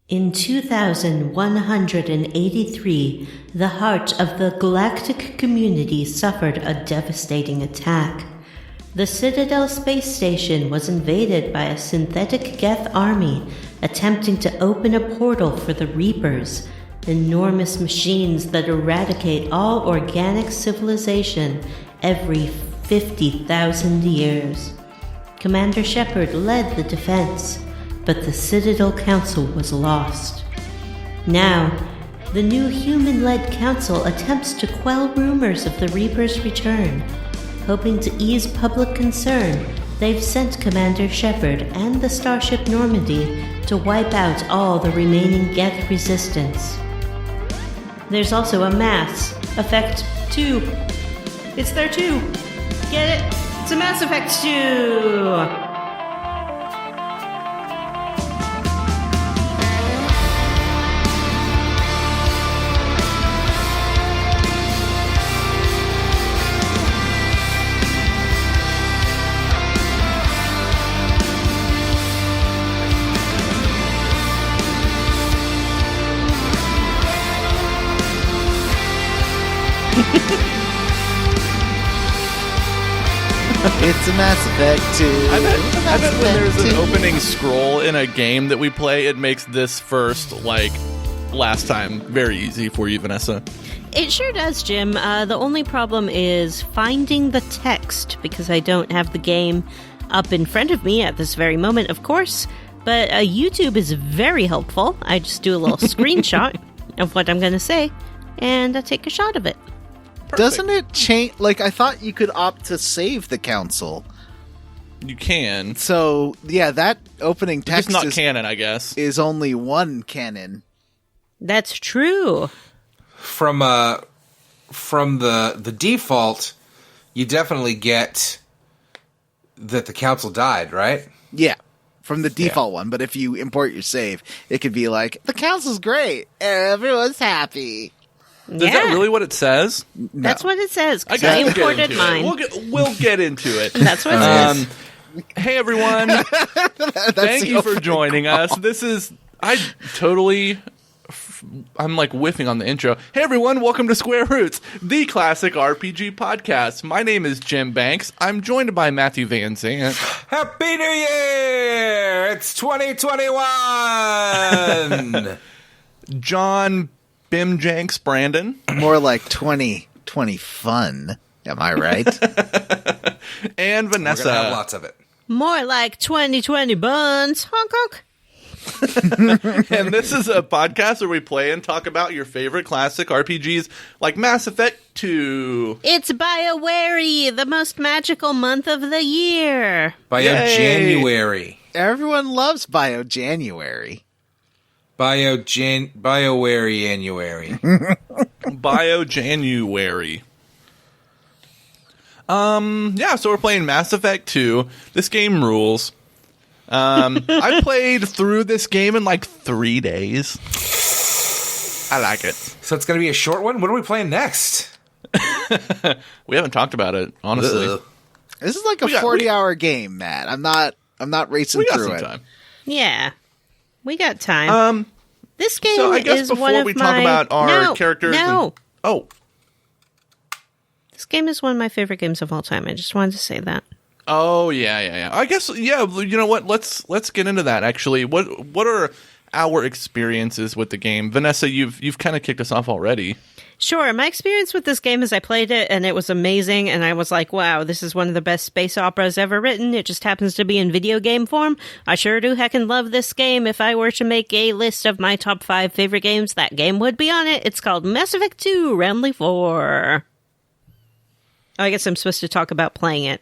In 2183, the heart of the galactic community suffered a devastating attack. The Citadel space station was invaded by a synthetic Geth army attempting to open a portal for the Reapers, enormous machines that eradicate all organic civilization every 50,000 years. Commander Shepard led the defense, but the Citadel Council was lost. Now, the new human-led council attempts to quell rumors of the Reaper's return. Hoping to ease public concern, they've sent Commander Shepard and the Starship Normandy to wipe out all the remaining Geth resistance. There's also a Mass Effect 2. It's there too. Get it? It's a Mass Effect 2! It's a Mass Effect 2. I bet when there's an opening scroll in a game that we play, it makes this first, last time, very easy for you, Vanessa. It sure does, Jim. The only problem is finding the text, because I don't have the game up in front of me at this very moment, of course. But YouTube is very helpful. I just do a little screenshot of what I'm going to say, and I take a shot of it. Perfect. Doesn't it change? I thought you could opt to save the council. You can. So, yeah, that opening text it's not canon, I guess. Is only one canon. That's true. From the default, you definitely get that the council died, right? Yeah, from the default one. But if you import your save, it could be like, the council's great. Everyone's happy. Is that really what it says? No. That's what it says, because I I imported mine. We'll get into it. That's what it says. Hey, everyone. Thank you for joining us. I'm whiffing on the intro. Hey, everyone. Welcome to Square Roots, the classic RPG podcast. My name is Jim Banks. I'm joined by Matthew Van Zandt. Happy New Year! It's 2021! John Bimjanks Brandon. More like 2020 fun. Am I right? And Vanessa. We're going to have lots of it. More like 2020 buns. Honk, honk. And this is a podcast where we play and talk about your favorite classic RPGs like Mass Effect 2. It's BioWary, the most magical month of the year. Bio-January. Everyone loves Bio-January. Bio-January. Bio-January. Yeah, so we're playing Mass Effect 2. This game rules. I played through this game in 3 days. I like it. So it's going to be a short one? What are we playing next? We haven't talked about it, honestly. This is like a 40-hour game, Matt. I'm not racing through it. We got some time. Yeah. We got time. This game so I guess is before one of we talk about our characters... Oh. This game is one of my favorite games of all time. I just wanted to say that. Oh, yeah. I guess, yeah, you know what? Let's get into that, actually. What are our experiences with the game? Vanessa, you've kind of kicked us off already. Sure. My experience with this game is I played it, and it was amazing, and I was like, wow, this is one of the best space operas ever written. It just happens to be in video game form. I sure do heckin' love this game. If I were to make a list of my top 5 favorite games, that game would be on it. It's called Mass Effect 2, Roundly 4. Oh, I guess I'm supposed to talk about playing it.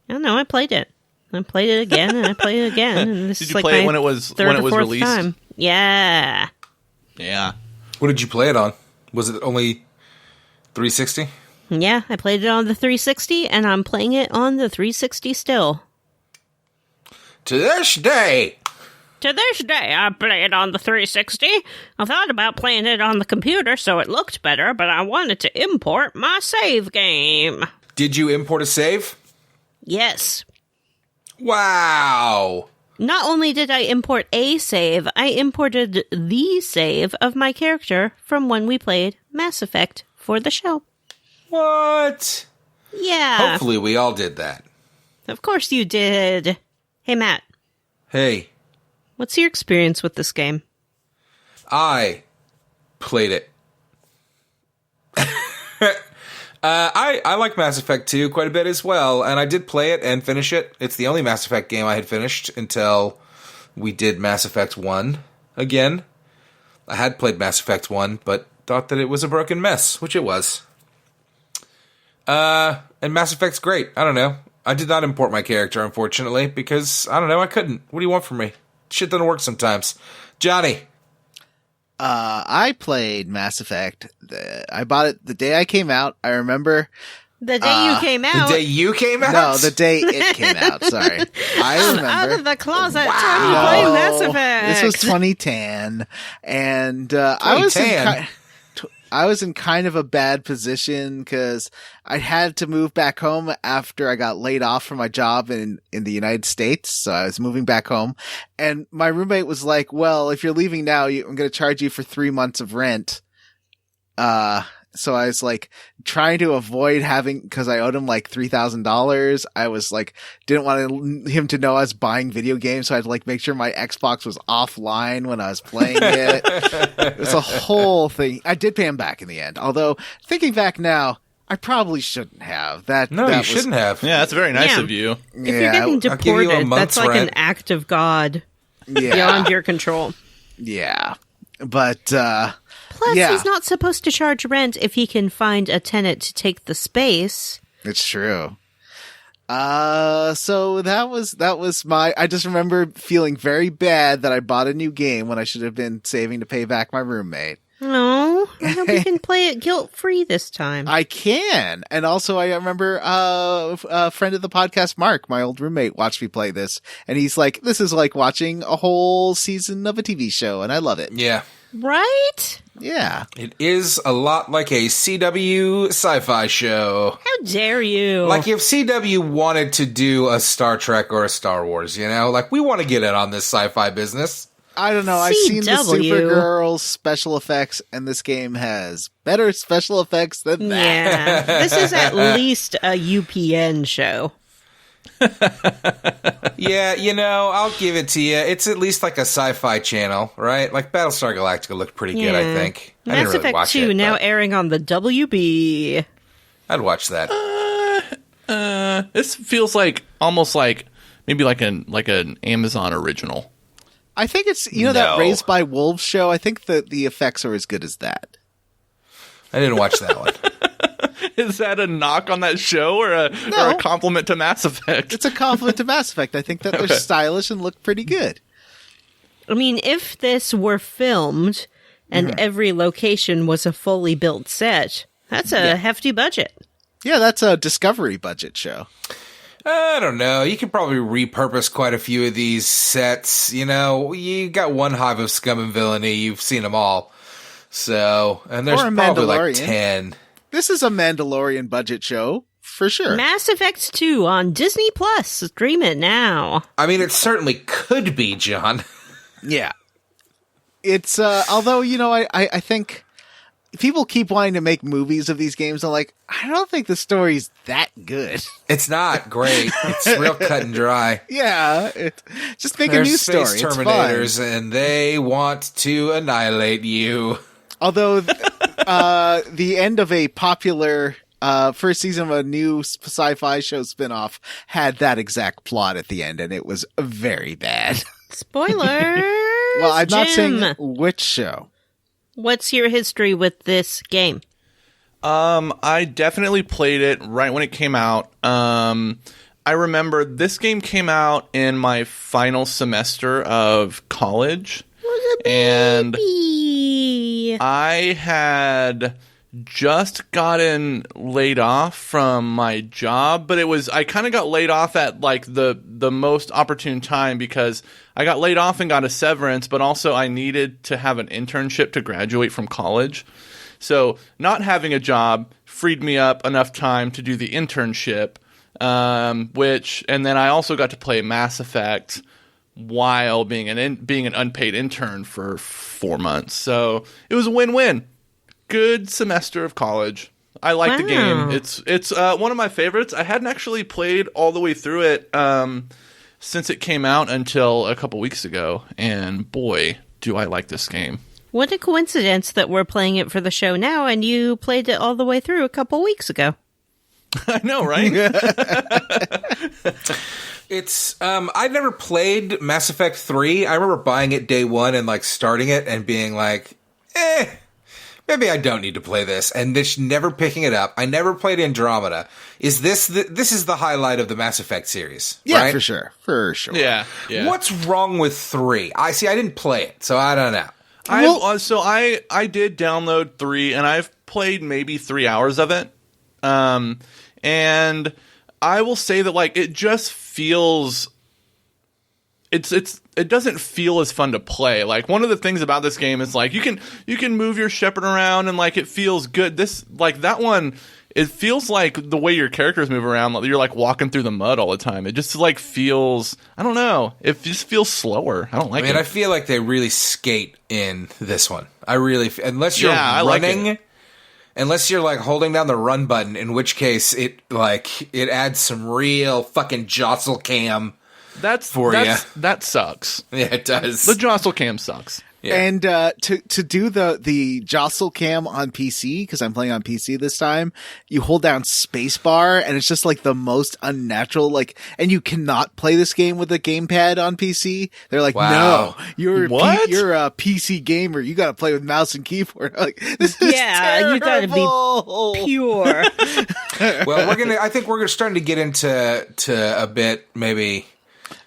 I don't know. I played it. I played it again, and I played it again. And this Did is you play it when it was released? Time. Yeah. Yeah. What did you play it on? Was it only 360? Yeah, I played it on the 360, and I'm playing it on the 360 still. To this day, I play it on the 360. I thought about playing it on the computer so it looked better, but I wanted to import my save game. Did you import a save? Yes. Wow. Not only did I import a save, I imported the save of my character from when we played Mass Effect for the show. What? Yeah. Hopefully we all did that. Of course you did. Hey, Matt. Hey, What's your experience with this game? I played it. I like Mass Effect 2 quite a bit as well, and I did play it and finish it. It's the only Mass Effect game I had finished until we did Mass Effect 1 again. I had played Mass Effect 1, but thought that it was a broken mess, which it was. And Mass Effect's great. I don't know. I did not import my character, unfortunately, because, I don't know, I couldn't. What do you want from me? Shit doesn't work sometimes. Johnny. I played Mass Effect. I bought it the day I came out. I remember. The day you came out? The day you came out? No, the day it came out. Sorry. I remember. Out of the closet. Time to play Mass Effect. This was 2010. And I was in kind of a bad position because I had to move back home after I got laid off from my job in the United States. So I was moving back home, and my roommate was like, well, if you're leaving now, I'm going to charge you for 3 months of rent. So I was like trying to avoid cause I owed him like $3,000. I was like, didn't want him to know I was buying video games. So I had to like make sure my Xbox was offline when I was playing it. It was a whole thing. I did pay him back in the end. Although thinking back now, I probably shouldn't have. You shouldn't have. Yeah, that's very nice of you. If you're getting deported, that's like an act of God beyond your control. Yeah. But, Plus, he's not supposed to charge rent if he can find a tenant to take the space. It's true. So that was I just remember feeling very bad that I bought a new game when I should have been saving to pay back my roommate. No, I hope you can play it guilt-free this time. I can. And also I remember, a friend of the podcast, Mark, my old roommate, watched me play this. And he's like, this is like watching a whole season of a TV show. And I love it. Yeah. Right? Yeah. It is a lot like a CW sci-fi show. How dare you? Like if CW wanted to do a Star Trek or a Star Wars, you know? Like we want to get in on this sci-fi business. I don't know. I've seen the Supergirl special effects, and this game has better special effects than that. Yeah. This is at least a UPN show. Yeah, you know, I'll give it to you. It's at least like a sci-fi channel, right? Like Battlestar Galactica looked pretty good, I think. I Mass Effect 2 now airing on the WB. I'd watch that. This feels like almost like maybe like an Amazon original. I think it's that Raised by Wolves show. I think that the effects are as good as that. I didn't watch that one. Is that a knock on that show or a compliment to Mass Effect? It's a compliment to Mass Effect. I think that they're stylish and look pretty good. I mean, if this were filmed and every location was a fully built set, that's a hefty budget. Yeah, that's a Discovery budget show. I don't know. You could probably repurpose quite a few of these sets. You know, you got one hive of scum and villainy. You've seen them all. So, and there's probably like 10. This is a Mandalorian budget show, for sure. Mass Effect 2 on Disney Plus. Stream it now. I mean, it certainly could be, John. Yeah. It's, although, I think people keep wanting to make movies of these games. I'm like, I don't think the story's that good. It's not great. It's real cut and dry. Yeah. Just make a new story. There's space Terminators, and they want to annihilate you. Although, the end of a popular first season of a new sci-fi show spinoff had that exact plot at the end, and it was very bad. Spoilers! Well, I'm not saying which show. What's your history with this game? I definitely played it right when it came out. I remember this game came out in my final semester of college. And I had just gotten laid off from my job, but I kind of got laid off at like the most opportune time because I got laid off and got a severance, but also I needed to have an internship to graduate from college. So not having a job freed me up enough time to do the internship, and then I also got to play Mass Effect while being an unpaid intern for 4 months. So it was a win-win. Good semester of college. I like the game. It's one of my favorites. I hadn't actually played all the way through it since it came out until a couple weeks ago, and boy, do I like this game. What a coincidence that we're playing it for the show now, and you played it all the way through a couple weeks ago. I know, right? It's I never played Mass Effect 3. I remember buying it day one and like starting it and being like, maybe I don't need to play this, and just never picking it up. I never played Andromeda. Is this is the highlight of the Mass Effect series? Yeah, right? for sure. Yeah. What's wrong with 3? I didn't play it, so I don't know. I did download 3, and I've played maybe 3 hours of it. And I will say that like it just feels it doesn't feel as fun to play. Like one of the things about this game is like you can move your shepherd around and like it feels good. This like that one, it feels like the way your characters move around, like you're like walking through the mud all the time. It just like feels, I don't know, it just feels slower. I don't like it. I feel like they really skate in this one. I really, unless you're running. Like unless you're like holding down the run button, in which case it adds some real fucking jostle cam. That sucks. Yeah, it does. The jostle cam sucks. Yeah. And to do the jostle cam on PC, because I'm playing on PC this time, you hold down spacebar, and it's just like the most unnatural. Like, and you cannot play this game with a gamepad on PC. They're like, wow. no, you're a PC gamer. You got to play with mouse and keyboard. Like, this is terrible. You got to be pure. Well, I think we're starting to get into a bit maybe.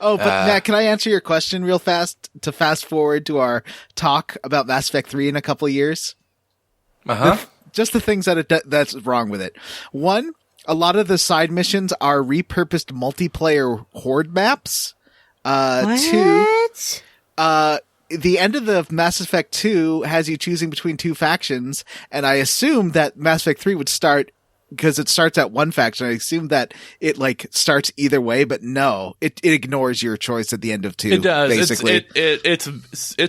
Oh, but Matt, can I answer your question real fast to fast forward to our talk about Mass Effect 3 in a couple of years? Just the things that's wrong with it. One, a lot of the side missions are repurposed multiplayer horde maps. What? 2, the end of the Mass Effect 2 has you choosing between 2 factions, and I assume that Mass Effect 3 would start because it starts at one faction. I assume that it like starts either way, but no, it ignores your choice at the end of 2. It does. Basically, it's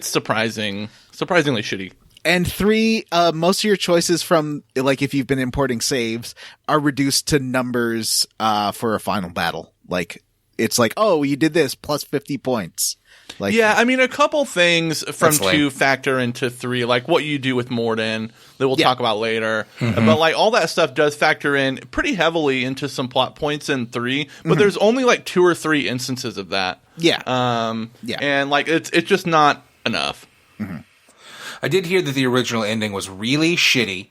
surprisingly shitty. And 3, most of your choices from like if you've been importing saves are reduced to numbers for a final battle. Like it's like, oh, you did this plus 50 points. Like, yeah, I mean, a couple things from 2 factor into 3, like what you do with Morden that we'll talk about later. Mm-hmm. But like all that stuff does factor in pretty heavily into some plot points in 3. But there's only like 2 or 3 instances of that. Yeah. And like it's just not enough. Mm-hmm. I did hear that the original ending was really shitty.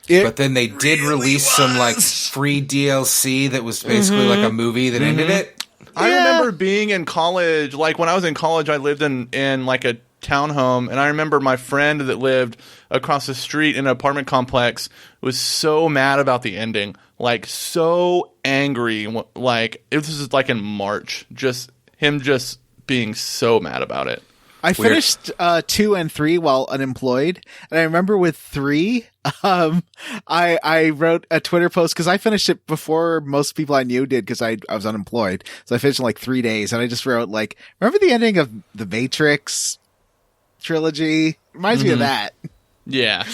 But then they did release some like free DLC that was basically like a movie that ended it. I remember being in college, like when I was in college, I lived in like a townhome, and I remember my friend that lived across the street in an apartment complex was so mad about the ending, like so angry, like it was like in March, just him just being so mad about it. I finished 2 and 3 while unemployed, and I remember with 3, I wrote a Twitter post because I finished it before most people I knew did because I was unemployed, so I finished in like 3 days, and I just wrote like, remember the ending of the Matrix trilogy? Reminds me of that. Yeah.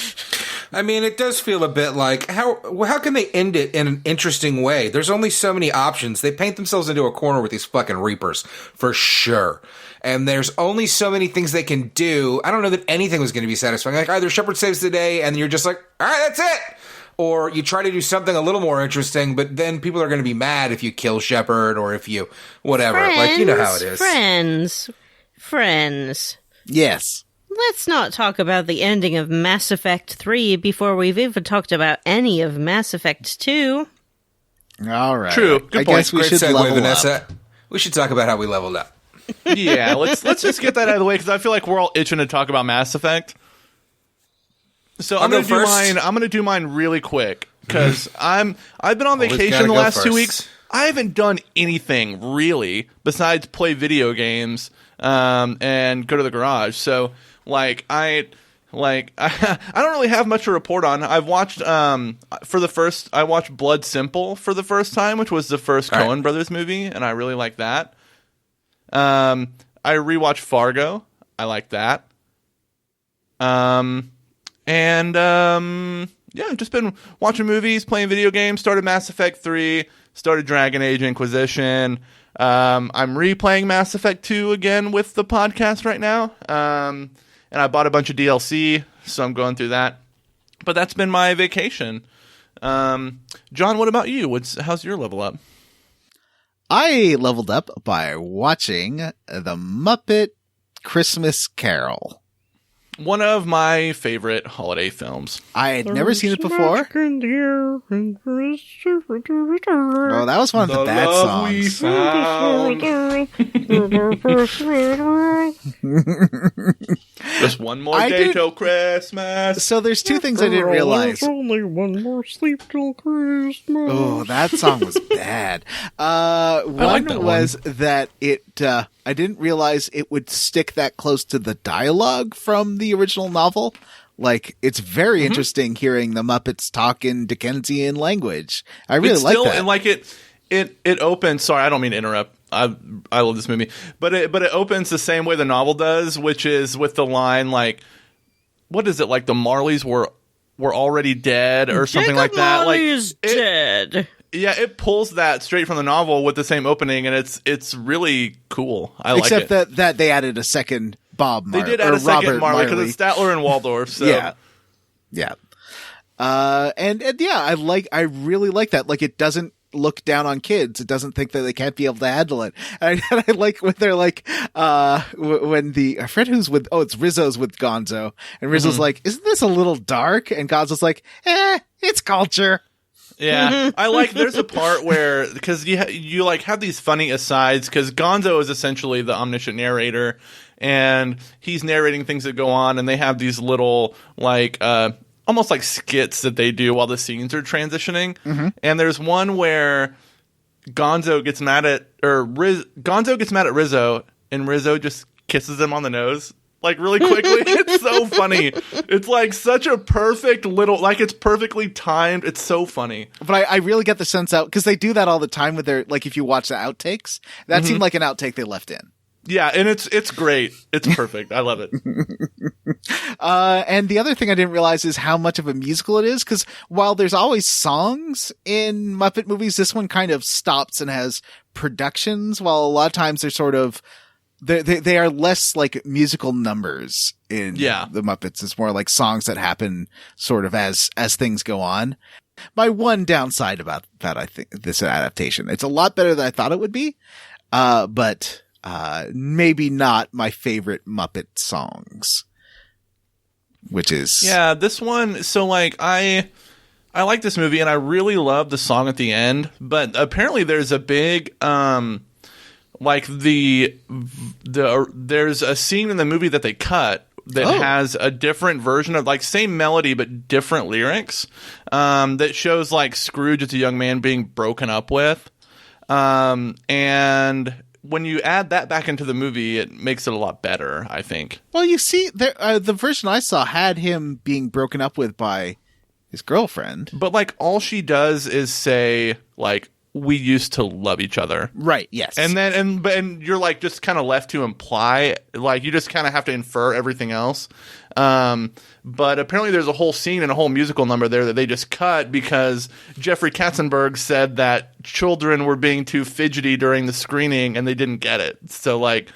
I mean, it does feel a bit like, how can they end it in an interesting way? There's only so many options. They paint themselves into a corner with these fucking Reapers, for sure. And there's only so many things they can do. I don't know that anything was going to be satisfying. Like, either Shepard saves the day, and you're just like, all right, that's it. Or you try to do something a little more interesting, but then people are going to be mad if you kill Shepard or if you whatever. Like, you know how it is. Friends. Yes. Let's not talk about the ending of Mass Effect 3 before we've even talked about any of Mass Effect 2. All right. True. Good point. I guess we Great should segue, level Vanessa. up. We should talk about how we leveled up. Yeah, let's just get that out of the way because I feel like we're all itching to talk about Mass Effect. So I'm going to do mine. I'm going to do mine really quick because I've been on vacation the last 2 weeks. I haven't done anything really besides play video games and go to the garage. So I don't really have much to report on. I've watched I watched Blood Simple for the first time, which was the first Coen Brothers movie, and I really like that. I rewatched Fargo. I like that. Yeah, I've just been watching movies, playing video games, started Mass Effect 3, started Dragon Age Inquisition. I'm replaying Mass Effect 2 again with the podcast right now. And I bought a bunch of DLC, so I'm going through that. But that's been my vacation. John, what about you? How's your level up? I leveled up by watching The Muppet Christmas Carol. One of my favorite holiday films. I had never seen it before. Oh, that was one of the bad songs. Just one more day till Christmas. So there's two things I didn't realize. There's only one more sleep till Christmas. Oh, that song was bad. One was that it... I didn't realize it would stick that close to the dialogue from the original novel. Like, it's very interesting hearing the Muppets talk in Dickensian language. I really like that. And like it opens. Sorry, I don't mean to interrupt. I love this movie, but it opens the same way the novel does, which is with the line like, what is it, like the Marleys were already dead or something like that. Marley is dead. Yeah, it pulls that straight from the novel with the same opening, and it's really cool. I like it. Except that they added a second Bob Marley. They did add a second Marley because it's Statler and Waldorf. So. Yeah. And I really like that. Like, it doesn't look down on kids. It doesn't think that they can't be able to handle it. And I like when they're like, when I forget who's with, it's Rizzo's with Gonzo. And Rizzo's like, isn't this a little dark? And Gonzo's like, it's culture. Yeah, I like. There's a part where because you like have these funny asides because Gonzo is essentially the omniscient narrator, and he's narrating things that go on, and they have these little like almost like skits that they do while the scenes are transitioning. Mm-hmm. And there's one where Gonzo gets mad at Rizzo, and Rizzo just kisses him on the nose. Like, really quickly. It's so funny. It's like such a perfect little, like, it's perfectly timed. It's so funny. But I really get the sense out, because they do that all the time with their, like, if you watch the outtakes, that seemed like an outtake they left in. Yeah, and it's great. It's perfect. I love it. And the other thing I didn't realize is how much of a musical it is, because while there's always songs in Muppet movies, this one kind of stops and has productions, while a lot of times they're sort of, They are less like musical numbers in the Muppets. It's more like songs that happen sort of as things go on. My one downside about I think this adaptation, it's a lot better than I thought it would be. But maybe not my favorite Muppet songs, which is. Yeah, this one. So like I like this movie and I really love the song at the end, but apparently there's a big, like there's a scene in the movie that they cut that has a different version of like same melody but different lyrics that shows like Scrooge as a young man being broken up with, and when you add that back into the movie, it makes it a lot better, I think. Well, you see, the version I saw had him being broken up with by his girlfriend, but like all she does is say like, we used to love each other. Right, yes. And then, and you're like just kind of left to imply, like you just kind of have to infer everything else. But apparently there's a whole scene and a whole musical number there that they just cut because Jeffrey Katzenberg said that children were being too fidgety during the screening and they didn't get it. So like,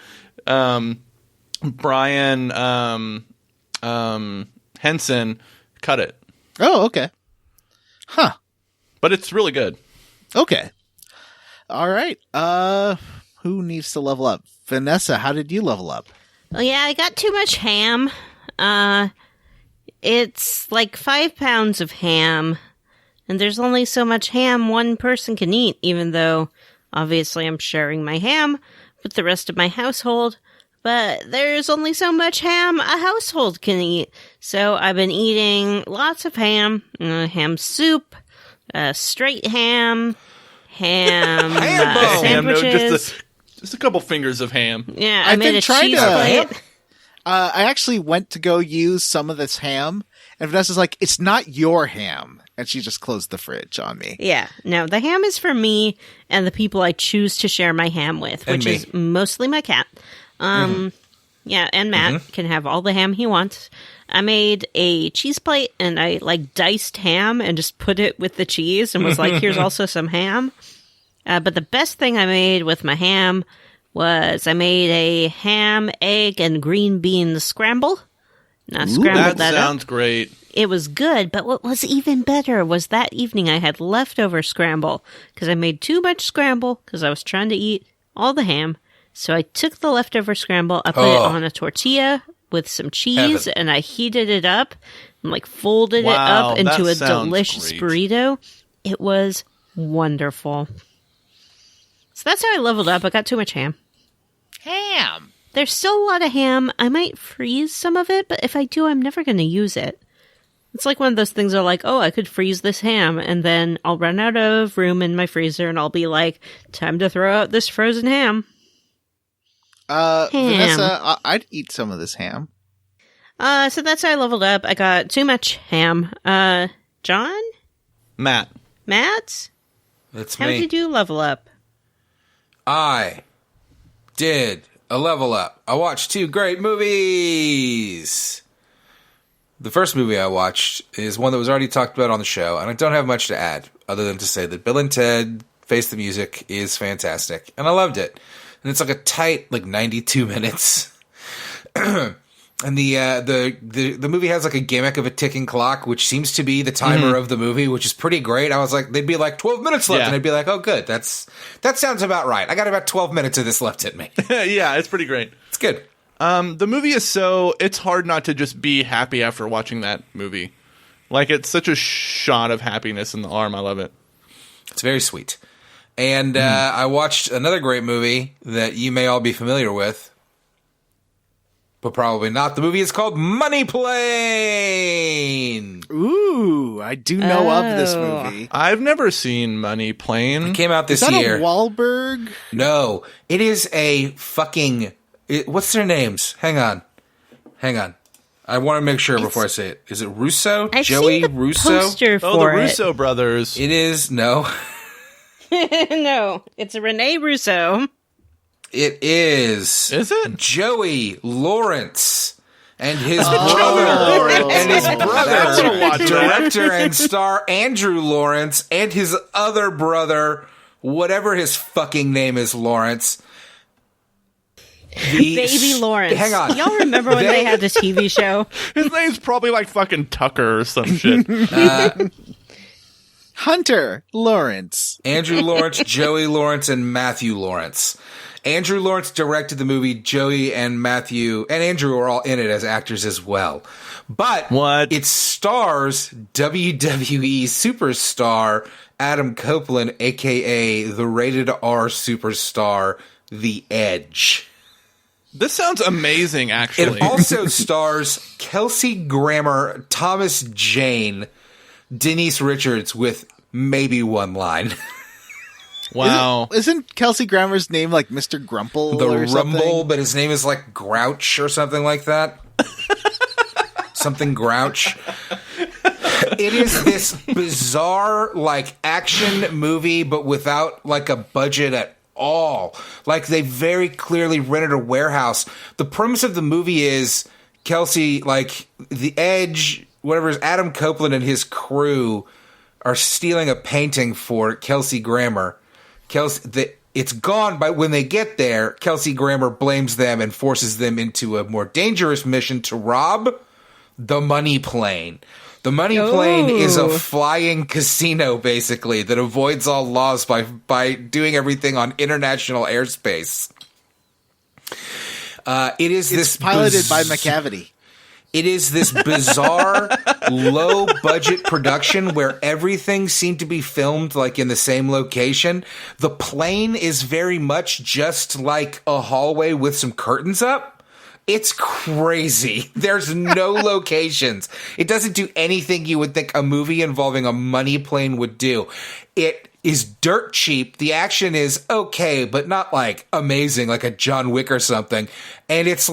Brian, Henson cut it. Oh, okay. Huh. But it's really good. Okay. All right. Who needs to level up? Vanessa, how did you level up? Well, yeah, I got too much ham. It's like 5 pounds of ham, and there's only so much ham one person can eat, even though obviously I'm sharing my ham with the rest of my household, but there's only so much ham a household can eat. So I've been eating lots of ham, ham soup, straight ham sandwiches. Just a couple fingers of ham. Yeah, I made a cheese plate. I actually went to go use some of this ham, and Vanessa's like, it's not your ham. And she just closed the fridge on me. Yeah, no, the ham is for me and the people I choose to share my ham with, which is mostly my cat. Yeah, and Matt can have all the ham he wants. I made a cheese plate, and I diced ham and just put it with the cheese and was like, here's also some ham. But the best thing I made with my ham was I made a ham, egg, and green bean scramble. And I scrambled that sounds up. Great. It was good, but what was even better was that evening I had leftover scramble because I made too much scramble because I was trying to eat all the ham. So I took the leftover scramble, I put it on a tortilla with some cheese, and I heated it up and folded it up into a delicious burrito. It was wonderful. So that's how I leveled up. I got too much ham. Ham. There's still a lot of ham. I might freeze some of it, but if I do, I'm never going to use it. It's like one of those things are oh, I could freeze this ham, and then I'll run out of room in my freezer, and I'll be like, time to throw out this frozen ham. Ham. Vanessa, I'd eat some of this ham. So that's how I leveled up. I got too much ham. John? Matt? It's How me. did you level up? I did a level up. I watched 2 great movies. The first movie I watched is one that was already talked about on the show, and I don't have much to add other than to say that Bill and Ted Face the Music is fantastic, and I loved it. And it's a tight 92 minutes. And the movie has a gimmick of a ticking clock, which seems to be the timer of the movie, which is pretty great. I was they'd be 12 minutes left, and I'd be oh, good. That sounds about right. I got about 12 minutes of this left in me. Yeah, it's pretty great. It's good. The movie is it's hard not to just be happy after watching that movie. It's such a shot of happiness in the arm. I love it. It's very sweet. And I watched another great movie that you may all be familiar with, but probably not. The movie is called Money Plane. Ooh, I do know of this movie. I've never seen Money Plane. It came out this Is that year. a Wahlberg? No, it is a fucking... what's their names? Hang on. I want to make sure before I say it. Is it Russo? I've Joey seen the Russo? poster Oh, the for Russo brothers. It is... No. No, it's Rene Russo. It is... Is it? Joey Lawrence and his brother. And his brother, director and star Andrew Lawrence, and his other brother, whatever his fucking name is, Lawrence. Baby Lawrence. Hang on. Y'all remember when they had this TV show? His name's probably fucking Tucker or some shit. Hunter Lawrence. Andrew Lawrence, Joey Lawrence, and Matthew Lawrence. Andrew Lawrence directed the movie. Joey and Matthew and Andrew are all in it as actors as well. But it stars WWE superstar Adam Copeland, a.k.a. the rated R superstar, The Edge. This sounds amazing, actually. It also stars Kelsey Grammer, Thomas Jane, Denise Richards with maybe one line. Wow. Isn't Kelsey Grammer's name Mr. Grumple The or something? Rumble, but his name is Grouch or something like that. Something Grouch. It is this bizarre, action movie, but without, a budget at all. They very clearly rented a warehouse. The premise of the movie is Kelsey, The Edge, whatever is Adam Copeland and his crew are stealing a painting for Kelsey Grammer. It's gone, but when they get there, Kelsey Grammer blames them and forces them into a more dangerous mission to rob the Money Plane. The Money Plane is a flying casino, basically, that avoids all laws by doing everything on international airspace. It's piloted by McCavity. It is this bizarre, low-budget production where everything seemed to be filmed in the same location. The plane is very much just like a hallway with some curtains up. It's crazy. There's no locations. It doesn't do anything you would think a movie involving a money plane would do. It is dirt cheap. The action is okay, but not amazing, like a John Wick or something. And it's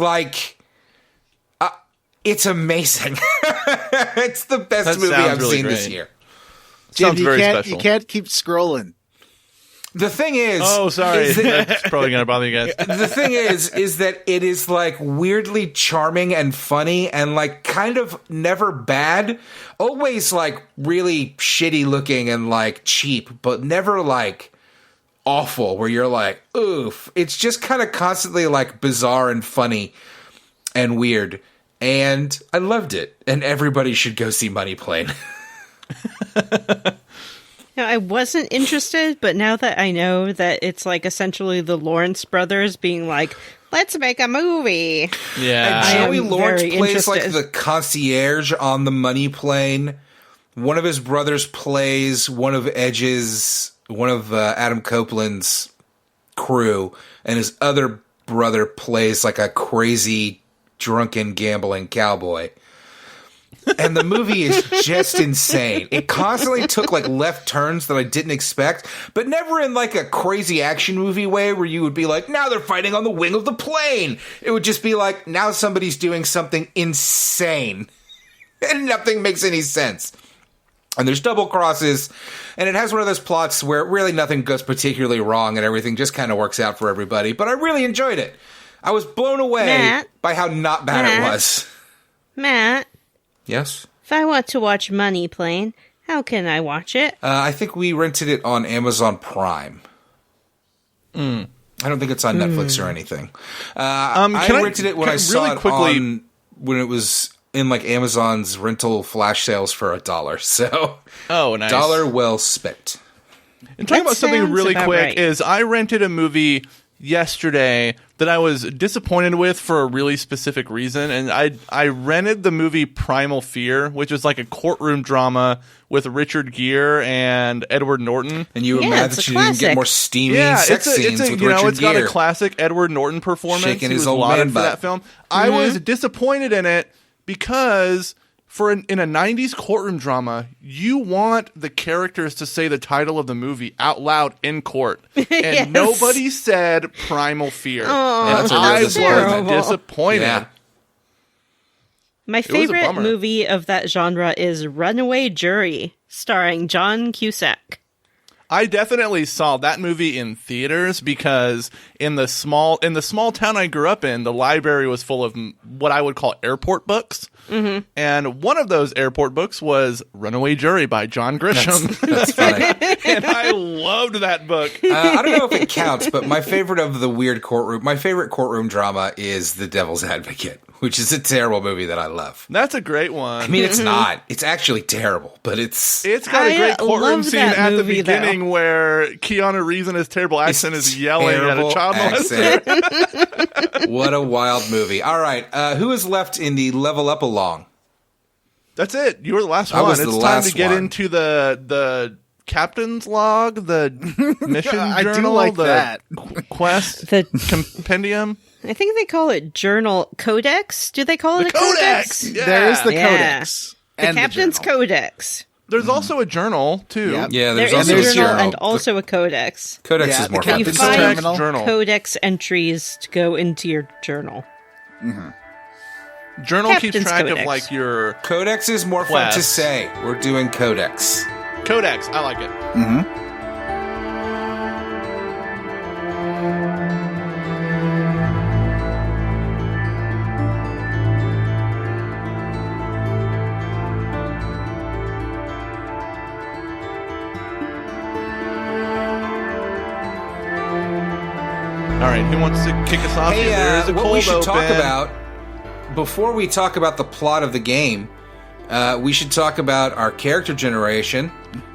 it's amazing. It's the best movie I've seen this year. Sounds very special. You can't keep scrolling. The thing is, Oh, sorry. is that- That's probably going to bother you guys. the thing is that it is like weirdly charming and funny and like kind of never bad. Always like really shitty looking and like cheap, but never like awful where you're like, oof. It's just kind of constantly like bizarre and funny and weird. And I loved it. And everybody should go see Money Plane. Now, I wasn't interested, but now that I know that it's like essentially the Lawrence brothers being like, let's make a movie. Yeah. I am Joey Lawrence very plays like interested. the concierge on the Money Plane. One of his brothers plays one of Adam Copeland's crew, and his other brother plays like a crazy, drunken, gambling cowboy. And the movie is just insane. It constantly took like left turns that I didn't expect, but never in like a crazy action movie way where you would be like, now they're fighting on the wing of the plane. It would just be like, now somebody's doing something insane. And nothing makes any sense. And there's double crosses, and it has one of those plots where really nothing goes particularly wrong and everything just kind of works out for everybody. But I really enjoyed it. I was blown away Matt? by how not bad it Matt? was. Matt, Yes? if I want to watch Money Plane, how can I watch it? I think we rented it on Amazon Prime. I don't think it's on Netflix or anything. I rented it when I saw it when it was in like Amazon's rental flash sales for $1. So, Oh, nice. dollar well spent. And talking That about something sounds really about quick right. is I rented a movie yesterday that I was disappointed with for a really specific reason, and I rented the movie Primal Fear, which is like a courtroom drama with Richard Gere and Edward Norton. And you Yeah, imagine it's a you didn't get classic. more steamy Yeah, sex scenes with Richard it's got Gere. a classic Edward Norton performance. Shaking He his was old lauded man for butt. that film. I was disappointed in it because in a 90s courtroom drama, you want the characters to say the title of the movie out loud in court. And Yes. nobody said Primal Fear. Oh, Yeah, that's a real I was disappointment. disappointed. Yeah. My was a favorite bummer. movie of that genre is Runaway Jury, starring John Cusack. I definitely saw that movie in theaters because in the small town I grew up in, the library was full of what I would call airport books. Mm-hmm. And one of those airport books was Runaway Jury by John Grisham. That's funny. And I loved that book. I don't know if it counts, but my favorite courtroom drama is The Devil's Advocate, which is a terrible movie that I love. That's a great one. I mean, it's not. It's actually terrible, but it's Got a I great courtroom love scene that at the movie, beginning where Keanu Reeves in his terrible accent is yelling at a child molester. accent. What a wild movie. All right, who is left in the level up along? That's it. You were the last I one. was It's the time last to get one. into the captain's log, the mission I do journal, like the that. quest The compendium. I think they call it Journal Codex. Do they call it a codex? Yeah. There is the Yeah. codex. The and Captain's journal. Codex. There's also a journal too. Yep. Yeah, There there's is also a there's journal journal. and also a codex. Codex Yeah, is more the fun. You Captain's find terminal. journal. codex entries to go into your journal. Journal keeps Captain's track Codex. of like your Codex is more fun to Quest. say. We're doing Codex. codex. I like it. All right, who wants to kick us off? Hey, here? There is a what cold we should talk open. about, before we talk about the plot of the game, we should talk about our character generation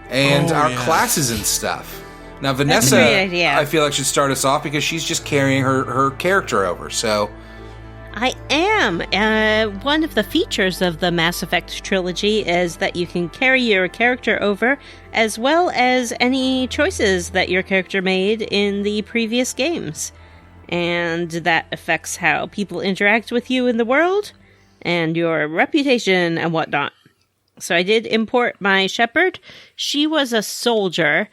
and our classes and stuff. Now, Vanessa, a great idea. I feel like should start us off because she's just carrying her character over. So, I am. One of the features of the Mass Effect trilogy is that you can carry your character over, as well as any choices that your character made in the previous games. And that affects how people interact with you in the world, and your reputation and whatnot. So I did import my Shepherd. She was a soldier,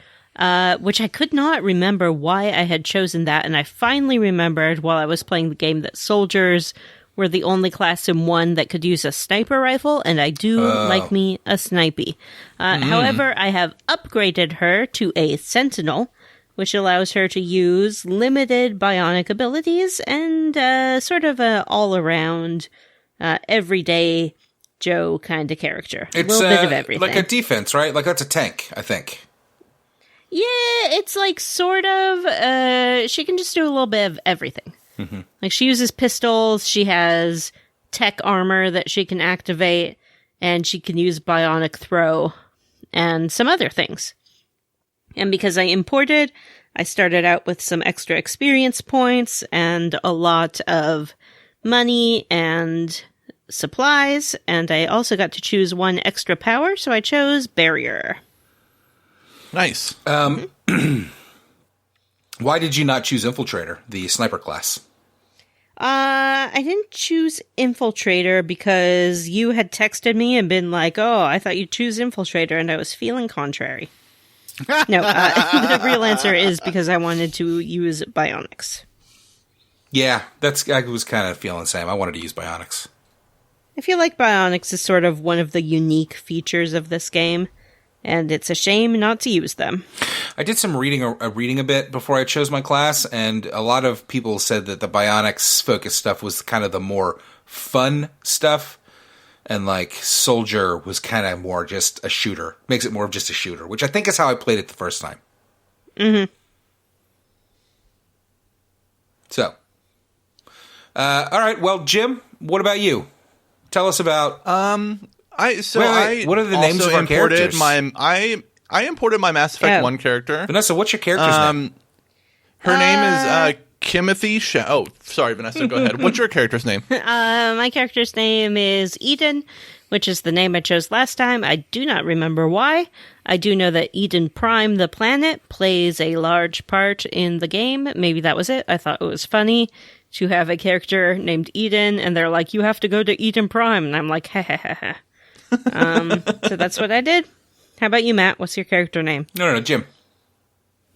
which I could not remember why I had chosen that, and I finally remembered while I was playing the game that soldiers were the only class in one that could use a sniper rifle, and I do like me a snipey. However, I have upgraded her to a sentinel, which allows her to use limited bionic abilities and sort of a all-around, everyday Joe kind of character. It's a little bit of everything. like a defense, right? Like that's a tank, I think. Yeah, it's like sort of, she can just do a little bit of everything. Mm-hmm. Like she uses pistols, she has tech armor that she can activate, and she can use bionic throw and some other things. And because I imported, I started out with some extra experience points and a lot of money and supplies, and I also got to choose one extra power, so I chose Barrier. Nice. Why did you not choose Infiltrator, the sniper class? I didn't choose Infiltrator because you had texted me and been like, oh, I thought you'd choose Infiltrator, and I was feeling contrary. No, the real answer is because I wanted to use Bionics. Yeah, I was kind of feeling the same. I wanted to use Bionics. I feel like Bionics is sort of one of the unique features of this game, and it's a shame not to use them. I did some reading a bit before I chose my class, and a lot of people said that the Bionics focused stuff was kind of the more fun stuff, and like Soldier was kind of more just a shooter. Makes it more of just a shooter, which I think is how I played it the first time. Mm-hmm. So, all right. Well, Jim, what about you? Tell us about. Wait, what are the names of our characters? I imported my Mass Effect 1 character. Vanessa, what's your character's name? Her name is Kimothy. Oh, sorry, Vanessa. Go ahead. What's your character's name? My character's name is Eden, which is the name I chose last time. I do not remember why. I do know that Eden Prime, the planet, plays a large part in the game. Maybe that was it. I thought it was funny to have a character named Eden, and they're like, you have to go to Eden Prime. And I'm like, ha ha ha ha. So that's what I did. How about you, Matt? What's your character name? No, Jim.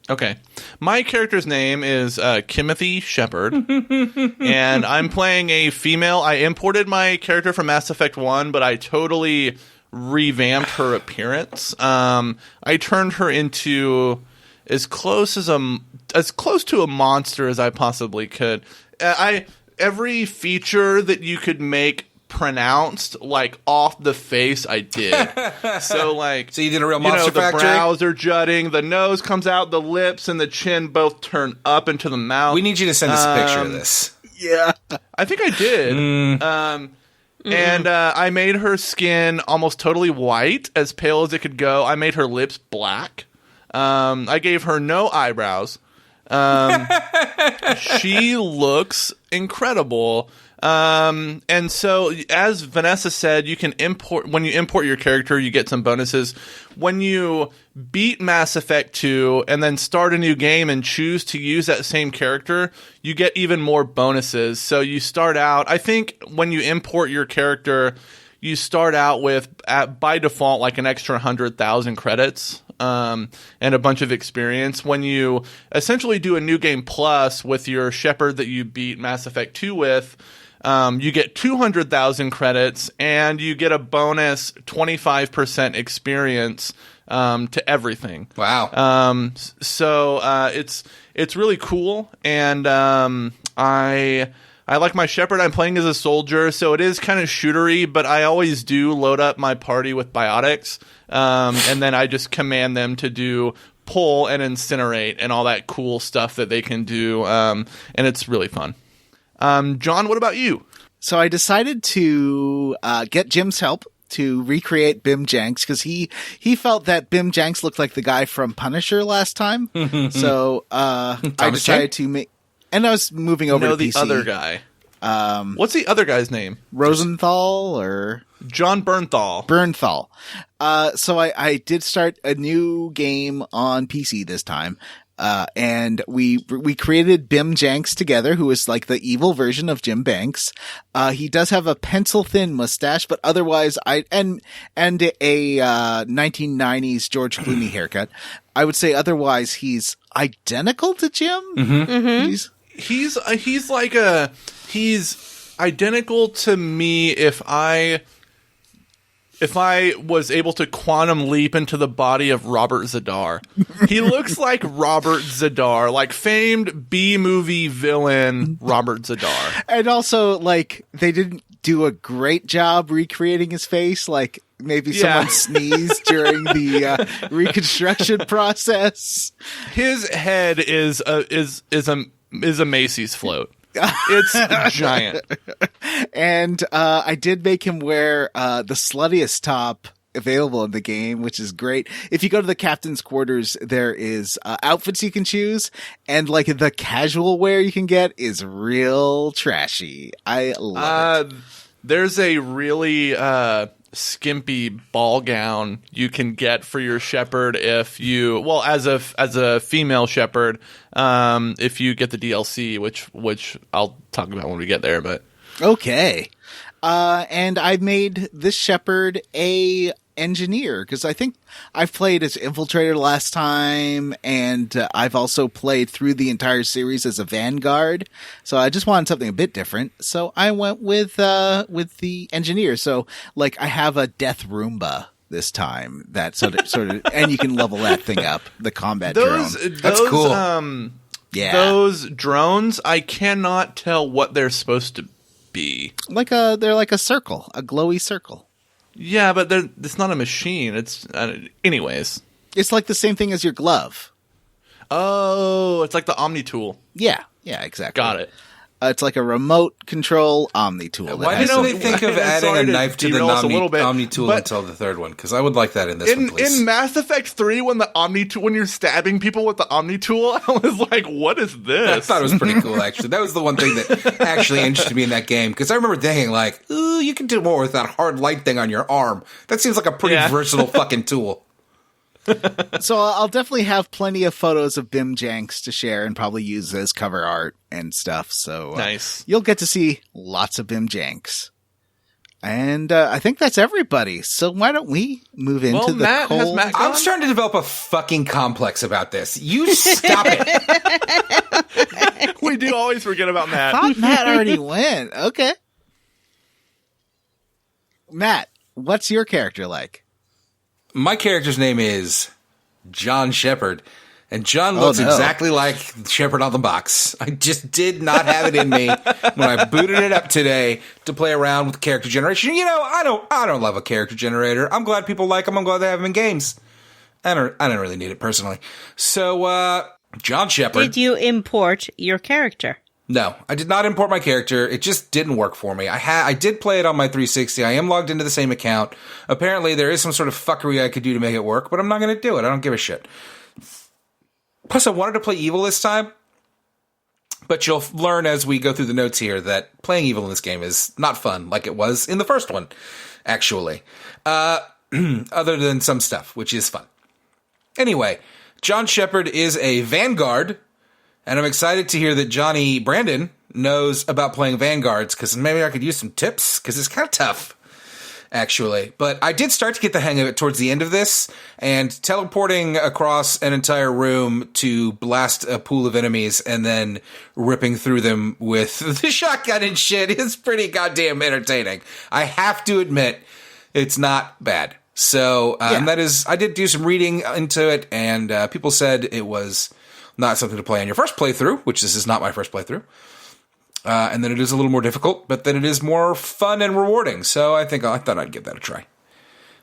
Okay. My character's name is Kimothy Shepard, and I'm playing a female. I imported my character from Mass Effect 1, but I totally revamped her appearance. I turned her into as close to a monster as I possibly could. Every feature that you could make pronounced, like, off the face, I did. So you did a real Monster the Factory? brows are jutting, the nose comes out, the lips and the chin both turn up into the mouth. We need you to send us a picture of this. Yeah. I think I did. And I made her skin almost totally white, as pale as it could go. I made her lips black. I gave her no eyebrows. She looks incredible. And so, as Vanessa said, you can when you import your character, you get some bonuses. When you beat Mass Effect 2 and then start a new game and choose to use that same character, you get even more bonuses. So you start out, I think when you import your character, you start out with, by default, like an extra 100,000 credits. And a bunch of experience. When you essentially do a new game plus with your Shepard that you beat Mass Effect 2 with, you get 200,000 credits and you get a bonus 25% experience to everything. Wow. So it's really cool, and I like my Shepard. I'm playing as a soldier, so it is kind of shootery, but I always do load up my party with biotics, and then I just command them to do pull and incinerate and all that cool stuff that they can do, and it's really fun. John, what about you? So I decided to get Jim's help to recreate Bim Jenks, because he felt that Bim Jenks looked like the guy from Punisher last time. So I decided to make... And I was moving over to the PC. Other guy. What's the other guy's name? Rosenthal or... John Bernthal. So I did start a new game on PC this time. And we created Bim Jenks together, who is like the evil version of Jim Banks. He does have a pencil thin mustache, but otherwise and a 1990s George Clooney haircut. I would say otherwise he's identical to Jim. Mm-hmm. Mm-hmm. He's identical to me if I if I was able to quantum leap into the body of Robert Zadar. He looks like Robert Zadar, like famed B-movie villain Robert Zadar. And also, like, they didn't do a great job recreating his face. Like, maybe someone sneezed during the reconstruction process. His head is a Macy's float. It's giant. And I did make him wear the sluttiest top available in the game, which is great. If you go to the captain's quarters, there is outfits you can choose, and like the casual wear you can get is real trashy. I love it. There's a really skimpy ball gown you can get for your shepherd if you, well, as a female shepherd, if you get the DLC, which I'll talk about when we get there. But okay. And I made this shepherd a engineer, because I think I've played as infiltrator last time, and I've also played through the entire series as a vanguard. So I just wanted something a bit different. So I went with the engineer. So like I have a death Roomba this time that sort of, and you can level that thing up. The combat drone. That's cool. Yeah, those drones, I cannot tell what they're supposed to be. They're like a circle, a glowy circle. Yeah, but it's not a machine. It's anyways. It's like the same thing as your glove. Oh, it's like the Omni tool. Yeah, exactly. Got it. It's like a remote control Omni tool. Why didn't they think of adding a knife to the Omni tool until the third one? Because I would like that in this one, please. In Mass Effect 3, when you're stabbing people with the Omni tool, I was like, what is this? I thought it was pretty cool, actually. That was the one thing that actually interested me in that game. Because I remember thinking, like, ooh, you can do more with that hard light thing on your arm. That seems like a pretty versatile fucking tool. So I'll definitely have plenty of photos of Bim Janks to share and probably use as cover art and stuff. So nice. You'll get to see lots of Bim Janks. And I think that's everybody. So why don't we move into the Matt, cold... I'm starting to develop a fucking complex about this. You stop it. We do always forget about Matt. I thought Matt already went. Okay. Matt, what's your character like? My character's name is John Shepard, and John looks exactly like Shepard on the box. I just did not have it in me when I booted it up today to play around with character generation. You know, I don't love a character generator. I'm glad people like them. I'm glad they have them in games. I don't really need it personally. So, John Shepard. Did you import your character? No, I did not import my character. It just didn't work for me. I did play it on my 360. I am logged into the same account. Apparently, there is some sort of fuckery I could do to make it work, but I'm not going to do it. I don't give a shit. Plus, I wanted to play Evil this time, but you'll learn as we go through the notes here that playing Evil in this game is not fun like it was in the first one, actually. Other than some stuff, which is fun. Anyway, John Shepard is a vanguard. And I'm excited to hear that Johnny Brandon knows about playing Vanguards, because maybe I could use some tips, because it's kind of tough, actually. But I did start to get the hang of it towards the end of this, and teleporting across an entire room to blast a pool of enemies and then ripping through them with the shotgun and shit is pretty goddamn entertaining. I have to admit, it's not bad. So, and that is, I did do some reading into it, and people said it was not something to play on your first playthrough, which this is not my first playthrough. And then it is a little more difficult, but then it is more fun and rewarding. So I thought I'd give that a try.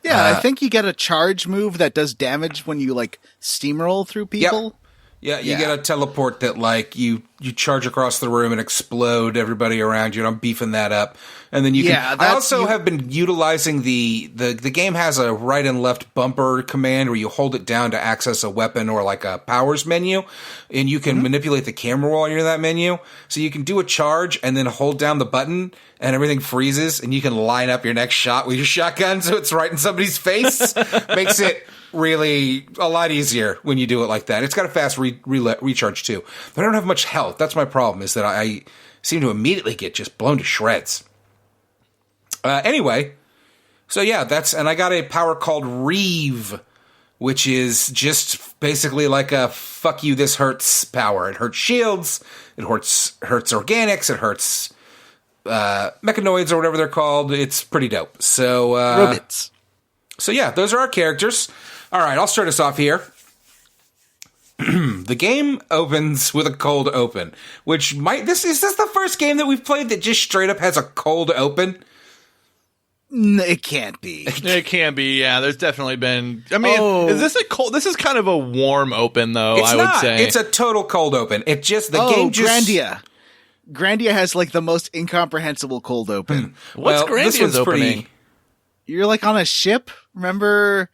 Yeah, I think you get a charge move that does damage when you like steamroll through people. Yep. Yeah, you get a teleport that like you charge across the room and explode everybody around you, and I'm beefing that up. And then you can... I also have been utilizing the game has a right and left bumper command where you hold it down to access a weapon or like a powers menu, and you can manipulate the camera while you're in that menu. So you can do a charge and then hold down the button and everything freezes, and you can line up your next shot with your shotgun so it's right in somebody's face. Makes it really a lot easier when you do it like that. It's got a fast recharge too. But I don't have much health. That's my problem, is that I seem to immediately get just blown to shreds. Anyway, so yeah, and I got a power called Reeve, which is just basically like a fuck you, this hurts power. It hurts shields, it hurts organics, it hurts mechanoids or whatever they're called. It's pretty dope. So, Robots. So yeah, those are our characters. All right, I'll start us off here. The game opens with a cold open, which is this the first game that we've played that just straight up has a cold open? It can't be. It can be, yeah. There's definitely been. I mean, is this a cold? This is kind of a warm open, though. It's I not. would say It's a total cold open. It just the game just. Grandia has like the most incomprehensible cold open. What's Grandia's opening? You're like on a ship. Remember?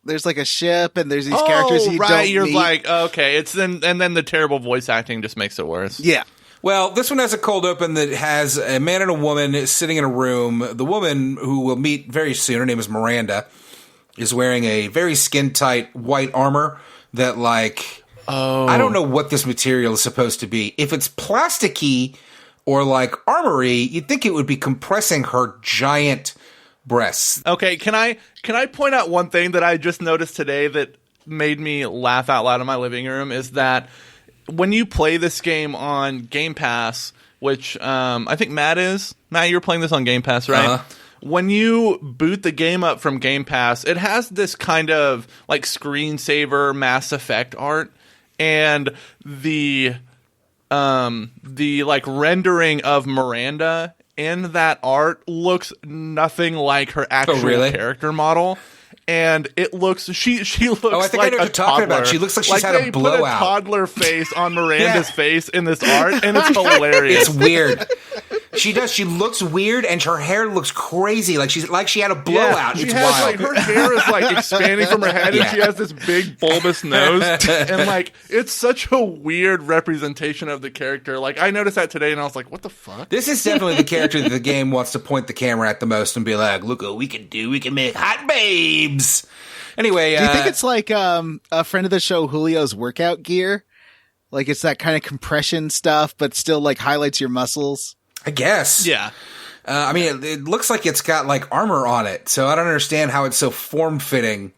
There's like a ship, and there's these characters you don't You're meet. like, okay, it's then, and then the terrible voice acting just makes it worse. Yeah. Well, this one has a cold open that has a man and a woman sitting in a room. The woman, who we'll meet very soon, her name is Miranda, is wearing a very skin-tight white armor that, like, I don't know what this material is supposed to be. If it's plasticky or, like, armory, you'd think it would be compressing her giant breasts. Okay, can I point out one thing that I just noticed today that made me laugh out loud in my living room is that when you play this game on Game Pass, which I think Matt, you're playing this on Game Pass, right? Uh-huh. When you boot the game up from Game Pass, it has this kind of like screensaver Mass Effect art, and the like rendering of Miranda in that art looks nothing like her actual character model. And it looks, she looks I think like I know what a you're talking about. toddler. She looks like she's had a they blowout. put a toddler face on Miranda's face in this art, and it's hilarious. It's weird. She does. She looks weird, and her hair looks crazy. Like she had a blowout. She It's has, wild. like, her hair is like expanding from her head, and she has this big bulbous nose, and like it's such a weird representation of the character. Like I noticed that today, and I was like, "What the fuck?" This is definitely the character that the game wants to point the camera at the most and be like, "Look what we can do. We can make hot babes." Anyway, do you think it's like a friend of the show Julio's workout gear? Like it's that kind of compression stuff, but still like highlights your muscles. I guess. Yeah. I mean, it looks like it's got like armor on it, so I don't understand how it's so form-fitting.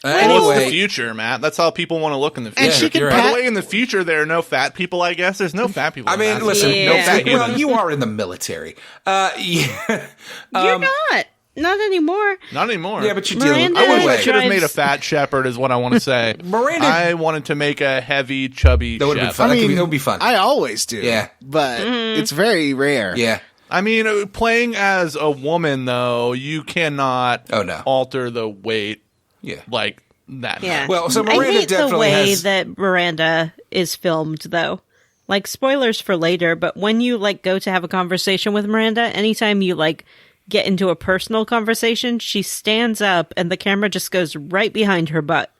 Well, Anyway, it's the future, Matt. That's how people want to look in the future. And she can you're By right. the way, in the future, there are no fat people, I guess. There's no fat people. I in mean, Mass listen, Effect. Yeah. No fat well, humans. you are in the military. Yeah. You're not. Not anymore. Not anymore. Yeah, but you're Miranda I wish I drives- should have made a fat shepherd, is what I want to say. Miranda- I wanted to make a heavy, chubby That would have been shepherd. fun. I mean, That would be fun. I always do. Yeah. But it's very rare. Yeah. I mean, playing as a woman, though, you cannot Oh, no. alter the weight Yeah. like that. Yeah. Well, so I Miranda hate the definitely way has- that Miranda is filmed, though. Like, spoilers for later, but when you, like, go to have a conversation with Miranda, anytime you, like, get into a personal conversation, she stands up and the camera just goes right behind her butt.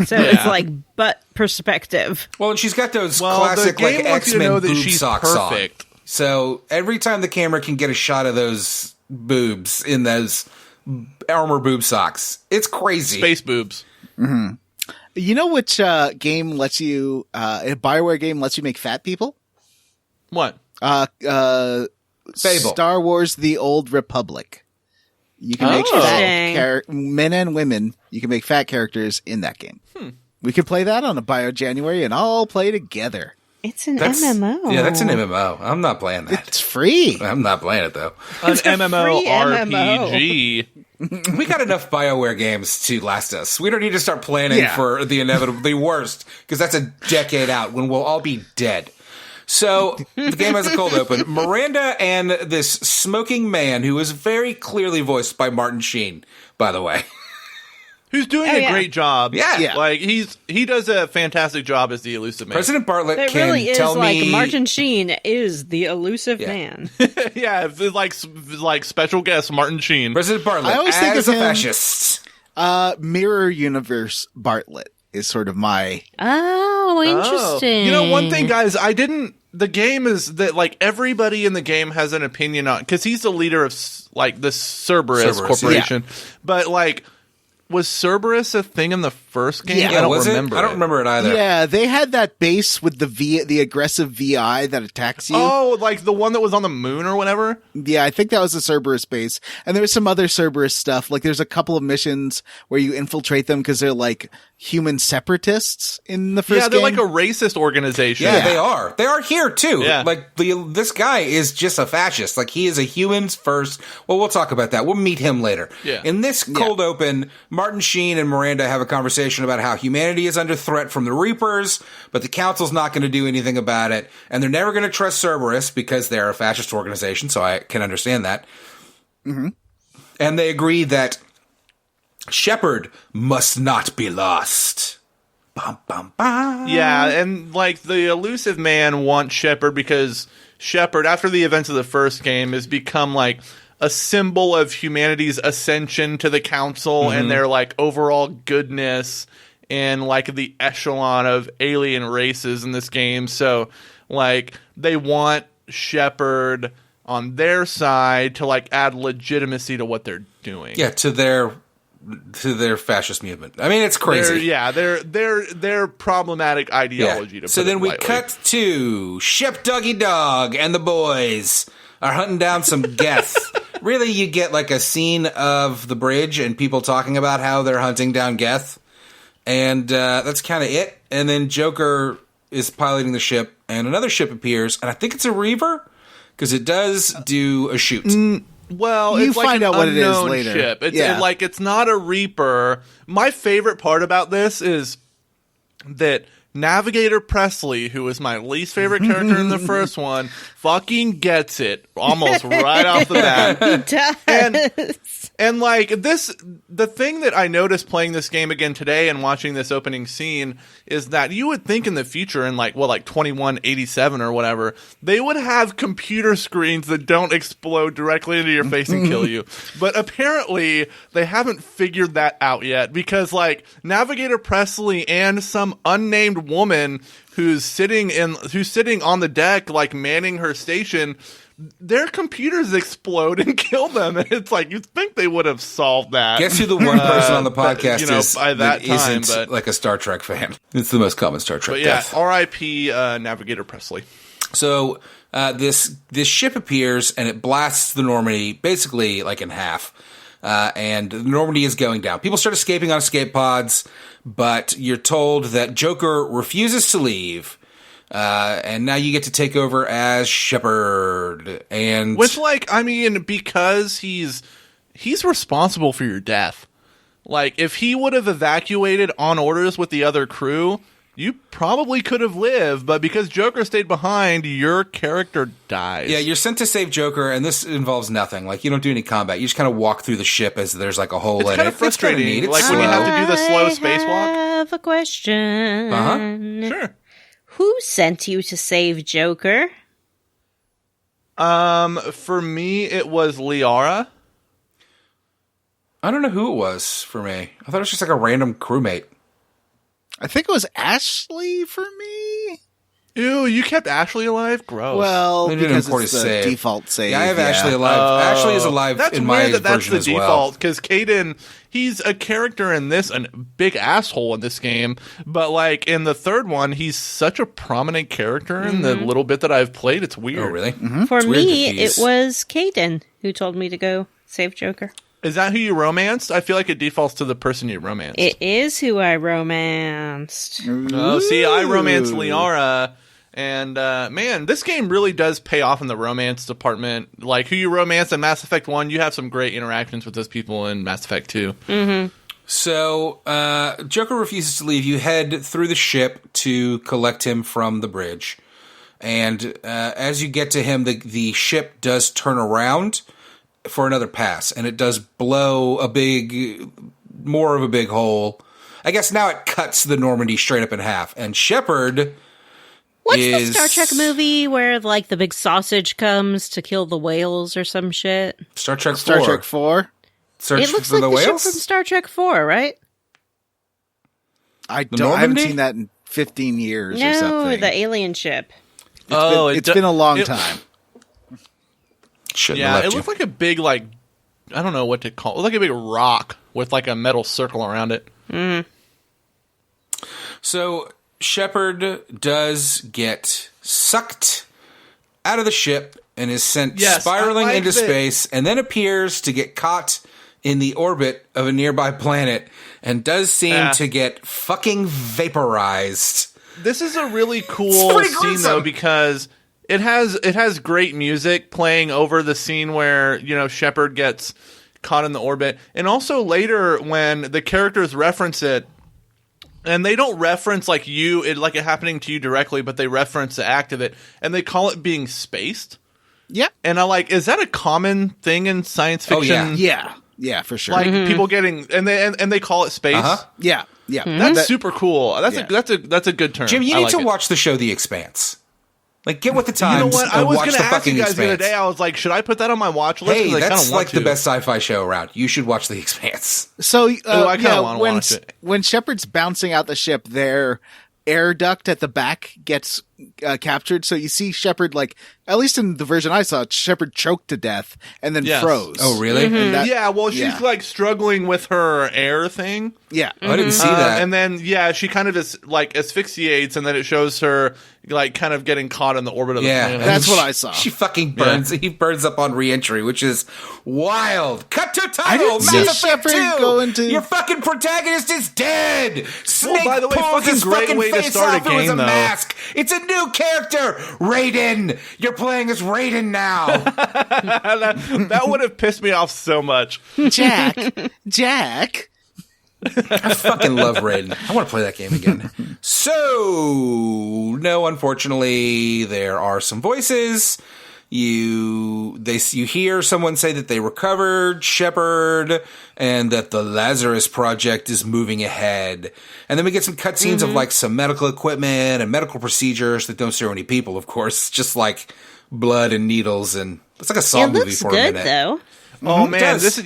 So it's like butt perspective. Well, and she's got those Well, classic the game like wants you to X-Men know that boob she's socks perfect. on. So every time the camera can get a shot of those boobs in those armor boob socks, it's crazy. Space boobs. You know which game lets you, a Bioware game lets you make fat people? What? Fable. Star Wars The Old Republic. You can make Interesting. fat men and women. You can make fat characters in that game. We could play that on a Bio January and all play together. It's an That's- MMO. Yeah, that's an MMO. I'm not playing that. It's free. I'm not playing it though. An It's a MMO free MMO. RPG. We got enough BioWare games to last us. We don't need to start planning Yeah. for the inevitable, the worst, because that's a decade out when we'll all be dead. So the game has a cold open. Miranda and this smoking man, who is very clearly voiced by Martin Sheen, by the way. Who's doing Oh, a yeah. great job. Yeah. Like he does a fantastic job as the elusive man. President Bartlett It can really is tell like me. Martin Sheen is the elusive Yeah. man. Yeah, it's like special guest Martin Sheen. President Bartlett I always as think of a him- fascist. Mirror Universe Bartlett is sort of my... Oh, interesting. You know, one thing, guys, the game is that, like, everybody in the game has an opinion on, because he's the leader of, like, the Cerberus Cerberus, Corporation. But, like, was Cerberus a thing in the first game. Yeah, I don't was remember. I don't remember it either. Yeah, they had that base with the aggressive VI that attacks you. Oh, like the one that was on the moon or whatever? Yeah, I think that was a Cerberus base. And there was some other Cerberus stuff. Like there's a couple of missions where you infiltrate them because they're like human separatists in the first Yeah, they're game. like a racist organization. Yeah, they are. They are here too. Yeah. Like this guy is just a fascist. Like he is a humans first. Well, we'll talk about that. We'll meet him later. Yeah. In this cold open, Martin Sheen and Miranda have a conversation about how humanity is under threat from the Reapers, but the Council's not going to do anything about it, and they're never going to trust Cerberus because they're a fascist organization. So I can understand that. Mm-hmm. And they agree that Shepard must not be lost. Bum, bum, bum. Yeah, and like the elusive man wants Shepard because Shepard, after the events of the first game, has become like a symbol of humanity's ascension to the council and their like overall goodness and like the echelon of alien races in this game. So like they want Shepard on their side to like add legitimacy to what they're doing. Yeah, to their fascist movement. I mean, it's crazy. Their problematic ideology. Yeah. To So put then it we lightly. cut to Shep Doggy Dog and the boys are hunting down some Geth. Really, you get like a scene of the bridge and people talking about how they're hunting down Geth. And that's kind of it. And then Joker is piloting the ship and another ship appears. And I think it's a Reaver because it does do a shoot. Well, You it's like find an out what it is unknown later. ship. It's Yeah. like it's not a Reaper. My favorite part about this is that Navigator Presley, who was my least favorite character in the first one, fucking gets it almost right off the bat. And like this, the thing that I noticed playing this game again today and watching this opening scene is that you would think in the future, in like 2187 or whatever, they would have computer screens that don't explode directly into your face and kill you. But apparently they haven't figured that out yet because like Navigator Presley and some unnamed woman who's sitting on the deck like manning her station, their computers explode and kill them. And it's like, you'd think they would have solved that. Guess who the one person on the podcast is by that time, isn't but like a Star Trek fan? It's the most common Star Trek but yeah, death. R.I.P. Navigator Presley. So this ship appears and it blasts the Normandy basically like in half. And the Normandy is going down. People start escaping on escape pods, but you're told that Joker refuses to leave. And now you get to take over as Shepard. And Which, like, I mean, because he's responsible for your death. Like, if he would have evacuated on orders with the other crew, you probably could have lived, but because Joker stayed behind, your character dies. yeah, you're sent to save Joker, and this involves nothing. Like, you don't do any combat. You just kind of walk through the ship as there's like a hole It's in kind it. of frustrating. It's kinda neat. Like It's when you slow. have to do the slow spacewalk. I have a question. Sure. Who sent you to save Joker? For me, it was Liara. I don't know who it was for me. I thought it was just like a random crewmate. I think it was Ashley for me. Ew, you kept Ashley alive? Gross. Well, They didn't because import it's his the save. default save. Yeah, I have Ashley alive. Ashley is alive that's in weird my that that's version the as well. default, because Caden, he's a character in this, a big asshole in this game, but like in the third one, he's such a prominent character in the little bit that I've played. It's weird. Oh, really? For It's weird me, that he's- it was Caden who told me to go save Joker. Is that who you romanced? I feel like it defaults to the person you romanced. It is who I romanced. Oh, see, I romanced Liara, and man, this game really does pay off in the romance department. Like, who you romance in Mass Effect 1, you have some great interactions with those people in Mass Effect 2. So, Joker refuses to leave. You head through the ship to collect him from the bridge. And as you get to him, the ship does turn around for another pass, and it does blow more of a big hole. I guess now it cuts the Normandy straight up in half, and Shepard What's is... the Star Trek movie where like the big sausage comes to kill the whales or some shit? Star Trek 4. Star Trek 4. Search It looks for like the the show whales? from Star Trek 4, right? I haven't Normandy? seen that in 15 years or No, something. the alien ship. It's been a long time. Shouldn't Yeah, have it left you. looked like a big, like, I don't know what to call it. It looked like a big rock with like a metal circle around it. So Shepard does get sucked out of the ship and is sent spiraling into space, and then appears to get caught in the orbit of a nearby planet, and does seem to get fucking vaporized. This is a really cool scene, though, because it has great music playing over the scene where, Shepard gets caught in the orbit. And also later when the characters reference it, and they don't reference like it happening to you directly, but they reference the act of it, and they call it being spaced. Yeah. And is that a common thing in science fiction? Oh, yeah. Yeah, for sure. Like people getting and they call it space. Uh-huh. Yeah. That's super cool. That's a good term. Jim, you need to watch the show The Expanse. Like, get with the times. You know what? I was going to ask you guys Expanse. the other day. I was like, should I put that on my watch list? Hey, that's like the best sci-fi show around. You should watch The Expanse. So, I kind of want to watch it. When Shepard's bouncing out the ship, their air duct at the back gets captured. So you see Shepard, at least in the version I saw, Shepard choked to death and then froze. Oh, really? And she's struggling with her air thing. Yeah. I didn't see that. And then, she kind of is asphyxiates, and then it shows her kind of getting caught in the orbit of the planet. That's what I saw. She fucking burns. He burns up on re-entry, which is wild. Cut to title. see Mass Effect Shepard 2. go into- Your fucking protagonist is dead. Snake by the way, pulls fucking his great fucking way to face start a off. It was game, a though. mask. It's a new character. Raiden. You're playing as Raiden now. that would have pissed me off so much. Jack. I fucking love Raiden. I want to play that game again. So, no, unfortunately, there are some voices. You hear someone say that they recovered Shepard and that the Lazarus Project is moving ahead. And then we get some cutscenes of some medical equipment and medical procedures that don't show any people, of course, just like blood and needles, and it's like a Saw movie for a minute. It looks good though. Oh man, this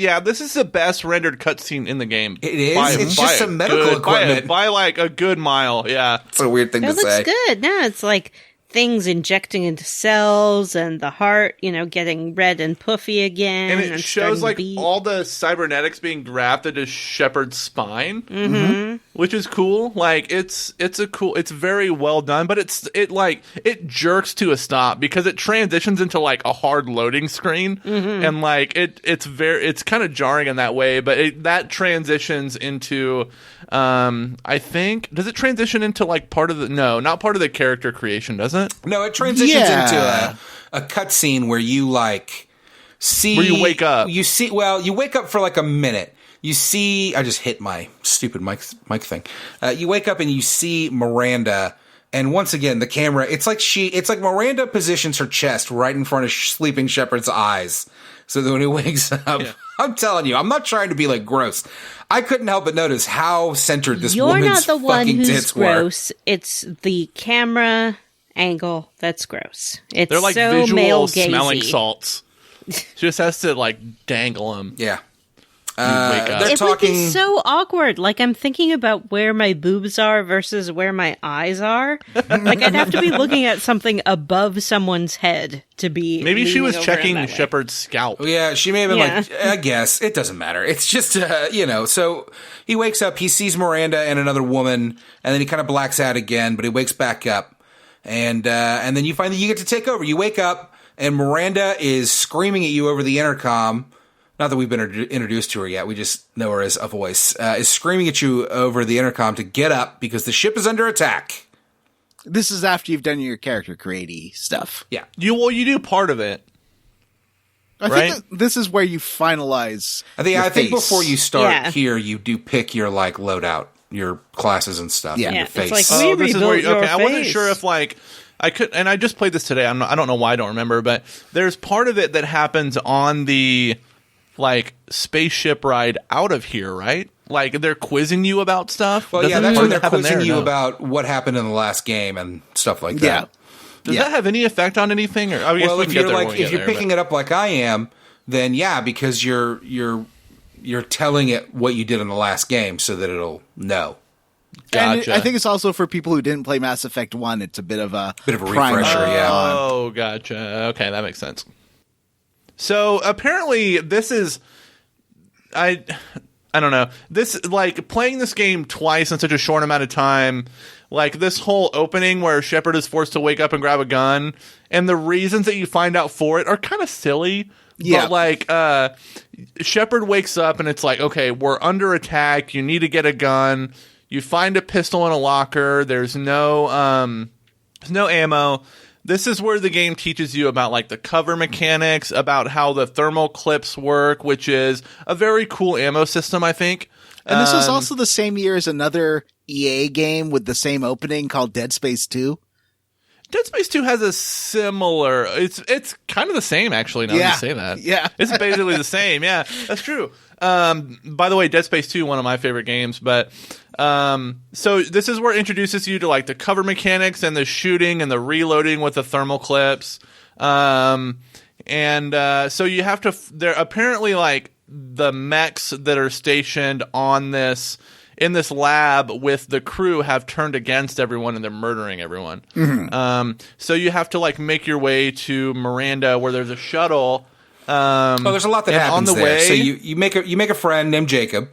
is the best rendered cutscene in the game. It is. It's just some medical equipment by a good mile. Yeah, it's a weird thing to say. It looks good. No, it's like things injecting into cells and the heart, getting red and puffy again. And it shows all the cybernetics being grafted to Shepard's spine, which is cool. It's very well done, but it jerks to a stop because it transitions into a hard loading screen, and it's kind of jarring in that way. But that transitions into. I think does it transition into part of the not part of the character creation, does it? No, it transitions into a cutscene where you see where you wake up. You wake up for a minute. You see, I just hit my stupid mic thing. You wake up and you see Miranda, and once again the camera. It's like Miranda positions her chest right in front of sleeping Shepard's eyes, so that when he wakes up, I'm telling you, I'm not trying to be gross. I couldn't help but notice how centered this woman's fucking tits were. You're not the one who's gross. It's the camera angle that's gross. It's They're like so visual male-gazy. smelling salts. She just has to dangle them. Yeah. It would be so awkward. I'm thinking about where my boobs are versus where my eyes are. I'd have to be looking at something above someone's head to be. Maybe she was checking Shepard's scalp. Yeah, she may have been I guess. It doesn't matter. It's just, so he wakes up, he sees Miranda and another woman, and then he kind of blacks out again, but he wakes back up. And then you find that you get to take over. You wake up, and Miranda is screaming at you over the intercom. Not that we've been introduced to her yet. We just know her as a voice. Is screaming at you over the intercom to get up because the ship is under attack. This is after you've done your character creaty stuff. Yeah. You do part of it. I think this is where you finalize. I think before you start here, you do pick your loadout, your classes and stuff. Yeah. And your face. It's this is where your I wasn't face. sure if I could, and I just played this today. I don't know why I don't remember, but there's part of it that happens on the spaceship ride out of here, right? They're quizzing you about stuff. Well, that's when they're quizzing you about what happened in the last game and stuff like that. Yeah. Does that have any effect on anything? Or If you're picking it up like I am, then because you're telling it what you did in the last game, so that it'll know. Gotcha. And I think it's also for people who didn't play Mass Effect 1. It's a bit of a refresher. Yeah. Oh, gotcha. Okay, that makes sense. So apparently, this is I I don't know. This, like, playing this game twice in such a short amount of time, like, this whole opening where Shepard is forced to wake up and grab a gun, and the reasons that you find out for it are kind of silly. Yeah. But, like, Shepard wakes up and it's like, okay, we're under attack. You need to get a gun. You find a pistol in a locker. There's no ammo. This is where the game teaches you about, like, the cover mechanics, about how the thermal clips work, which is a very cool ammo system, I think. And this was also the same year as another EA game with the same opening called Dead Space 2. Dead Space 2 has a similar... It's kind of the same, actually, now that you say that. Yeah. It's basically the same. Yeah, that's true. By the way, Dead Space 2, one of my favorite games, but... so this is where it introduces you to, like, the cover mechanics and the shooting and the reloading with the thermal clips. So you have to... They're apparently, like, the mechs that are stationed on this... in this lab with the crew have turned against everyone and they're murdering everyone. Mm-hmm. So you have to, like, make your way to Miranda where there's a shuttle. There's a lot that happens on the there. way. So you make a friend named Jacob,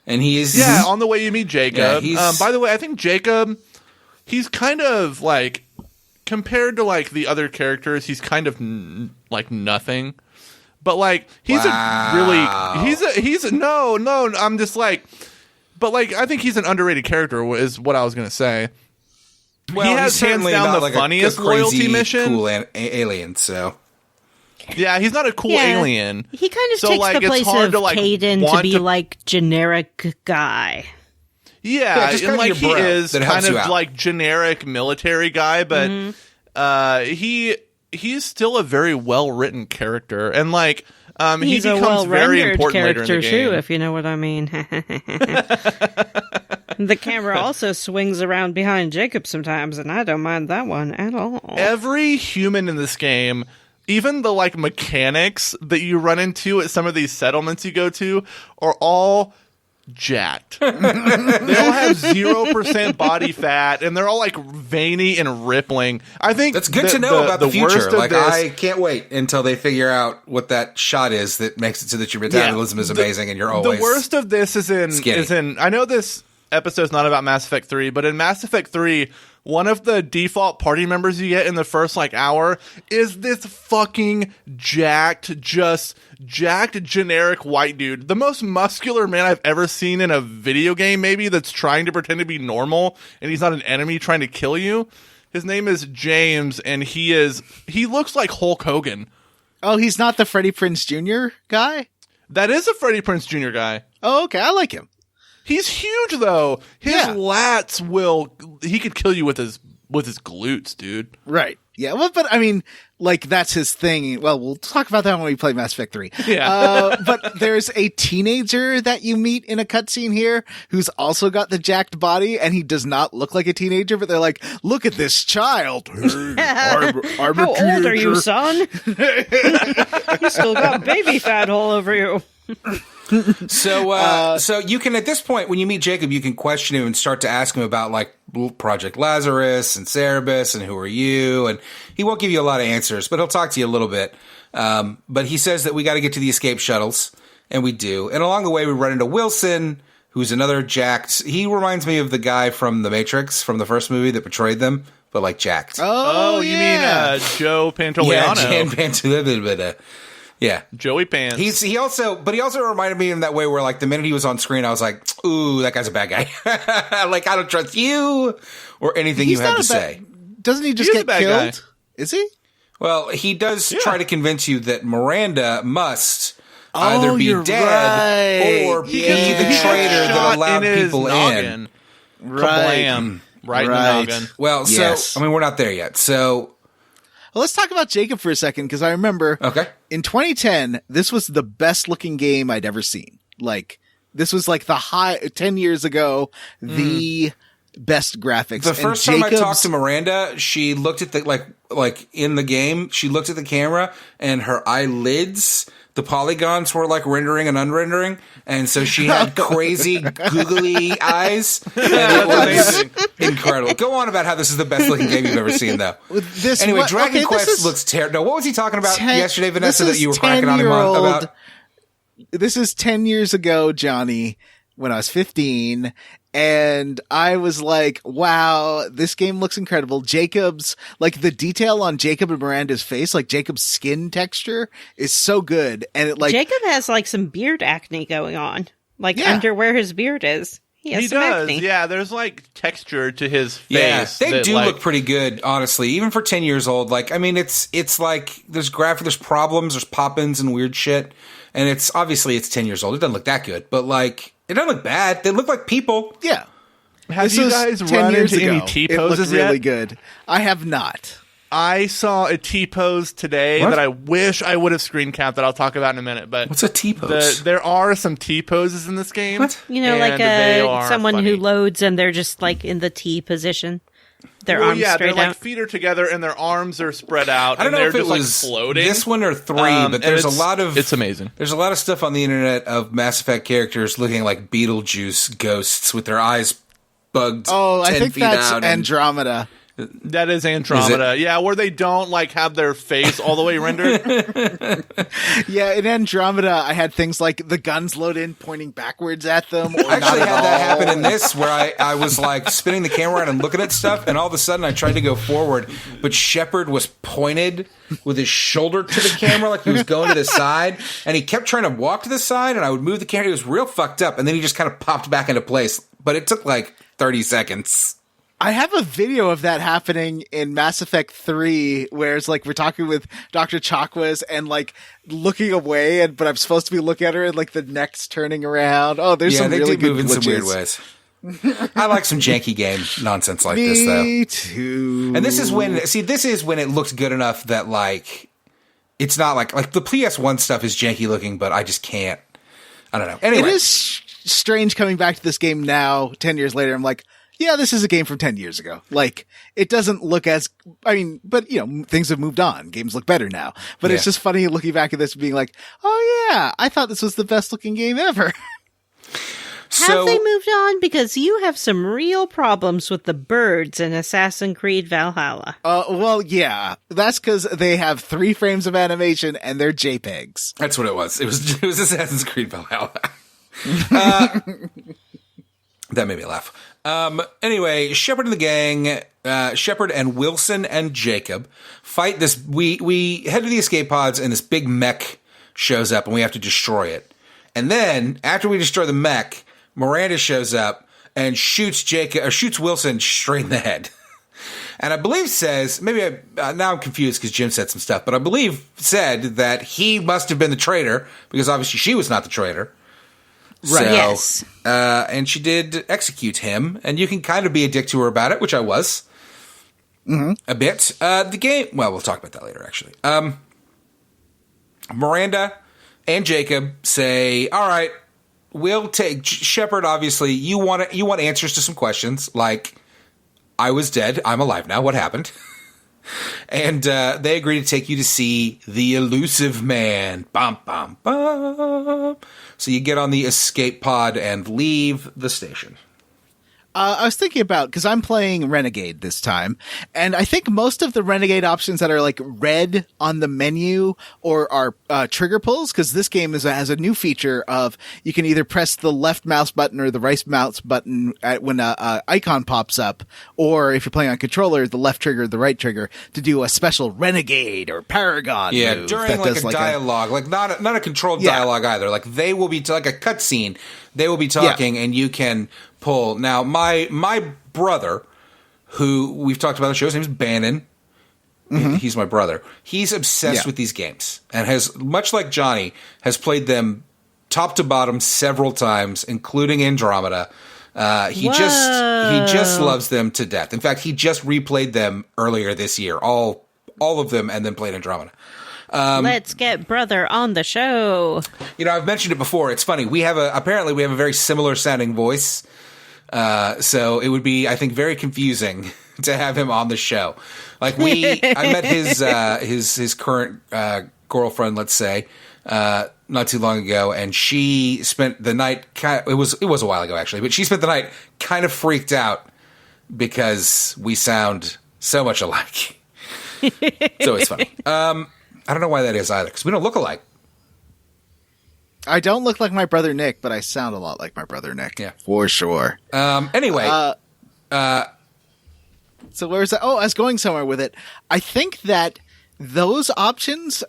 and he's on the way you meet Jacob. Yeah, by the way, I think Jacob, he's kind of like, compared to, like, the other characters, he's kind of like nothing. But, like, he's I'm just like. But, like, I think he's an underrated character, is what I was going to say. Well, he has hands down the funniest loyalty mission. Cool alien, so. Yeah, he's not a cool alien. He kind of so, takes like, the place of Caden to be, like, generic guy. Yeah, just and, like, he is kind of, out. like, generic military guy, but he's still a very well-written character. And, like... He's he becomes very important later in the game. Too, if you know what I mean. The camera also swings around behind Jacob sometimes, and I don't mind that one at all. Every human in this game, even the, like, mechanics that you run into at some of these settlements you go to, are all jacked. They all have 0% body fat, and they're all, like, veiny and rippling. I think that's good to know about the future. Like, I can't wait until they figure out what that shot is that makes it so that your metabolism is amazing and you're always the worst of this is in I know this episode's not about Mass Effect 3, but in Mass Effect 3, one of the default party members you get in the first, like, hour is this fucking jacked generic white dude. The most muscular man I've ever seen in a video game, maybe, that's trying to pretend to be normal, and he's not an enemy trying to kill you. His name is James, and he looks like Hulk Hogan. Oh, he's not the Freddie Prinze Jr. guy? That is a Freddie Prinze Jr. guy. Oh, okay, I like him. He's huge, though. His lats he could kill you with his glutes, dude. Right. Yeah, well, but I mean, like, that's his thing. Well, we'll talk about that when we play Mass Effect 3. Yeah. But there's a teenager that you meet in a cutscene here who's also got the jacked body, and he does not look like a teenager, but they're like, look at this child. Hey, I'm How old are you, son? You still got baby fat all over you. So you can, at this point, when you meet Jacob, you can question him and start to ask him about, like, Project Lazarus and Cerebus and who are you, and he won't give you a lot of answers, but he'll talk to you a little bit. But he says that we got to get to the escape shuttles, and we do. And along the way, we run into Wilson, who's another jacked. He reminds me of the guy from The Matrix, from the first movie that betrayed them, but, like, jacked. Oh, you mean Joe Pantoliano? Yeah, Jan Pantoliano. Yeah, Joey Pants. He also reminded me in that way where, like, the minute he was on screen, I was like, "Ooh, that guy's a bad guy." Like, I don't trust you or anything you have to say. Doesn't he just get killed? Guy. Is he? Well, he does try to convince you that Miranda must either be dead or be the traitor that allowed people in. Right. Kablam. Right in the noggin. Well, so I mean, we're not there yet. So. Well, let's talk about Jacob for a second, because I remember in 2010, this was the best looking game I'd ever seen. Like, this was like 10 years ago, the best graphics. The first time I talked to Miranda, she looked at the, like in the game, she looked at the camera and her eyelids, the polygons were like rendering and unrendering. And so she had crazy googly eyes. And it was incredible. Go on about how this is the best looking game you've ever seen, though. Anyway, Dragon Quest looks terrible. No, what was he talking about yesterday, Vanessa, that you were cracking on him about? this is 10 years ago, Johnny, when I was 15. And I was like, wow, this game looks incredible. Jacob's, like the detail on Jacob and Miranda's face, like Jacob's skin texture is so good. And it like, Jacob has like some beard acne going on, like Yeah. under where his beard is. He some does, acne. yeah. There's like texture to his face. Yeah, they that, do like, look pretty good, honestly. Even for 10 years old, like I mean, it's like there's problems, there's pop-ins and weird shit, and it's obviously it's 10 years old. It doesn't look that good, but like it doesn't look bad. They look like people. yeah. Have This you was guys 10 run years into any ago. T It poses looked really yet? good. I have not. I saw a T pose today What? that I wish I would have screen capped that I'll talk about in a minute. But What's a T-pose? there are some T poses in this game. What? You know, like and they are someone funny. who loads and they're just like in the T position. Their arms they're straight like out. feet are together and their arms are spread out. I don't and know they're if it just was like floating. this one or 3, but and there's a lot of it's amazing. There's a lot of stuff on the internet of Mass Effect characters looking like Beetlejuice ghosts with their eyes bugged. Oh, 10 I think feet that's out and- Andromeda. That is Andromeda. Yeah, where they don't like have their face all the way rendered. Yeah, in Andromeda, I had things like the guns load in pointing backwards at them. Or I actually not at had that all. happen in this where I was like spinning the camera around and looking at stuff, and all of a sudden I tried to go forward, but Shepard was pointed with his shoulder to the camera like he was going to the side, and he kept trying to walk to the side, and I would move the camera. He was real fucked up, and then he just kind of popped back into place. But it took like 30 seconds. I have a video of that happening in Mass Effect 3 where it's like we're talking with Dr. Chakwas and like looking away, but I'm supposed to be looking at her and like the neck's turning around. Oh, there's some they really do good move in some weird glitches. ways. I like some janky game nonsense like this, though. Me too. And this is when it looks good enough that like it's not like the PS1 stuff is janky looking, but I just can't. I don't know. Anyway, It is strange coming back to this game now, 10 years later. I'm like, yeah, this is a game from 10 years ago. Like, it doesn't look as, I mean, but you know, things have moved on. Games look better now. But it's Yeah. just funny looking back at this and being like, oh yeah, I thought this was the best looking game ever. Have they moved on? Because you have some real problems with the birds in Assassin's Creed Valhalla. Well, yeah, that's because they have 3 frames of animation and they're JPEGs. That's what it was. It was Assassin's Creed Valhalla. That made me laugh. Anyway, Shepard and the gang, Shepard and Wilson and Jacob fight this. We head to the escape pods and this big mech shows up and we have to destroy it. And then after we destroy the mech, Miranda shows up and shoots Wilson straight in the head. And I believe says, maybe now I'm confused because Jim said some stuff, but I believe said that he must have been the traitor because obviously she was not the traitor. Right. So, Yes. and she did execute him, and you can kind of be a dick to her about it, which I was. A bit. The game, well, we'll talk about that later, actually. Miranda and Jacob say, all right, we'll take Shepard, obviously, you want answers to some questions, like, I was dead, I'm alive now, what happened? And they agree to take you to see the elusive man. Bum, bum, bum. So you get on the escape pod and leave the station. I was thinking about, because I'm playing Renegade this time, and I think most of the Renegade options that are like red on the menu or are trigger pulls, because this game has a new feature of you can either press the left mouse button or the right mouse button when a icon pops up, or if you're playing on controller, the left trigger, the right trigger, to do a special Renegade or Paragon move during that like does a dialogue, like not a controlled dialogue either. Like they will be like a cutscene. They will be talking, and you can pull. Now, my brother, who we've talked about on the show, his name is Bannon. He's my brother. He's obsessed with these games, and has, much like Johnny, has played them top to bottom several times, including Andromeda. He just loves them to death. In fact, he just replayed them earlier this year, all of them, and then played Andromeda. Let's get brother on the show. You know, I've mentioned it before. It's funny. Apparently we have a very similar sounding voice. So it would be, I think, very confusing to have him on the show. Like I met his current girlfriend, let's say, not too long ago, and she spent the night. It was a while ago actually, but she spent the night kind of freaked out because we sound so much alike. So it's funny. I don't know why that is either, because we don't look alike. I don't look like my brother Nick, but I sound a lot like my brother Nick. Yeah. For sure. Anyway. So where's that? Oh, I was going somewhere with it. I think that those options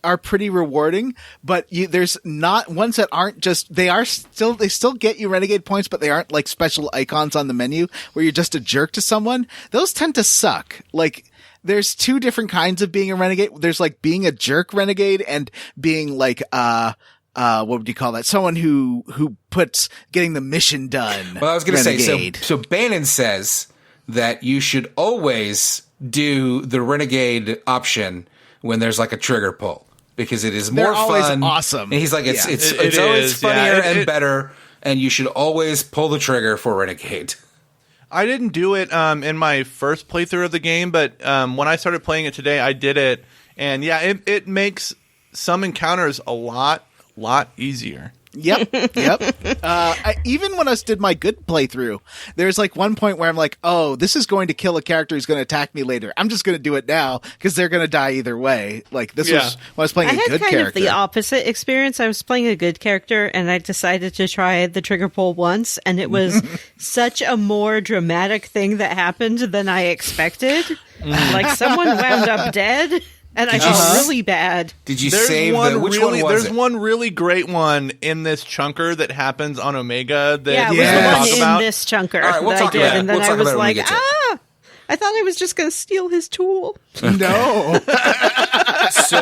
are pretty rewarding, but there's not ones that aren't just, they still get you renegade points, but they aren't like special icons on the menu where you're just a jerk to someone. Those tend to suck. Like, there's two different kinds of being a renegade. There's like being a jerk renegade and being like, what would you call that? Someone who puts getting the mission done. Well, I was going to say, renegade. so Bannon says that you should always do the renegade option when there's like a trigger pull, because it is more They're always fun. awesome. And he's like, it's It always is, funnier yeah. and better, and you should always pull the trigger for renegade. I didn't do it in my first playthrough of the game, but when I started playing it today, I did it, and yeah, it makes some encounters a lot easier. Yep. Even when I did my good playthrough, there's like one point where I'm like, oh, this is going to kill a character who's going to attack me later. I'm just going to do it now because they're going to die either way. Like this was when I was playing I a had good kind character. of the opposite experience. I was playing a good character, and I decided to try the trigger pull once, and it was such a more dramatic thing that happened than I expected. Like someone wound up dead. And I felt really bad. Did you save which one was There's it? one really great one in this chunker that happens on Omega that Yeah, it was we'll the talk one about. in this chunker All right, we'll that talk I did. about it. And then We'll I talk was about it when we like, get to it. I thought I was just going to steal his tool. No. So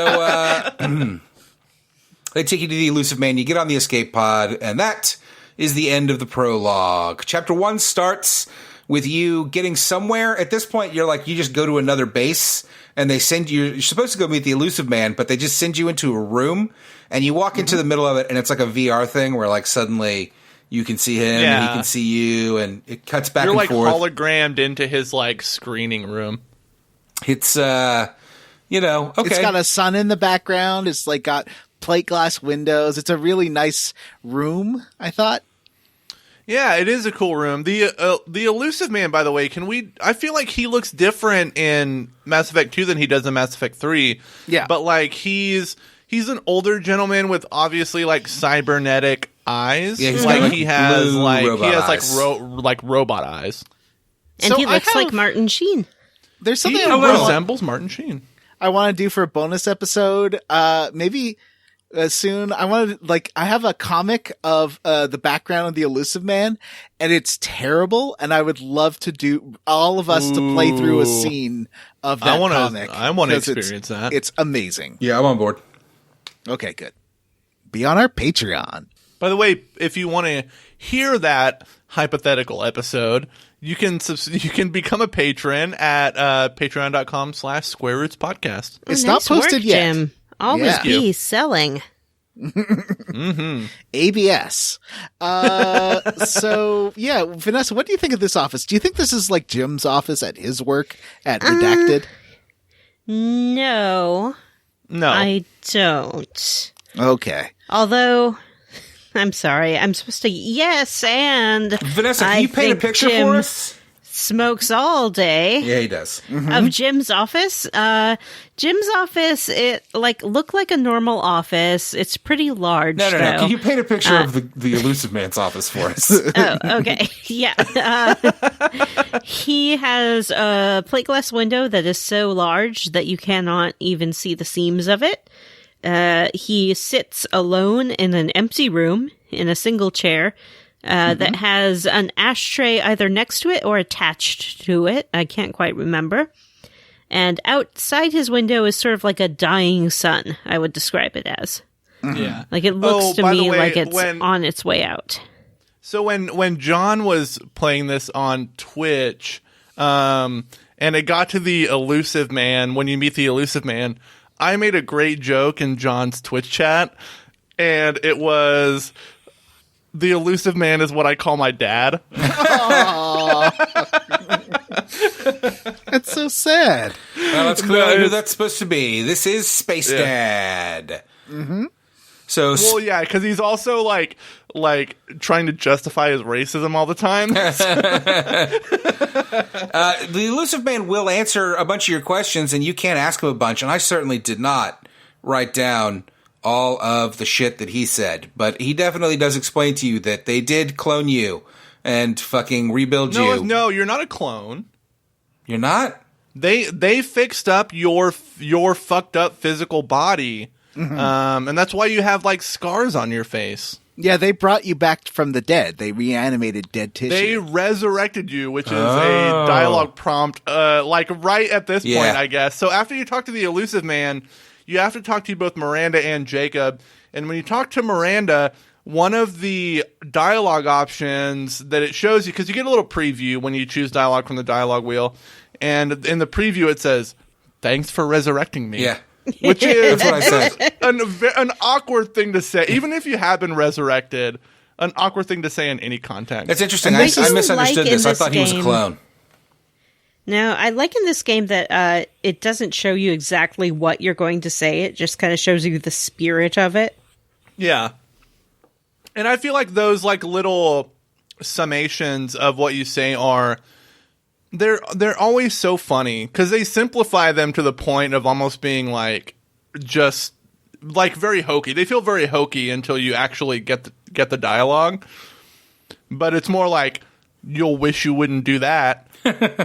they take you to the Elusive Man. You get on the escape pod, and that is the end of the prologue. Chapter 1 starts with you getting somewhere. At this point, you just go to another base, and they send you. You're supposed to go meet the Elusive Man, but they just send you into a room, and you walk into the middle of it, and it's like a VR thing where like suddenly you can see him, and he can see you, and it cuts back You're and like forth. hologrammed into his like screening room. It's okay. It's got a sun in the background. It's like got plate glass windows. It's a really nice room, I thought. Yeah, it is a cool room. The Elusive Man, by the way, I feel like he looks different in Mass Effect 2 than he does in Mass Effect 3. Yeah. But like he's an older gentleman with obviously like cybernetic eyes. Yeah, he's like got, he has blue like robot he has eyes. like robot eyes. And So he I looks like have- Martin Sheen. There's something He resembles Martin Sheen. I want to do for a bonus episode. Maybe soon. I have a comic of the background of the Elusive Man, and it's terrible. And I would love to do all of us to play through a scene of that comic. I want to 'cause experience that. It's amazing. Yeah, I'm on board. Okay, good. Be on our Patreon. By the way, if you want to hear that hypothetical episode, you can become a patron at patreon.com/squarerootspodcast. It's Oh, not nice posted work, yet. Jim. Always Yeah. be selling. ABS. So yeah, Vanessa, what do you think of this office? Do you think this is like Jim's office at his work at Redacted? No, No, I don't. Okay. Although, I'm sorry, I'm supposed to. Yes, and Vanessa, can I you paint a think picture Jim for us? Smokes all day. Yeah, he does. Of Jim's office. Jim's office, it looked like a normal office. It's pretty large. No. though. Can you paint a picture of the Elusive Man's office for us? Oh, okay. Yeah. He has a plate glass window that is so large that you cannot even see the seams of it. He sits alone in an empty room in a single chair that has an ashtray either next to it or attached to it. I can't quite remember. And outside his window is sort of like a dying sun, I would describe it as. yeah. Like it looks to by the me way, like it's when- on its way out. So when John was playing this on Twitch, and it got to the Elusive Man, when you meet the Elusive Man, I made a great joke in John's Twitch chat, and it was, the Elusive Man is what I call my dad. That's so sad. Well, that's clearly who that's supposed to be. This is Space Dad. Mm-hmm. So, Well, yeah, because he's also like trying to justify his racism all the time. the Elusive Man will answer a bunch of your questions, and you can't ask him a bunch, and I certainly did not write down all of the shit that he said. But he definitely does explain to you that they did clone you and fucking rebuild you. No, you're not a clone. You're not? They fixed up your fucked up physical body, and that's why you have like scars on your face. Yeah, they brought you back from the dead. They reanimated dead tissue. They resurrected you, which is a dialogue prompt, like right at this point, I guess. So after you talk to the elusive man, you have to talk to both Miranda and Jacob. And when you talk to Miranda, one of the dialogue options that it shows you, because you get a little preview when you choose dialogue from the dialogue wheel, and in the preview it says, "Thanks for resurrecting me." Yeah. Which is That's what I said. an awkward thing to say. Even if you have been resurrected, an awkward thing to say in any context. That's interesting. I I do misunderstood like in this. I this thought he was a game- clone. No, I like in this game that it doesn't show you exactly what you're going to say. It just kind of shows you the spirit of it. Yeah. And I feel like those like little summations of what you say are they're always so funny because they simplify them to the point of almost being like just like very hokey. They feel very hokey until you actually get the dialogue. But it's more like you'll wish you wouldn't do that.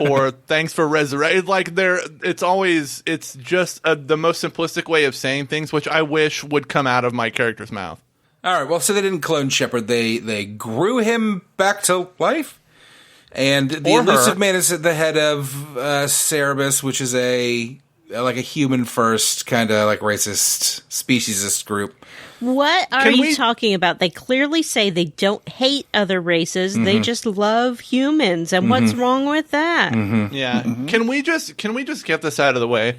Or thanks for resurrecting. Like it's just the most simplistic way of saying things, which I wish would come out of my character's mouth. All right, well, so they didn't clone Shepard. They grew him back to life. And the elusive man is at the head of Cerebus, which is a human-first kind of like racist, speciesist group. What are you talking about? They clearly say they don't hate other races. They just love humans. And what's wrong with that? Yeah. Can we just get this out of the way?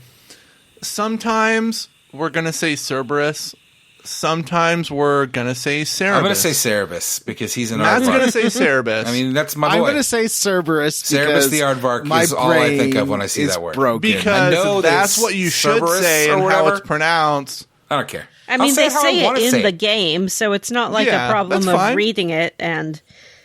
Sometimes we're going to say Cerberus. Sometimes we're going to say Cerebus. I'm going to say Cerebus because he's an Matt's aardvark. going to say Cerebus. I mean, that's my boy. I'm going to say Cerberus because Cerebus the aardvark my is all I think of brain when I see is that word. broken. I Because know that's there's what you should Cerberus say or and how whatever. it's pronounced. I don't care. I mean, they how say I wanna it say in the game, so it's not like Yeah, a problem that's of fine. reading it. And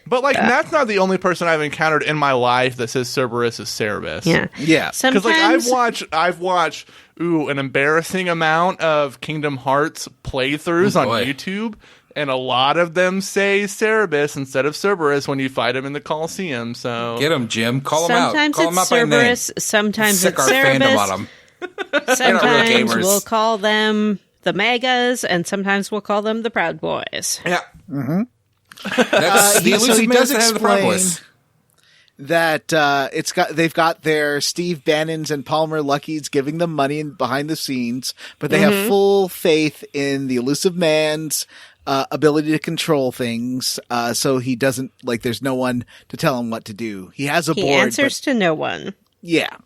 But like Matt's not the only person I've encountered in my life that says Cerberus is Cerebus. Yeah. Because sometimes like I've watched an embarrassing amount of Kingdom Hearts playthroughs on boy. YouTube, and a lot of them say Cerebus instead of Cerberus when you fight him in the Coliseum. So Get him, Jim. Call him out. sometimes Call him it's out by name. Cerberus, sometimes Sick it's our fandom on Cerebus. him. Sometimes gamers. we'll call them the Megas, and sometimes we'll call them the Proud Boys. Yeah. That's the so elusive he man does is the head of the Proud explain Boys. that they've got their Steve Bannons and Palmer Luckies giving them money behind the scenes, but they have full faith in the elusive man's ability to control things. So he doesn't there's no one to tell him what to do. He has a He board. answers to no one. Yeah.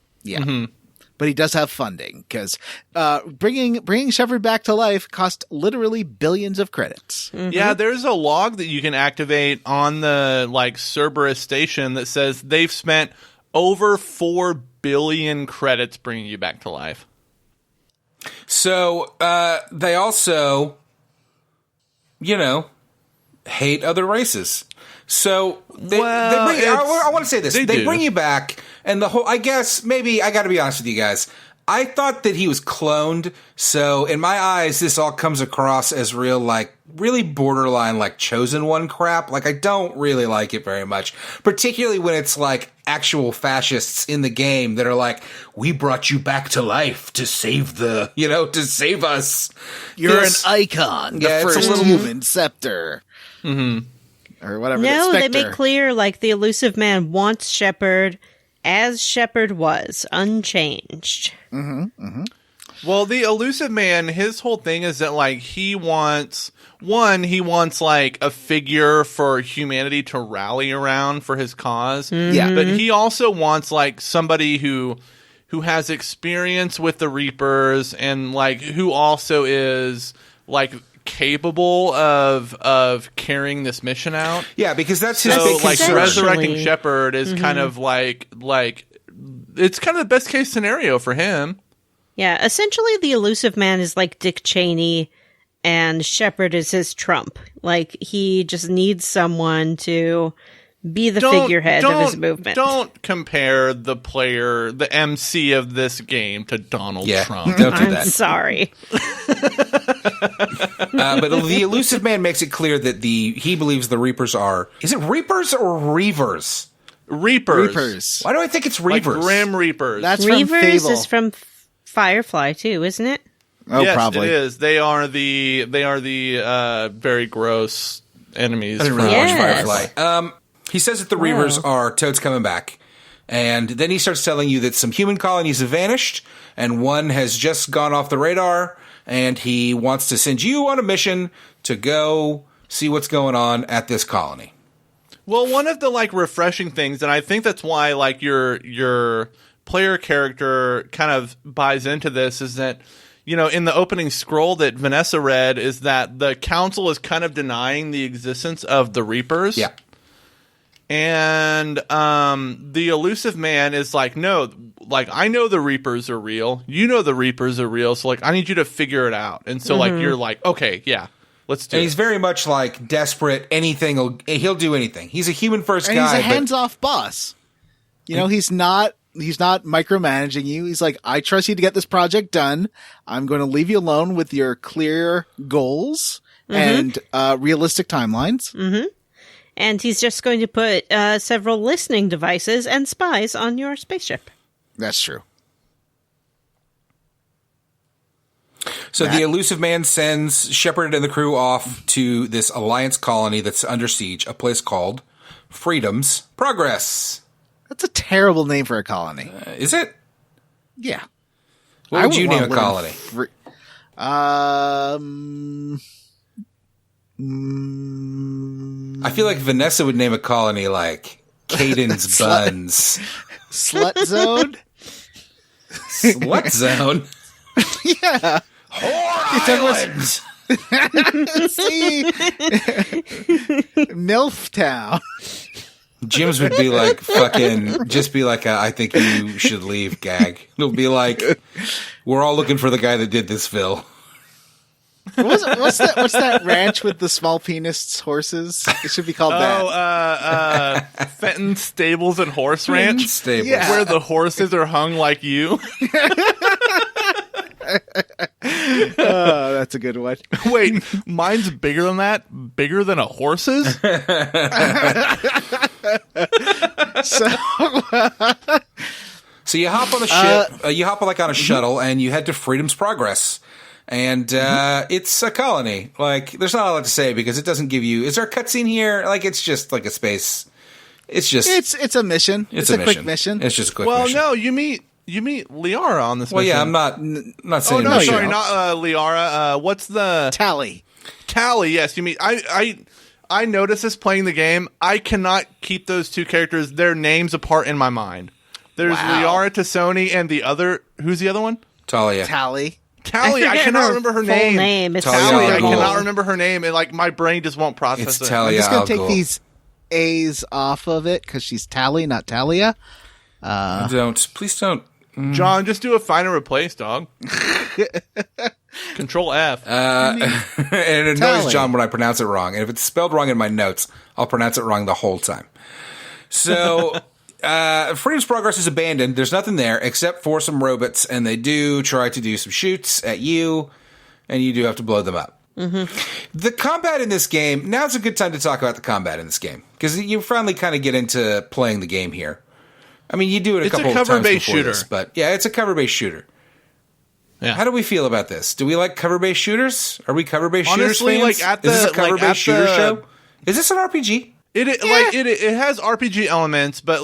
But he does have funding because bringing Shepard back to life cost literally billions of credits. yeah, there's a log that you can activate on the Cerberus station that says they've spent over 4 billion credits bringing you back to life. So they also, hate other races. So they bring, I want to say this. They do. bring you back, and the whole. I guess maybe I got to be honest with you guys. I thought that he was cloned. So in my eyes, this all comes across as really borderline chosen one crap. I don't really like it very much, particularly when it's actual fascists in the game that are we brought you back to life to save to save us. You're This- an icon, the Yeah, it's a first little- human scepter. Or whatever. No, the they Spectre. make clear the elusive man wants Shepard as Shepard was, unchanged. Well, the elusive man, his whole thing is that he wants a figure for humanity to rally around for his cause. Yeah. But he also wants somebody who has experience with the Reapers and who also is capable of carrying this mission out. Yeah, because that's his So big concern. resurrecting Shepard is kind of it's kind of the best case scenario for him. Yeah, essentially the elusive man is like Dick Cheney and Shepard is his Trump. He just needs someone to be the figurehead of his movement. Don't compare the player, the MC of this game, to Donald Trump. Don't do that. I'm sorry. But the elusive man makes it clear that he believes the Reapers are... Is it Reapers or Reavers? Reapers. Why do I think it's Reavers? Like Grim Reapers. That's from Reavers Fable. is from Firefly too, isn't it? Oh, yes, probably. it is. They are the very gross enemies. I didn't really Yes. watch Firefly. He says that the Reavers are Toad's coming back. And then he starts telling you that some human colonies have vanished, and one has just gone off the radar, and he wants to send you on a mission to go see what's going on at this colony. Well, one of the refreshing things, and I think that's why your player character kind of buys into this, is that in the opening scroll that Vanessa read, is that the council is kind of denying the existence of the Reapers. Yeah. And the elusive man is like, no, I know the Reapers are real. You know the Reapers are real. So I need you to figure it out. And so you're like, okay, yeah, let's do it. And he's very much desperate. Anything, he'll do anything. He's a human first And guy. he's a hands-off boss. He's not micromanaging you. He's like, I trust you to get this project done. I'm going to leave you alone with your clear goals and realistic timelines. Mm-hmm. And he's just going to put several listening devices and spies on your spaceship. That's true. So the elusive man sends Shepard and the crew off to this Alliance colony that's under siege, a place called Freedom's Progress. That's a terrible name for a colony. Is it? Yeah. What would you name a colony? I feel like Vanessa would name a colony like Caden's Buns. Slut Zone? Slut Zone? Yeah. Whore Island! See? MILF Town. Jim's would be like I think you should leave gag. It'll be like, we're all looking for the guy that did this, Phil. What's that ranch with the small penis horses? It should be called that. Fenton Stables and Horse Ranch, Stables. Yeah. where the horses are hung like you. Oh, that's a good one. Wait, mine's bigger than that? Bigger than a horse's? So you hop on a ship, you hop on a shuttle, and you head to Freedom's Progress. And it's a colony. There's not a lot to say because it doesn't give you... Is there a cutscene here? It's just like a space... It's just... It's a mission. It's a quick mission. It's just a quick mission. Well, no, you meet Liara on this mission. Well, yeah, I'm not saying... Oh, no, mission. sorry, not Liara. What's the... Tally, yes, you meet... I noticed this playing the game. I cannot keep those two characters, their names apart in my mind. There's Liara Tassoni and the other... Who's the other one? Talia. Tally. Tally, I cannot remember her name. It's Talia. I Cool. cannot remember her name, and my brain just won't process It's it. Talia. I'm just going to Al take Ghul. these A's off of it because she's Tally, not Talia. Please don't. John, just do a find and replace, dog. Control F. And it annoys Tally. John when I pronounce it wrong. And if it's spelled wrong in my notes, I'll pronounce it wrong the whole time. So... Freedom's Progress is abandoned. There's nothing there except for some robots, and they do try to do some shoots at you, and you do have to blow them up. Mm-hmm. The combat in this game, now's a good time to talk about the combat in this game, because you finally kind of get into playing the game here. I mean, you do it a couple of times cover-based before shooter. this, but yeah, it's a cover-based shooter. Yeah. How do we feel about this? Do we like cover-based shooters? Are we cover-based shooters Honestly, fans? at Is this a the- cover-based shooter show? Is this an RPG? It has RPG elements, but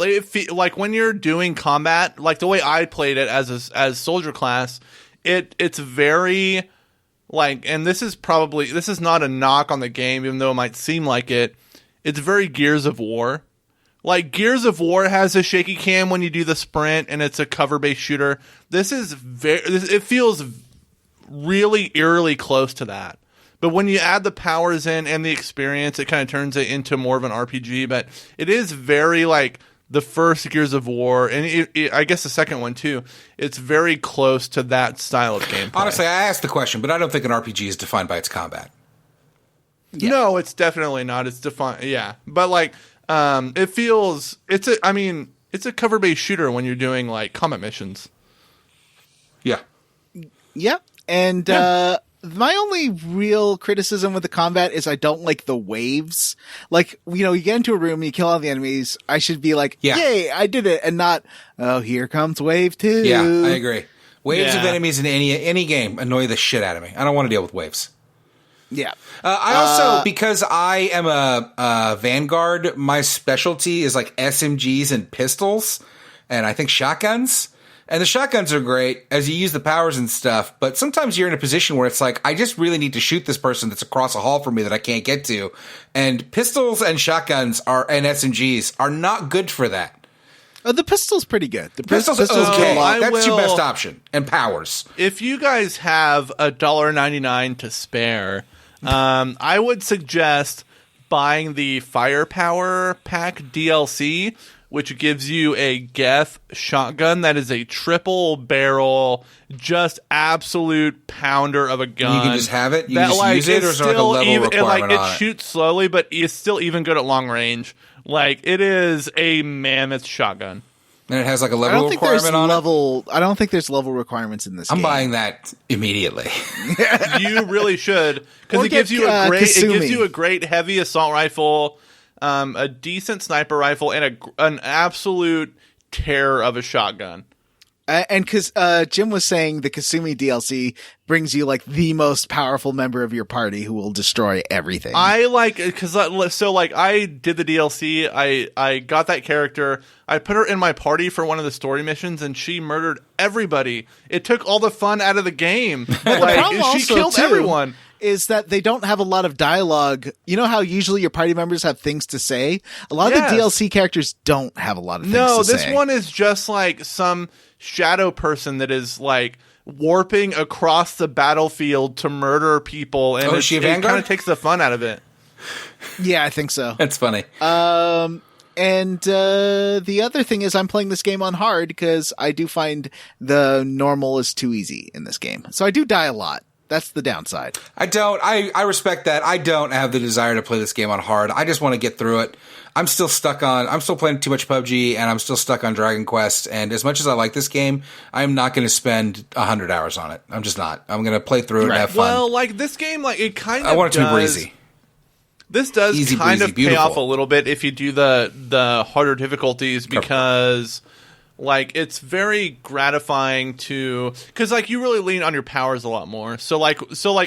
when you're doing combat, the way I played it as soldier class, it's very and this is not a knock on the game, even though it might seem like it. It's very Gears of War. Gears of War has a shaky cam when you do the sprint, and it's a cover-based shooter. This is it feels really eerily close to that. But when you add the powers in and the experience, it kind of turns it into more of an RPG. But it is very the first Gears of War, and I guess the second one too. It's very close to that style of gameplay. Honestly, I asked the question, but I don't think an RPG is defined by its combat. No, it's definitely not. It's defined, yeah. But It's a cover-based shooter when you're doing like combat missions. Yeah. Yeah. And my only real criticism with the combat is I don't like the waves. Like, you get into a room, you kill all the enemies. I should be like, yay, I did it. And not, oh, here comes wave 2. Yeah, I agree. Waves of enemies in any game annoy the shit out of me. I don't want to deal with waves. Yeah. I also, because I am a Vanguard, my specialty is like SMGs and pistols, and I think shotguns. And the shotguns are great as you use the powers and stuff, but sometimes you're in a position where it's like, I just really need to shoot this person that's across a hall from me that I can't get to. And pistols and shotguns and SMGs are not good for that. Oh, the pistol's pretty good. The pistol's okay. good. That's your best option. And powers. If you guys have $1.99 to spare, I would suggest buying the Firepower Pack DLC, which gives you a Geth shotgun that is a triple barrel, just absolute pounder of a gun. You can just have it? You can just use it, or is there like a level requirement on it? It shoots slowly, but it's still even good at long range. Like, it is a mammoth shotgun. And it has like a level requirement on it? I don't think there's level requirements in this game. I'm buying that immediately. You really should, because it gives you a great heavy assault rifle, a decent sniper rifle, and an absolute terror of a shotgun. And because Jim was saying the Kasumi DLC brings you like the most powerful member of your party who will destroy everything. I like, because I did the DLC. I got that character. I put her in my party for one of the story missions, and she murdered everybody. It took all the fun out of the game. She killed everyone. Is that they don't have a lot of dialogue. You know how usually your party members have things to say? A lot of the DLC characters don't have a lot of things to say. No, this one is just like some shadow person that is like warping across the battlefield to murder people, and is she a Vanguard? It kind of takes the fun out of it. Yeah, I think so. That's funny. And the other thing is I'm playing this game on hard because I do find the normal is too easy in this game. So I do die a lot. That's the downside. I respect that. I don't have the desire to play this game on hard. I just want to get through it. I'm still playing too much PUBG, and I'm still stuck on Dragon Quest. And as much as I like this game, I'm not going to spend 100 hours on it. I'm just not. I'm going to play through it and have fun. Well, like this game, like it kind of I want it to be breezy. This does kind of pay off a little bit if you do the harder difficulties, because like it's very gratifying because like you really lean on your powers a lot more. So like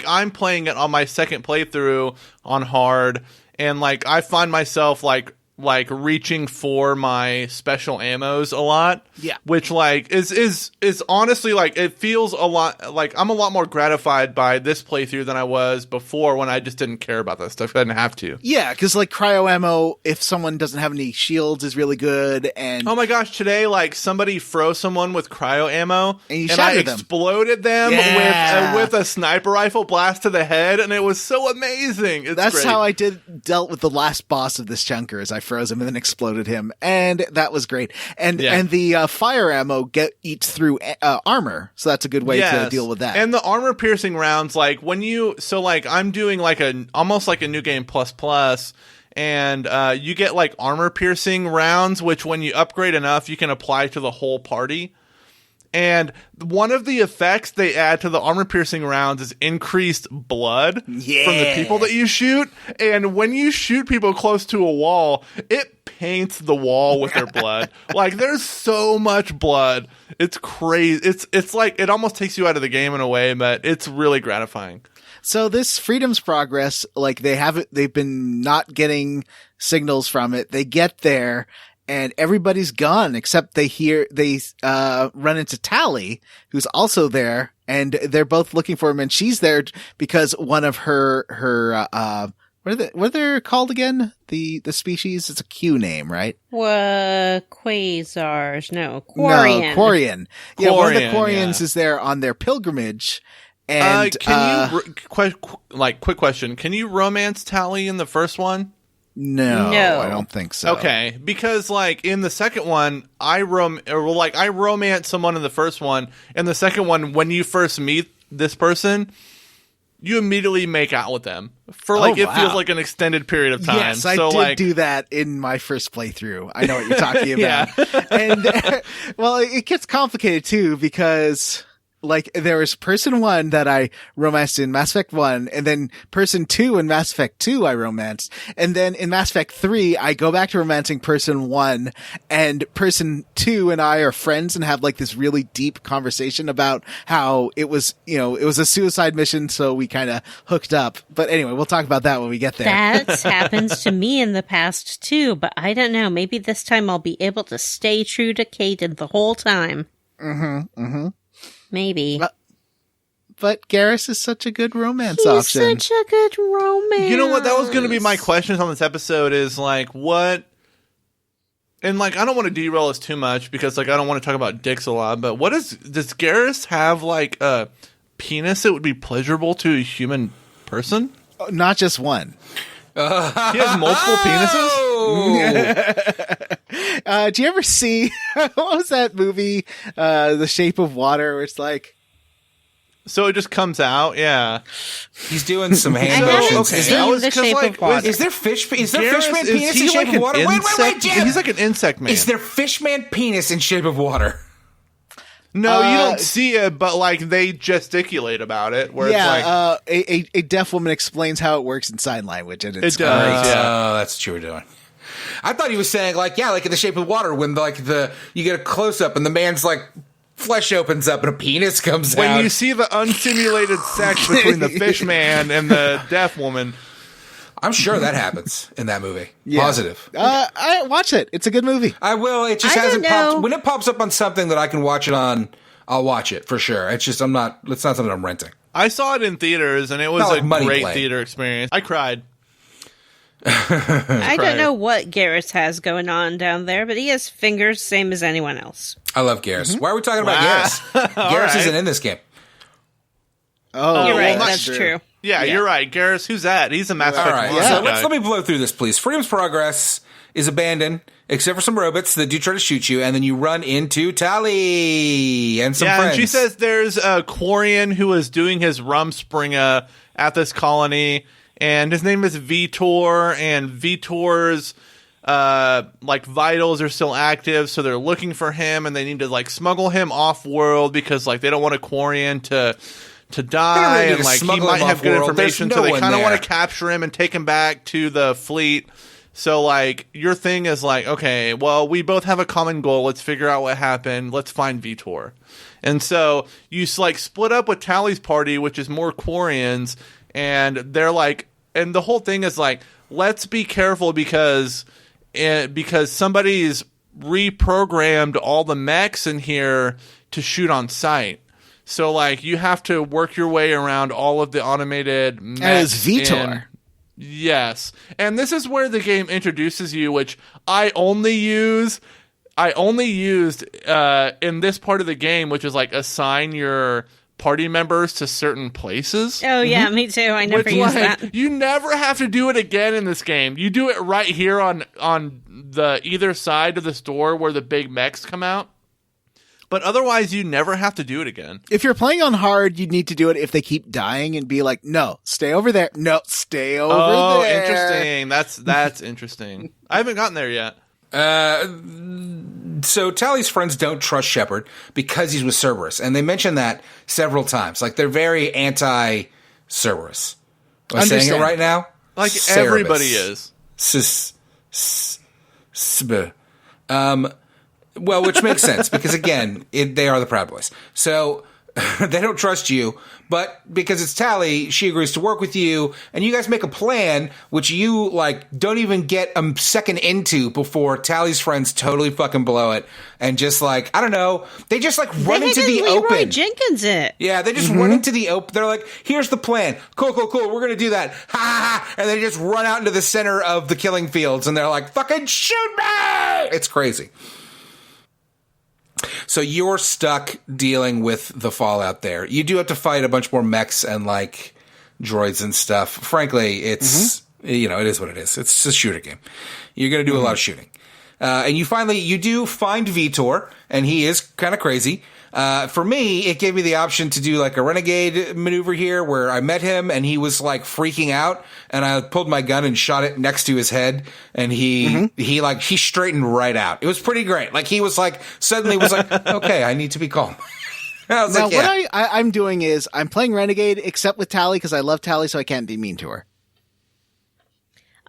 I'm playing it on my second playthrough on hard, and like I find myself like reaching for my special ammos a lot. Yeah. Which like is honestly like it feels a lot like I'm a lot more gratified by this playthrough than I was before when I just didn't care about that stuff. I didn't have to. Yeah, because like cryo ammo, if someone doesn't have any shields, is really good. And oh my gosh, today like somebody froze someone with cryo ammo, and I exploded them with a sniper rifle blast to the head, and it was so amazing. That's great. how I dealt with the last boss of this chunker. Is I froze him and then exploded him, and that was great. And the fire ammo eats through armor, so that's a good way to deal with that. And the armor piercing rounds, like I'm doing like almost like a New Game Plus, and you get like armor piercing rounds, which when you upgrade enough, you can apply to the whole party. And one of the effects they add to the armor-piercing rounds is increased blood from the people that you shoot. And when you shoot people close to a wall, it paints the wall with their blood. Like, there's so much blood. It's crazy. It's like, it almost takes you out of the game in a way, but it's really gratifying. So this Freedom's Progress, like they've been not getting signals from it. They get there, and everybody's gone except they run into Tally, who's also there, and they're both looking for him, and she's there because one of her what are they called again? The species? It's a Q name, right? Quasars. No, Quarian. No, Quarian. Yeah, one of the Quarians is there on their pilgrimage. And quick question. Can you romance Tally in the first one? No, I don't think so. Okay, because like in the second one, I romance someone in the first one. In the second one, when you first meet this person, you immediately make out with them for like it feels like an extended period of time. Yes, I did do that in my first playthrough. I know what you're talking about. And well, it gets complicated too because like there was person 1 that I romanced in Mass Effect 1, and then person 2 in Mass Effect 2 I romanced, and then in Mass Effect 3 I go back to romancing person 1, and person 2 and I are friends and have like this really deep conversation about how it was, you know, it was a suicide mission, so we kind of hooked up. But anyway, we'll talk about that when we get there. That's happened to me in the past too, but I don't know. Maybe this time I'll be able to stay true to Caden the whole time. Maybe. But Garrus is such a good romance option. He's such a good romance. You know what? That was going to be my questions on this episode is like, what... And like, I don't want to derail us too much because like, I don't want to talk about dicks a lot, but does Garrus have like a penis that would be pleasurable to a human person? Not just one. He has multiple penises? Do you ever see, what was that movie, The Shape of Water, where it's like... So it just comes out, yeah. He's doing some hand I haven't motions. seen The Shape of Water. Is there fishman penis in Shape like of Water? Wait, Jim! He's like an insect man. Is there fishman penis in Shape of Water? No, you don't see it, but like they gesticulate about it. Where it's like a deaf woman explains how it works in sign language, and it's it does. Oh, that's what you were doing. I thought he was saying like, yeah, like in The Shape of Water, when like you get a close up and the man's like flesh opens up and a penis comes out. When you see the unsimulated sex between the fish man and the deaf woman. I'm sure that happens in that movie. Yeah. Positive. I watch it. It's a good movie. I will. It just I hasn't don't know. popped. When it pops up on something that I can watch it on, I'll watch it for sure. It's just it's not something I'm renting. I saw it in theaters, and it was Not like a Money great Play. theater experience. I cried. I don't know what Garrus has going on down there, but he has fingers same as anyone else. I love Garrus. Why are we talking about Wow. Garrus? Garrus isn't in this game. Oh, You're right. well, That's true. Yeah, you're right. Garrus, who's that? He's a Mass All Effect right, 1 so guy. let me blow through this, please. Freedom's Progress is abandoned, except for some robots that do try to shoot you, and then you run into Tali and some friends. And she says there's a Quarian who is doing his Rumspringa at this colony, and his name is Vitor, and Vitor's like vitals are still active, so they're looking for him, and they need to like smuggle him off world because like they don't want a Quarian to die, really and like he smuggle might him have good off-world. information, There's so no they one kind of want there. to capture him and take him back to the fleet. So like your thing is like, okay, well we both have a common goal. Let's figure out what happened. Let's find Vitor. And so you like split up with Tali's party, which is more Quarians, and they're like, and the whole thing is like, let's be careful because somebody's reprogrammed all the mechs in here to shoot on sight. So, like, you have to work your way around all of the automated mechs. As Vitor. Yes. And this is where the game introduces you, which I only used in this part of the game, which is, like, assign your party members to certain places. Oh, yeah, me too. I never Which, used like, that. you never have to do it again in this game. You do it right here on the either side of the store where the big mechs come out. But otherwise, you never have to do it again. If you're playing on hard, you need to do it if they keep dying and be like, no, stay over there. No, stay over there. Oh, interesting. That's interesting. I haven't gotten there yet. So Tali's friends don't trust Shepard because he's with Cerberus, and they mention that several times. Like they're very anti-Cerberus. Am I saying it right now? Like Cerebus. everybody is. Well, which makes sense because again, they are the Proud Boys. So they don't trust you, but because it's Tali, she agrees to work with you, and you guys make a plan which you like don't even get a second into before Tali's friends totally fucking blow it and just like I don't know, they just like run into the Leroy open. Jenkins it. Yeah, they just run into the open. They're like, here's the plan. Cool. We're going to do that. Ha, ha, ha. And they just run out into the center of the killing fields, and they're like, fucking shoot me! It's crazy. So you're stuck dealing with the fallout there. You do have to fight a bunch more mechs and, like, droids and stuff. Frankly, it's, it is what it is. It's a shooter game. You're going to do a lot of shooting. And you do find Vitor, and he is kind of crazy. For me, it gave me the option to do like a renegade maneuver here where I met him and he was like freaking out and I pulled my gun and shot it next to his head and he straightened right out. It was pretty great. Like he was like, suddenly was like, okay, I need to be calm. I was Now, like, yeah. what I'm doing is I'm playing Renegade except with Tally because I love Tally, so I can't be mean to her.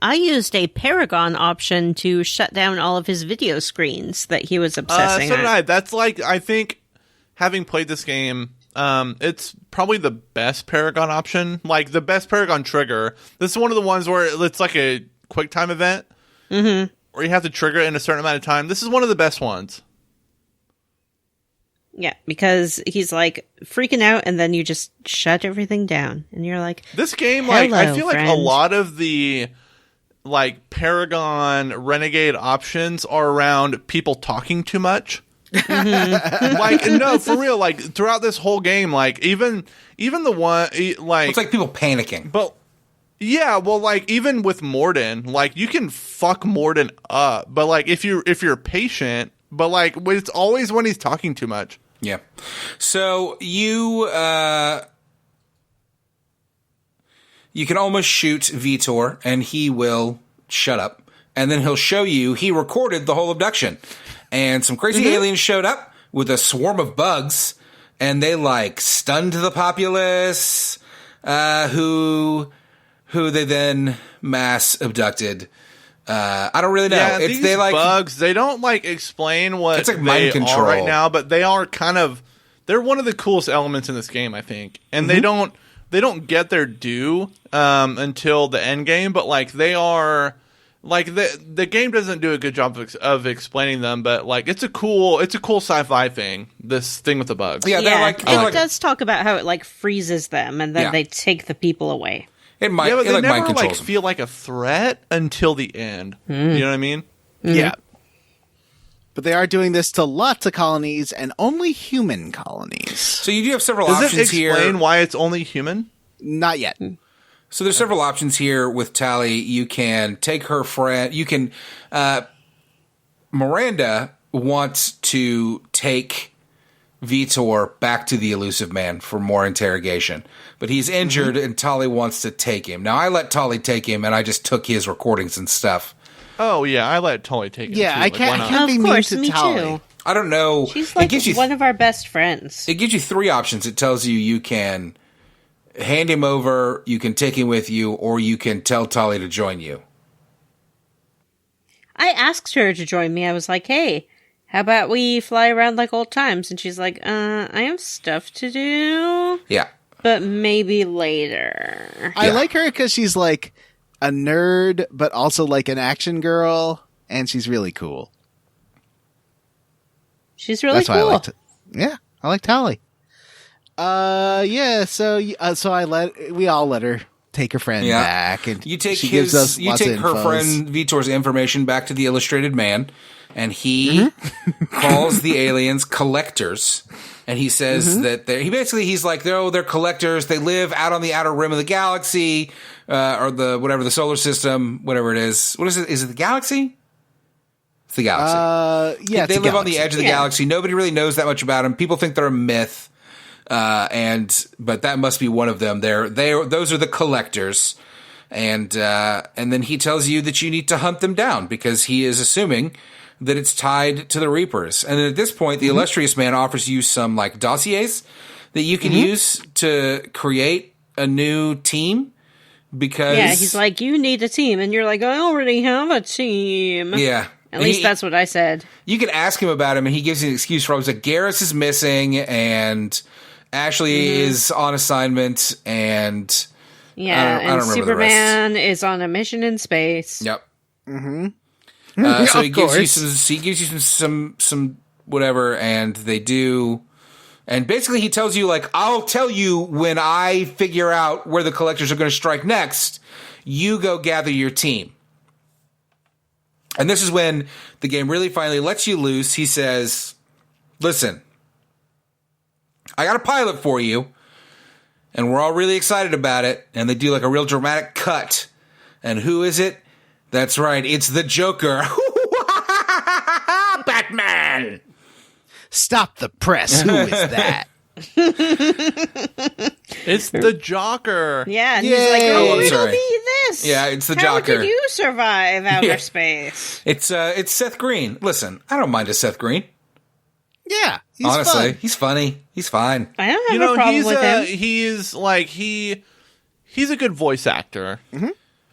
I used a Paragon option to shut down all of his video screens that he was obsessing So did on. I. That's like, I think, having played this game, it's probably the best Paragon option. Like, the best Paragon trigger. This is one of the ones where it's like a quick time event. Mm-hmm. Where you have to trigger it in a certain amount of time. This is one of the best ones. Yeah, because he's like freaking out and then you just shut everything down. And you're like, This game, like, I "Hello, feel like a friend." lot of the like Paragon Renegade options are around people talking too much. Like, no, for real, like throughout this whole game, like even the one like It's like people panicking. but yeah, well, like even with Morden, like you can fuck Morden up, but like if you're patient, but like it's always when he's talking too much. Yeah. So you can almost shoot Vitor and he will shut up. And then he'll show you he recorded the whole abduction. And some crazy aliens showed up with a swarm of bugs and they like stunned the populace who they then mass abducted. I don't really know. Yeah, It's these bugs, they don't like explain what It's like they mind control are right now, but they are they're one of the coolest elements in this game, I think. And they don't get their due until the end game, but like they are like the game doesn't do a good job of explaining them, but like it's a cool sci-fi thing. This thing with the bugs. Yeah, they're like it does talk about how it like freezes them and then Yeah. they take the people away. it might Yeah, but it they like mind never like controls them. feel like a threat until the end. You know what I mean? Yeah. But they are doing this to lots of colonies and only human colonies. So you do have several Does it options explain here. why it's only human? Not yet. So there's several options here with Tally. You can take her friend. You can. Miranda wants to take Vitor back to the Elusive Man for more interrogation, but he's injured, and Tally wants to take him. Now I let Tally take him, and I just took his recordings and stuff. Oh yeah, I let Tolly take it. Yeah, too. I Like, can't- why I not? can't- be Of mean course, to me Tally. too. I don't know. She's like it gives you one of our best friends. It gives you three options. It tells you can hand him over, you can take him with you, or you can tell Tally to join you. I asked her to join me. I was like, hey, how about we fly around like old times? And she's like, I have stuff to do, Yeah. but maybe later. I like her because she's like a nerd, but also like an action girl, and she's really cool. She's really That's cool. why I liked it. Yeah, I like Tally. Yeah. So we all let her take her friend back, and You take she gives us you lots take of her infos. friend Vitor's information back to the Illustrated Man, and he calls the aliens collectors, and he says that he's like they're collectors. They live out on the outer rim of the galaxy, or the solar system, whatever it is. What is it? Is it the galaxy? It's the galaxy. Yeah, They it's a live on the galaxy. edge of the galaxy. Nobody really knows that much about them. People think they're a myth. But that must be one of them. Those are the collectors. And then he tells you that you need to hunt them down because he is assuming that it's tied to the Reapers. And then at this point, the illustrious man offers you some like dossiers that you can use to create a new team because He's like, you need a team. And you're like, I already have a team. yeah. At least that's what I said. You can ask him about him, and he gives you an excuse for him. He's like, Garrus is missing, and Ashley is on assignment, and Yeah, I don't and remember the rest. Superman is on a mission in space. Yep. Mm-hmm. So he Of gives you course. he gives you some whatever, and they do. And basically, he tells you like, I'll tell you when I figure out where the collectors are going to strike next. You go gather your team. And this is when the game really finally lets you loose. He says, listen, I got a pilot for you, and we're all really excited about it. And they do like a real dramatic cut. And who is it? That's right, it's the Joker. Batman! Stop the press. Who is that? It's the Jocker. Yeah, and Yay. he's like, Oh, I'm it'll sorry. be this. Yeah, it's the How Jocker. did you survive outer Yeah. space? It's Seth Green. Listen, I don't mind a Seth Green. Yeah, he's Honestly, fun. he's funny. He's fine. I don't have a problem with him. He's a good voice actor.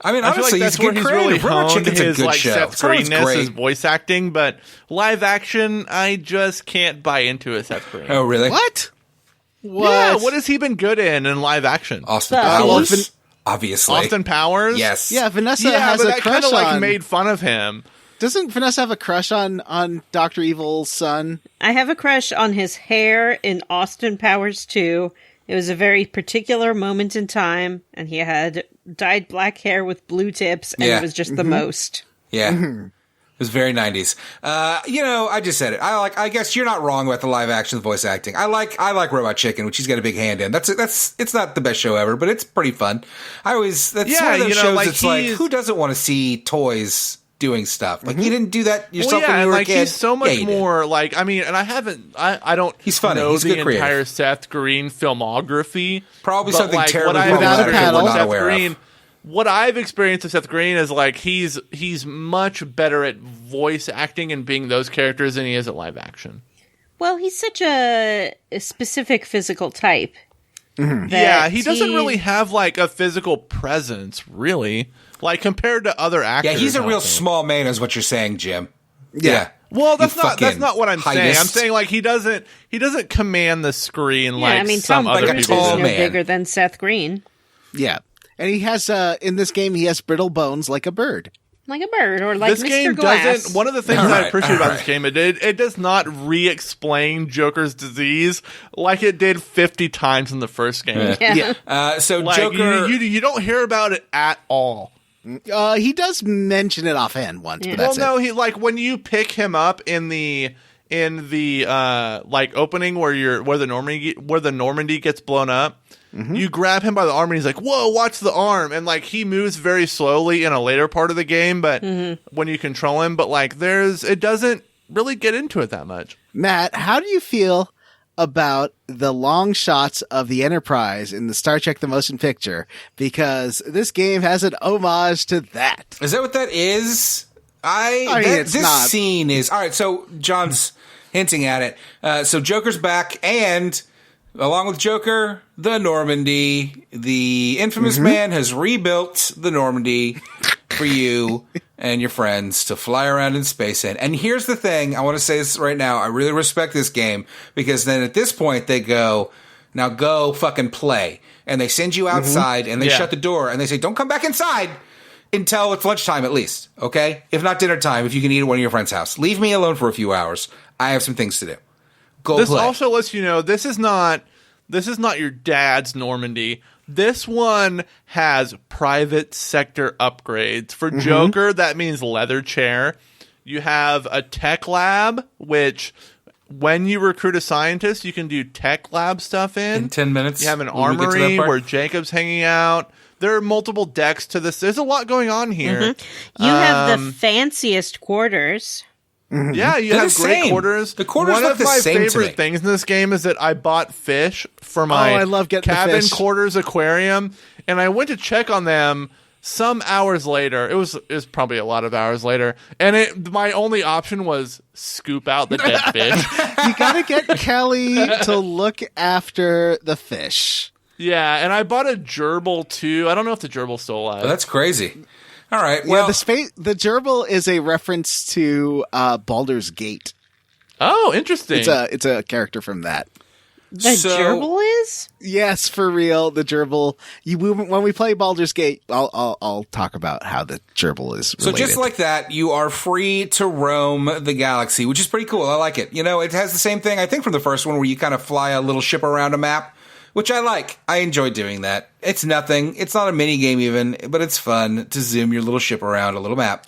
I mean, I feel honestly, like that's he's where good he's creative. really Rubber honed Chicken's a his good like show. Seth It's always Greenness great. is voice acting, but live action, I just can't buy into a Seth Green. Oh, really? What? Yeah, what has he been good in live action? Austin The Powers, Thief. obviously. Austin Powers? Yes. Yeah, Vanessa Yeah, has but a that kind crush of like on. made fun of him. Doesn't Vanessa have a crush on Dr. Evil's son? I have a crush on his hair in Austin Powers 2. It was a very particular moment in time, and he had dyed black hair with blue tips, and Yeah. it was just the most. Yeah. It was very 90s. I just said it. I guess you're not wrong about the live action voice acting. I like Robot Chicken, which he's got a big hand in. It's not the best show ever, but it's pretty fun. That's one of those shows that's like, who doesn't want to see toys doing stuff? Like, you didn't do that yourself when you were a kid. He's so much Yeah, you did. more like, I mean, and I don't He's funny. know He's the good creative. entire Seth Green filmography. Probably but, something like, terribly what I've problematic experienced that we're with not Seth aware of. Green, what I've experienced with Seth Green is like he's much better at voice acting and being those characters than he is at live action. Well, he's such a specific physical type. Yeah, he doesn't really have like a physical presence, really, like compared to other actors. Yeah, he's a out real there. small man, is what you're saying, Jim. Yeah. Well, You that's not what I'm saying. I'm heightist. saying like he doesn't command the screen Yeah, like I mean, some Tom other Cruise is people tall no do. man. bigger than Seth Green. Yeah. And he has, in this game, he has brittle bones like a bird. Like a bird, or like This Mr. game Glass. doesn't. One of the things All that I right, appreciate all about this right. game, it does not re-explain Joker's disease like it did 50 times in the first game. Yeah. So Like Joker... you don't hear about it at all. He does mention it offhand once, but Yeah. that's Well, no, it. he like when you pick him up in the like opening where the Normandy gets blown up. You grab him by the arm and he's like, "Whoa, watch the arm!" And like he moves very slowly in a later part of the game, but when you control him, but like it doesn't really get into it that much. Matt, how do you feel about the long shots of the Enterprise in the Star Trek The Motion Picture? Because this game has an homage to that. Is that what that is? it's this not. scene is... All right, so John's hinting at it. So Joker's back, and along with Joker, the Normandy, the infamous man has rebuilt the Normandy for you and your friends to fly around in space in. And here's the thing, I want to say this right now, I really respect this game, because then at this point they go, now go fucking play. And they send you outside, and they Yeah. shut the door, and they say, don't come back inside until it's lunchtime at least, okay? If not dinner time, if you can eat at one of your friend's house. Leave me alone for a few hours. I have some things to do. Go This play. also lets you know this is not your dad's Normandy. This one has private sector upgrades. For Joker, that means leather chair. You have a tech lab, which when you recruit a scientist, you can do tech lab stuff in 10 minutes. You have an when we get to that armory part. where Jacob's hanging out. There are multiple decks to this. There's a lot going on here. You have the fanciest quarters. Yeah, you They're have the great same. quarters. The quarters One look of the my same to me. favorite things in this game is that I bought fish for my I love getting the cabin fish. quarters aquarium, and I went to check on them some hours later. It was probably a lot of hours later, and my only option was scoop out the dead fish. You gotta get Kelly to look after the fish. Yeah, and I bought a gerbil too. I don't know if the gerbil's still alive. Oh, that's crazy. All right, Well, well, the gerbil is a reference to Baldur's Gate. Oh, interesting. It's a character from that. The So- gerbil is? Yes, for real. The gerbil. When we play Baldur's Gate, I'll talk about how the gerbil is so related. just like that, you are free to roam the galaxy, which is pretty cool. I like it. You know, it has the same thing, I think, from the first one, where you kind of fly a little ship around a map, which I like. I enjoy doing that. It's nothing. It's not a mini game even, but it's fun to zoom your little ship around a little map.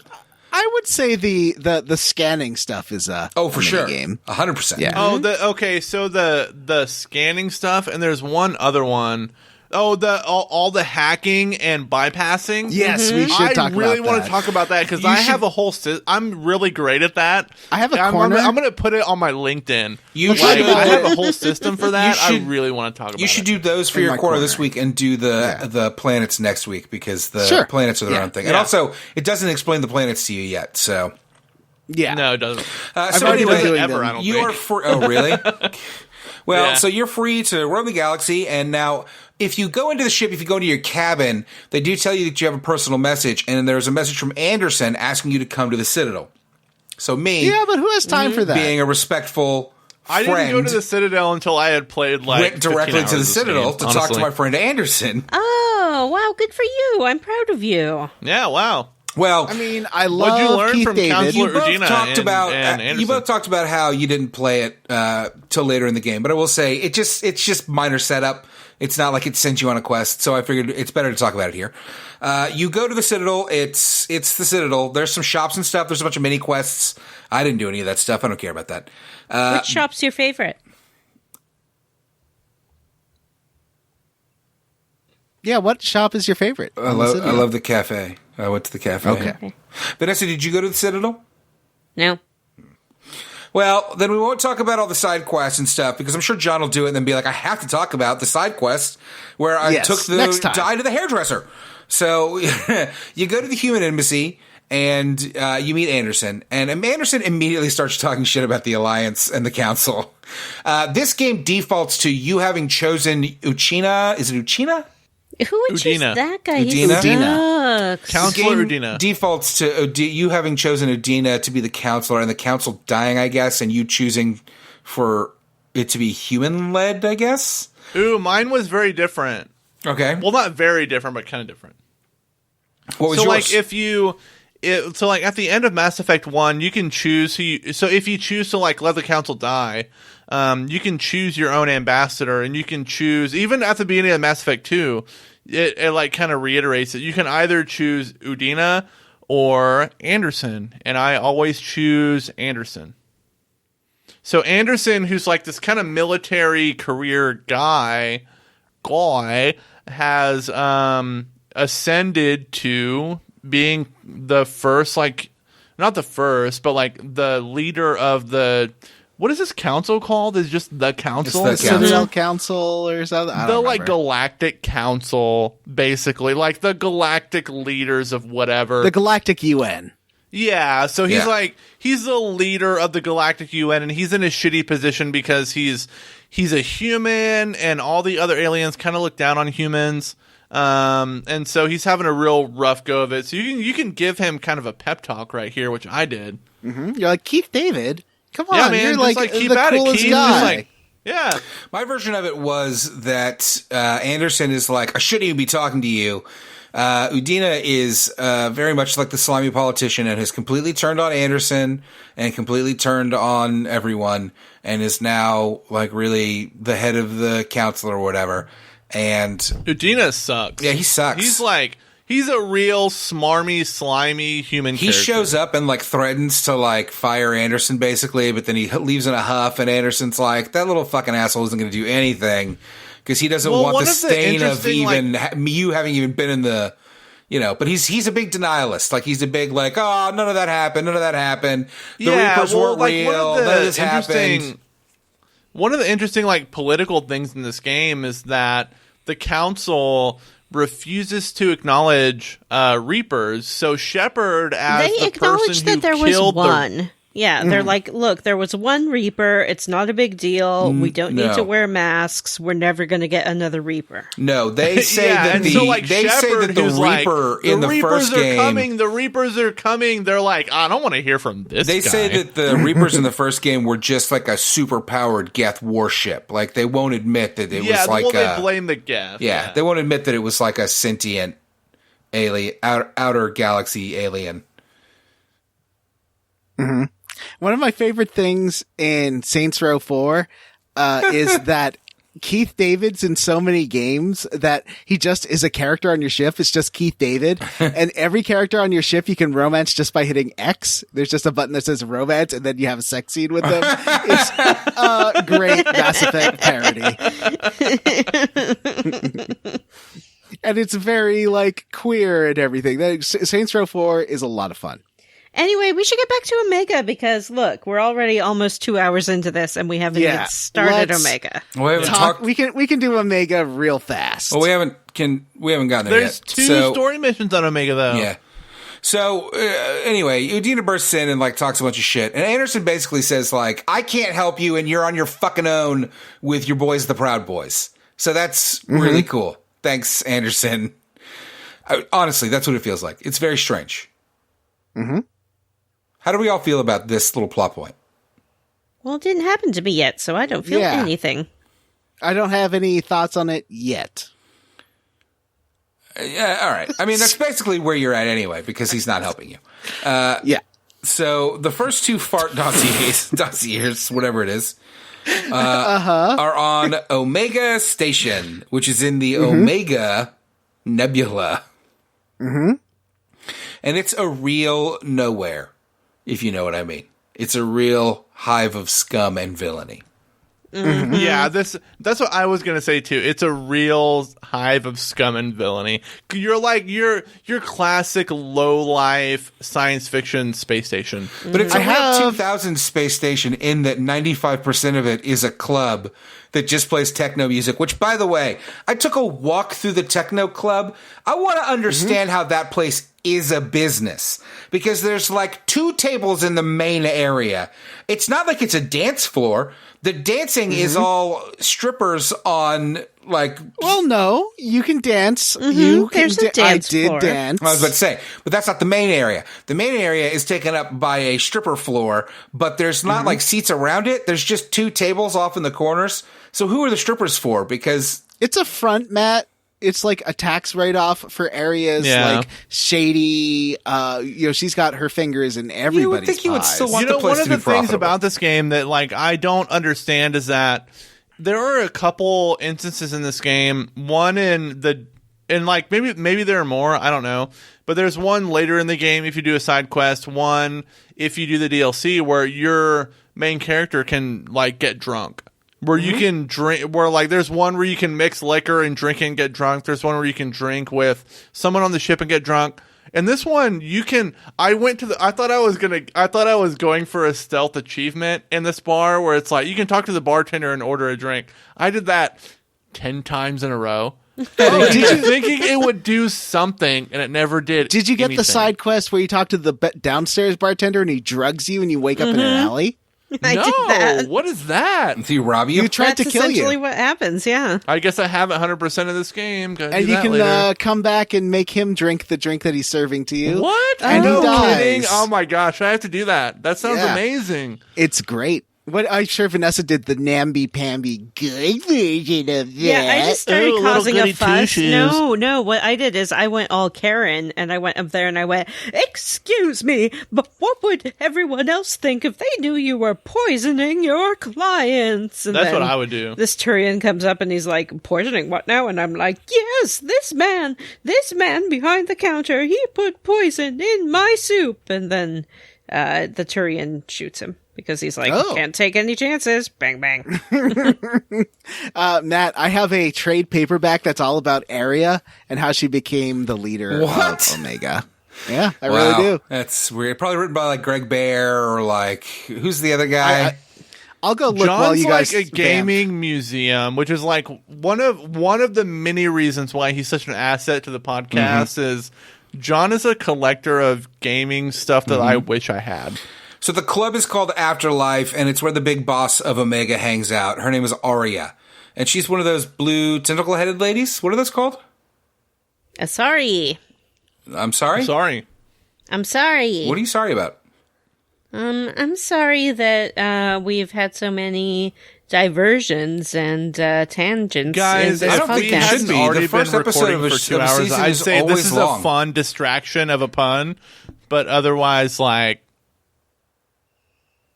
I would say the scanning stuff is Oh, for sure. game. 100%. Yeah. Oh, okay. So the scanning stuff, and there's one other one. all the hacking and bypassing. Yes, we should talk about that. I really want to talk about that because I have a whole. I'm really great at that. I have a corner. I'm going to put it on my LinkedIn. I have a whole system for that. I really want to talk about. You should do those for your corner this week and do the planets next week because the planets are their own thing. And also, it doesn't explain the planets to you yet. So no, it doesn't. So anyway, ever. I don't you think. are free. Oh, really? Well, so you're free to roam the galaxy, and now if you go into the ship, if you go into your cabin, they do tell you that you have a personal message, and there's a message from Anderson asking you to come to the Citadel. So but who has time for that? Being a respectful friend, I didn't go to the Citadel until I had played went directly to the Citadel to talk to my friend Anderson. Oh, wow, good for you. I'm proud of you. Yeah, wow. Well, I mean, I love you learn Keith from David. Counselor you both Regina talked about and you both talked about how you didn't play it till later in the game, but I will say it's just minor setup. It's not like it sent you on a quest, so I figured it's better to talk about it here. You go to the Citadel. It's the Citadel. There's some shops and stuff. There's a bunch of mini quests. I didn't do any of that stuff. I don't care about that. Which shop's your favorite? Yeah, what shop is your favorite? I love the cafe. I went to the cafe. Okay. Vanessa, did you go to the Citadel? No. Well, then we won't talk about all the side quests and stuff because I'm sure John will do it and then be like, I have to talk about the side quest where I took the guy to the hairdresser. So you go to the human embassy and you meet Anderson. And Anderson immediately starts talking shit about the Alliance and the Council. This game defaults to you having chosen Uchina. Is it Uchina? Who would choose that guy? Udina. Counselor Udina. Defaults to you having chosen Udina to be the counselor and the council dying, I guess, and you choosing for it to be human-led, I guess? Ooh, mine was very different. Okay. Well, not very different, but kind of different. What was yours? So at the end of Mass Effect 1, you can choose so if you choose to let the council die, you can choose your own ambassador, and you can choose, even at the beginning of Mass Effect 2, it kind of reiterates it. You can either choose Udina or Anderson, and I always choose Anderson. So Anderson, who's this kind of military career guy, has ascended to being the first, not the first, but the leader of the, what is this council called? Is just the council? It's the Citadel Council or something? I don't remember. Galactic Council, basically. The galactic leaders of whatever. The Galactic UN. Yeah, so he's the leader of the Galactic UN, and he's in a shitty position because he's a human, and all the other aliens kind of look down on humans. And so he's having a real rough go of it. So you can give him kind of a pep talk right here, which I did. Mm-hmm. You're like, Keith David, come on, yeah, man, you're keep the at coolest it, guy. Yeah. My version of it was that Anderson is like, I shouldn't even be talking to you. Udina is very much like the slimy politician and has completely turned on Anderson and completely turned on everyone and is now really the head of the council or whatever. And Udina sucks. Yeah, he sucks. He's a real smarmy, slimy human character. He shows up and threatens to fire Anderson basically, but then he leaves in a huff and Anderson's like, that little fucking asshole isn't going to do anything because he doesn't want the stain of even you having even been in the, but he's a big denialist. He's a big oh, none of that happened. The Reapers weren't real. None of this happened. One of the interesting political things in this game is that the council refuses to acknowledge Reapers. So Shepard, as they the person acknowledged that there was one. Yeah, they're look, there was one Reaper. It's not a big deal. We don't need to wear masks. We're never going to get another Reaper. No, they say that the Reaper in the first game. The Reapers are coming. They're like, I don't want to hear from this guy. They say that the Reapers in the first game were just a super powered Geth warship. They won't admit that it was they blame the Geth. Yeah, they won't admit that it was a sentient alien, outer galaxy alien. Mm-hmm. One of my favorite things in Saints Row 4 is that Keith David's in so many games that he just is a character on your ship. It's just Keith David. And every character on your ship you can romance just by hitting X. There's just a button that says romance, and then you have a sex scene with them. It's a great Mass Effect parody. And it's very, like, queer and everything. Saints Row 4 is a lot of fun. Anyway, we should get back to Omega because, look, we're already almost 2 hours into this and we haven't yet started Omega. We can do Omega real fast. Well, we haven't gotten there There's yet. two story missions on Omega, though. Yeah. So, anyway, Udina bursts in and, like, talks a bunch of shit. And Anderson basically says, like, I can't help you and you're on your fucking own with your boys, the Proud Boys. So that's really cool. Thanks, Anderson. Honestly, that's what it feels like. It's very strange. Mm-hmm. How do we all feel about this little plot point? Well, it didn't happen to me yet, so I don't feel anything. I don't have any thoughts on it yet. Yeah, all right. I mean, that's basically where you're at anyway, because he's not helping you. Yeah. So the first two fart dossiers, whatever it is, are on Omega Station, which is in the Omega Nebula. Mm-hmm. And it's a real nowhere, if you know what I mean. It's a real hive of scum and villainy. Mm-hmm. Yeah, that's what I was gonna say too. It's a real hive of scum and villainy. You're like your classic low life science fiction space station. But it's a real 2000 space station in that 95% of it is a club that just plays techno music. Which, by the way, I took a walk through the techno club. I want to understand how that place is a business, because there's like 2 tables in the main area. It's not like it's a dance floor. The dancing is all strippers on, like... Well, no. You can dance. There's a dance floor. I did dance. I was about to say, but that's not the main area. The main area is taken up by a stripper floor, but there's not, like, seats around it. There's just 2 tables off in the corners. So who are the strippers for? Because... It's a front mat. It's like a tax write-off for areas like shady. She's got her fingers in everybody's You would think you would still want the place one of to the be things profitable. about this game that like I don't understand is that there are a couple instances in this game. One like maybe there are more. I don't know, but there's one later in the game if you do a side quest. One if you do the DLC where your main character can like get drunk. Where you can drink, where like there's one where you can mix liquor and drink and get drunk. There's one where you can drink with someone on the ship and get drunk. And this one you can. I thought I was going for a stealth achievement in this bar where it's like you can talk to the bartender and order a drink. I did that 10 times in a row. Thinking it would do something, and it never did. Did you get anything. the side quest where you talk to the downstairs bartender and he drugs you and you wake up in an alley? I did that. What is that? Did he rob you? You tried to kill you. That's essentially what happens, yeah. I guess I haven't 100% of this game. And you can come back and make him drink the drink that he's serving to you. What? And no he dies. kidding. Oh my gosh, I have to do that. That sounds amazing. It's great. I'm sure Vanessa did the namby-pamby good version of that. Yeah, I just started Ooh, causing little a goody fuss. two-shoes. No, what I did is I went all Karen, and I went up there and I went, "Excuse me, but what would everyone else think if they knew you were poisoning your clients?" And That's then what I would do. This Turian comes up and he's like, "Poisoning what now?" And I'm like, "Yes, this man behind the counter, he put poison in my soup." And then the Turian shoots him. Because he's like, can't take any chances. Bang, bang. Matt, I have a trade paperback that's all about Arya and how she became the leader of Omega. Yeah, I really do. That's weird. Probably written by like Greg Bear or like, who's the other guy? I'll go look John's while you guys like a gaming museum, which is like one of the many reasons why he's such an asset to the podcast is John is a collector of gaming stuff that I wish I had. So the club is called Afterlife, and it's where the big boss of Omega hangs out. Her name is Arya, and she's one of those blue tentacle-headed ladies. What are those called? Sorry. I'm sorry? I'm sorry. What are you sorry about? I'm sorry that we've had so many diversions and tangents. Guys, in I this don't think we podcast. hadn't already The first been episode recording of for a 2 hours. season I'd is say this always is long. a fun distraction of a pun, but otherwise, like,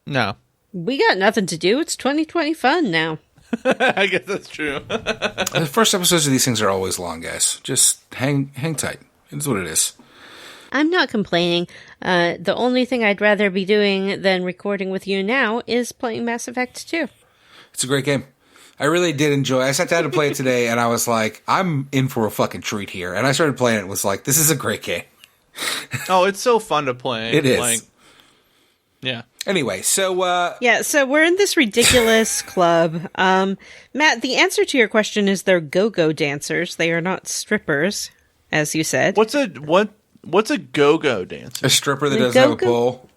no. We got nothing to do. It's 2020 fun now. I guess that's true. The first episodes of these things are always long, guys. Just hang tight. It's what it is. I'm not complaining. The only thing I'd rather be doing than recording with you now is playing Mass Effect 2. It's a great game. I really did enjoy it. I sat down to play it today, and I was like, I'm in for a fucking treat here. And I started playing it and was like, this is a great game. Oh, it's so fun to play. It is. Like, yeah. Anyway, so... Yeah, so we're in this ridiculous club. Matt, the answer to your question is they're go-go dancers. They are not strippers, as you said. What's a go-go dancer? a stripper that The doesn't have a go-go- pole.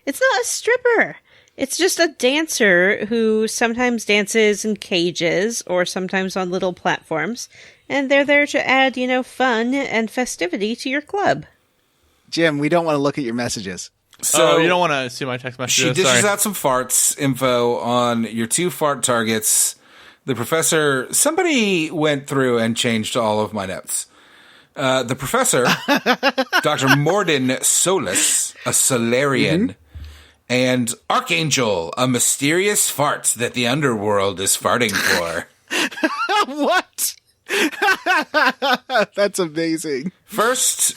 It's not a stripper. It's just a dancer who sometimes dances in cages or sometimes on little platforms. And they're there to add, fun and festivity to your club. Jim, we don't want to look at your messages. So you don't want to see my text messages. she dishes Sorry. out some farts info on your 2 fart targets. The professor... Somebody went through and changed all of my notes. The professor, Dr. Morden Solus, a Solarian, and Archangel, a mysterious fart that the underworld is farting for. What? That's amazing. First,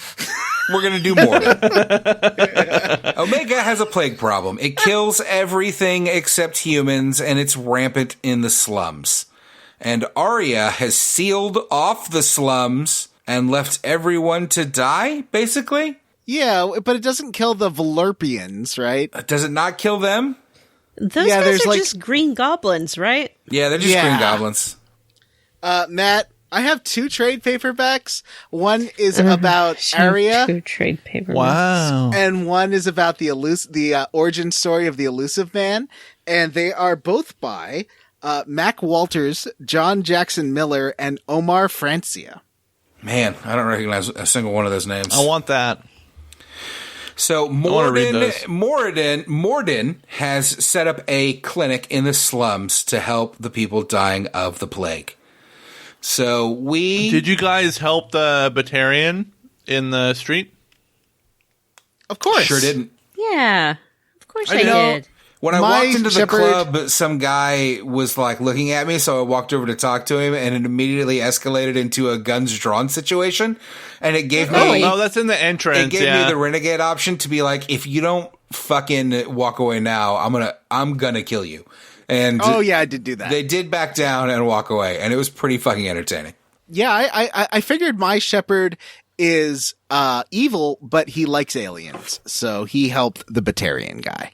we're going to do Morden. Omega has a plague problem. It kills everything except humans, and it's rampant in the slums. And Arya has sealed off the slums and left everyone to die, basically? Yeah, but it doesn't kill the Valerpians, right? Does it not kill them? Those Yeah, guys there's are like- just green goblins, right? Yeah, they're just Yeah. green goblins. Matt, I have 2 trade paperbacks. One is about Arya, Two trade paper. Wow. and one is about the origin story of the Elusive Man. And they are both by Mac Walters, John Jackson Miller, and Omar Francia. Man, I don't recognize a single one of those names. I want that. So wanna read those. Morden has set up a clinic in the slums to help the people dying of the plague. So Did you guys help the Batarian in the street? Of course. sure didn't. Yeah, of course I know. did. When I My walked into the shepherd- club, some guy was like looking at me, so I walked over to talk to him, and it immediately escalated into a guns drawn situation. And it gave me Oh, that's in the entrance. it gave yeah. me the renegade option to be like, if you don't fucking walk away now, I'm gonna kill you. And Oh, yeah, I did do that. they did back down and walk away, and it was pretty fucking entertaining. Yeah, I figured my shepherd is evil, but he likes aliens. So he helped the Batarian guy.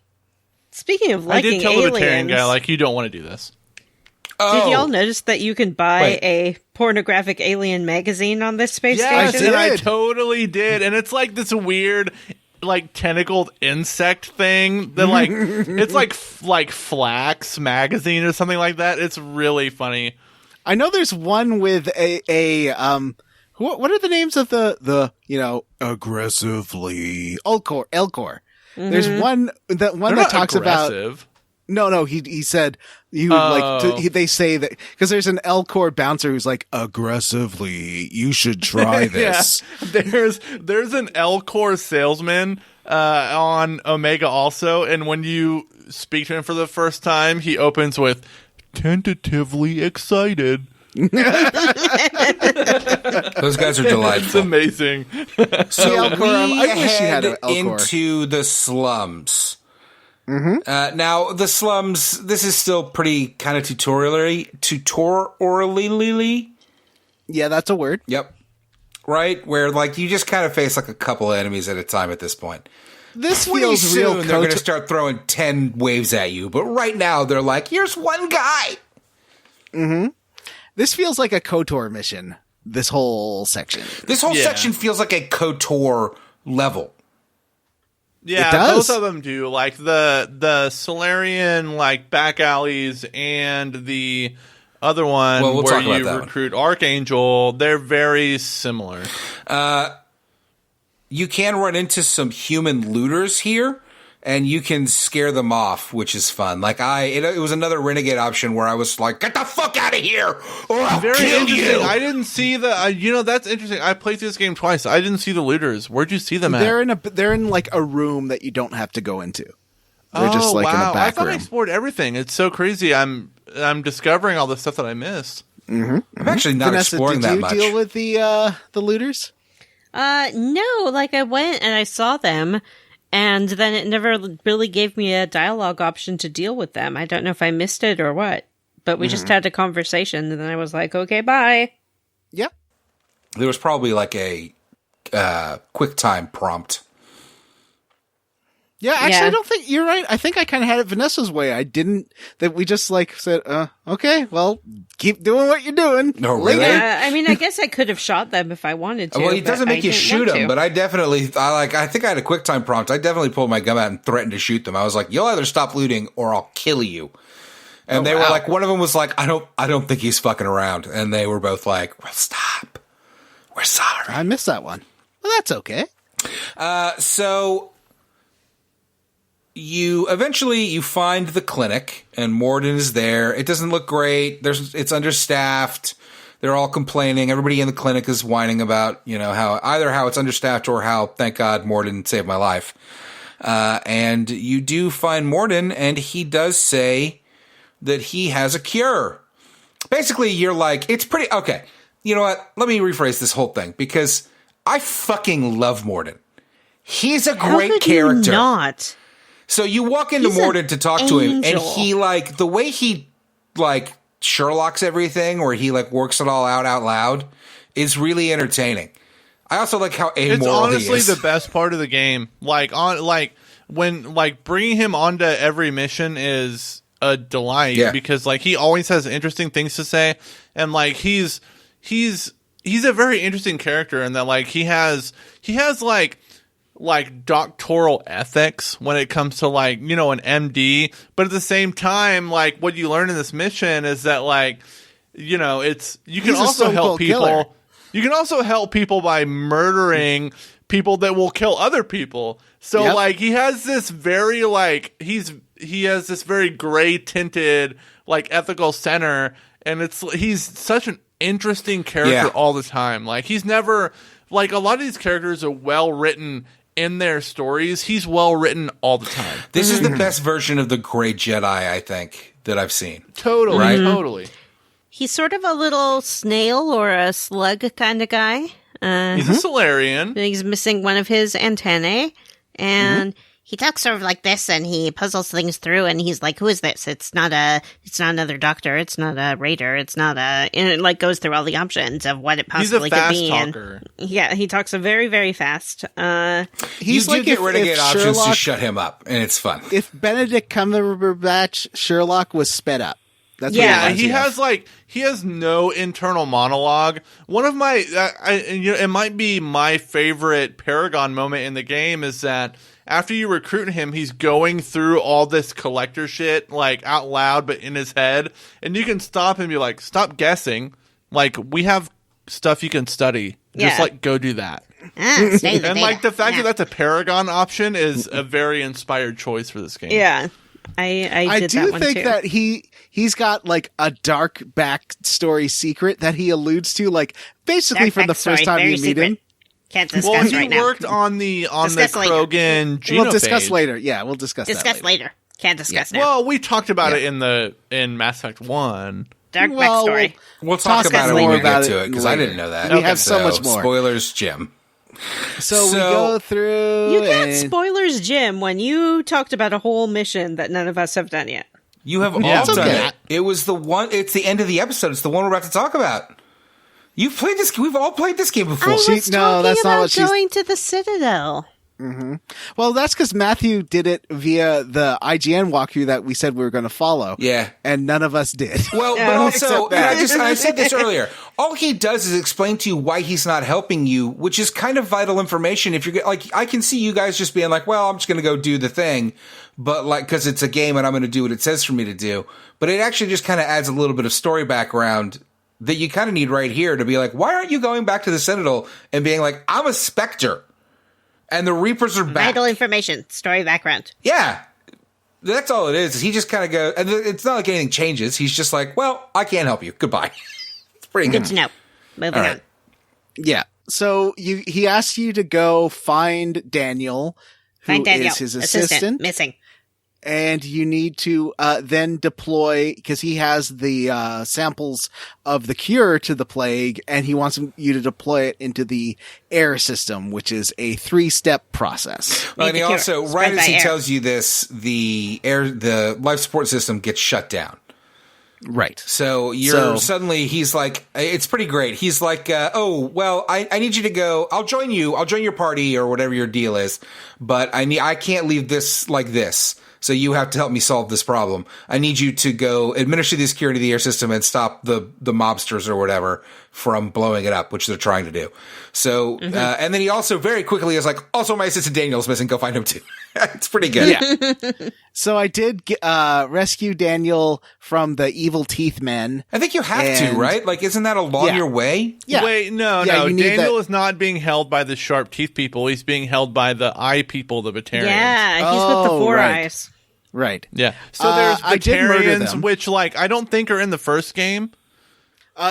Speaking of I liking did tell the Batarian aliens, guy, like, you don't want to do this. did y'all notice that you can buy Wait. a pornographic alien magazine on this space Yes, station? and I did. totally did. And it's like this weird, like, tentacled insect thing that, like, it's like Flax magazine or something like that. It's really funny. I know there's one with what are the names of the aggressively Elcor. There's one They're that not talks about aggressive. no he said you they say that because there's an Elcor bouncer who's like aggressively you should try this. Yeah. There's an Elcor salesman on Omega also, and when you speak to him for the first time, he opens with tentatively excited. Those guys are It's delightful. amazing. So Elcor, we I wish you head had an Elcor. into the slums. Now, the slums, this is still pretty kind of tutorially. Yeah, that's a word. Yep. Right? Where, like, you just kind of face, like, a couple of enemies at a time at this point. This Pretty feels soon, real. they're going to start throwing 10 waves at you. But right now, they're like, here's one guy. This feels like a KOTOR mission. This whole section. This whole Yeah. section feels like a KOTOR level. Yeah, It does. both of them do. Like the Solarian, like back alleys, and the other one Well, we'll where talk about you that one. recruit Archangel. They're very similar. You can run into some human looters here, and you can scare them off, which is fun. Like it was another renegade option where I was like, "Get the fuck out of here, or I'll Very kill interesting. you!" I didn't see the. That's interesting. I played through this game twice. I didn't see the looters. Where'd you see them at? They're in like a room that you don't have to go into. They're just like in a I back thought I room. explored everything. It's so crazy. I'm I'm discovering all the stuff that I missed. I'm actually not Vanessa, exploring that much. did you deal with the looters? No, like I went and I saw them, and then it never really gave me a dialogue option to deal with them. I don't know if I missed it or what, but we just had a conversation, and then I was like, okay, bye. Yep. There was probably like a quick time prompt. Yeah, actually, Yeah. I don't think you're right. I think I kind of had it Vanessa's way. I didn't. That we just like said, okay, well, keep doing what you're doing. No, really? Later. I mean, I guess I could have shot them if I wanted to. Well, it but doesn't make I you didn't shoot want them, to. but I think I had a quick time prompt. I definitely pulled my gun out and threatened to shoot them. I was like, "You'll either stop looting or I'll kill you." And they were like, one of them was like, "I don't think he's fucking around," and they were both like, "Well, stop. We're sorry." I missed that one. Well, that's okay. So you eventually find the clinic, and Morden is there. It doesn't look great. It's understaffed. They're all complaining. Everybody in the clinic is whining about, how it's understaffed or how, thank God, Morden saved my life. And you do find Morden, and he does say that he has a cure. Basically, you're like, it's pretty okay. You know what? Let me rephrase this whole thing, because I fucking love Morden. He's a How great could character. You not? So you walk into He's an Morden to talk to him, and angel. he the way he Sherlock's everything, or he works it all out loud, is really entertaining. I also like how amoral It's honestly he is. the best part of the game. When bringing him onto every mission is a delight, because he always has interesting things to say, and he's a very interesting character, and that he has doctoral ethics when it comes to an MD, but at the same time, what you learn in this mission is that you can also help people. Killer. You can also help people by murdering people that will kill other people. So he has this very he has this very gray tinted ethical center, and he's such an interesting character all the time. He's never a lot of these characters are well written in their stories. He's well written all the time. This is the best version of the Great Jedi, I think, that I've seen. Totally, Right? totally. He's sort of a little snail or a slug kind of guy. He's a Solarian. He's missing one of his antennae, and he talks sort of like this, and he puzzles things through, and he's like, "Who is this? It's not another doctor. It's not a raider. It's not a." And it goes through all the options of what it possibly He's a could be. fast talker. And he talks very, very fast. He's you do get if renegade options to Sherlock, shut him up, and it's fun. if Benedict Cumberbatch Sherlock was sped up. That's Yeah, what it He reminds me of. has he has no internal monologue. One of my it might be my favorite Paragon moment in the game is that after you recruit him, he's going through all this collector shit out loud but in his head, and you can stop him and be like, "Stop guessing. We have stuff you can study. Just Yeah. go do that." Stay the And data. the fact that that's a Paragon option is a very inspired choice for this game. Yeah. I did do that one think too. that he's got a dark backstory secret that he alludes to basically Dark from the backstory, first time very you meet secret. him. Can't discuss Well, he right now. worked on the Discuss later. Krogan genophage. We'll discuss later. Yeah, we'll discuss that Discuss later. Can't discuss now. Well, we talked about it in Mass Effect 1. Dark well, backstory. We'll talk about it more when we about get to it it, because I later. didn't know that. We have so much more. Spoilers, Jim. So we go through. You got and spoilers, Jim, when you talked about a whole mission that none of us have done yet. You have all it's done okay. it. It was the one. It's the end of the episode. It's the one we're about to talk about. You've played this. We've all played this game before. I was no, talking that's not about what she's- going to the Citadel. Well, that's because Matthew did it via the IGN walkthrough that we said we were going to follow. Yeah. And none of us did. Well, but Yeah. also, Except that. and I said this earlier. All he does is explain to you why he's not helping you, which is kind of vital information. If you're I can see you guys just being like, "Well, I'm just going to go do the thing," but because it's a game and I'm going to do what it says for me to do. But it actually just kind of adds a little bit of story background that you kind of need right here to be like, "Why aren't you going back to the Citadel and being like, I'm a Spectre, and the Reapers are back." Vital information, story background. Yeah. That's all it is he just kind of goes, and it's not like anything changes. He's just like, "Well, I can't help you. Goodbye." It's pretty Good good. to know. Moving All right. on. Yeah. So he asked you to go find Daniel, who Find Daniel. is his assistant. Missing. and you need to then deploy, because he has the samples of the cure to the plague, and he wants you to deploy it into the air system, which is a 3-step process. Well, and he also, right as he tells you this, the life support system gets shut down. Right. So suddenly he's like, it's pretty great. He's like, oh, well, I need you to go. I'll join you. I'll join your party or whatever your deal is. But I can't leave this like this. So you have to help me solve this problem. I need you to go administer the security of the air system and stop the mobsters or whatever from blowing it up, which they're trying to do. So, and then he also very quickly is like, also my assistant Daniel's missing. Go find him too. It's pretty good. Yeah. So I did rescue Daniel from the evil teeth men. I think you have to, right? Like, isn't that along your way? Yeah. Wait, no. Daniel is not being held by the sharp teeth people. He's being held by the eye people, the Batarians. Yeah, he's with the 4 eyes. Right. Yeah. So there's Batarians, them. which, like, I don't think are in the first game.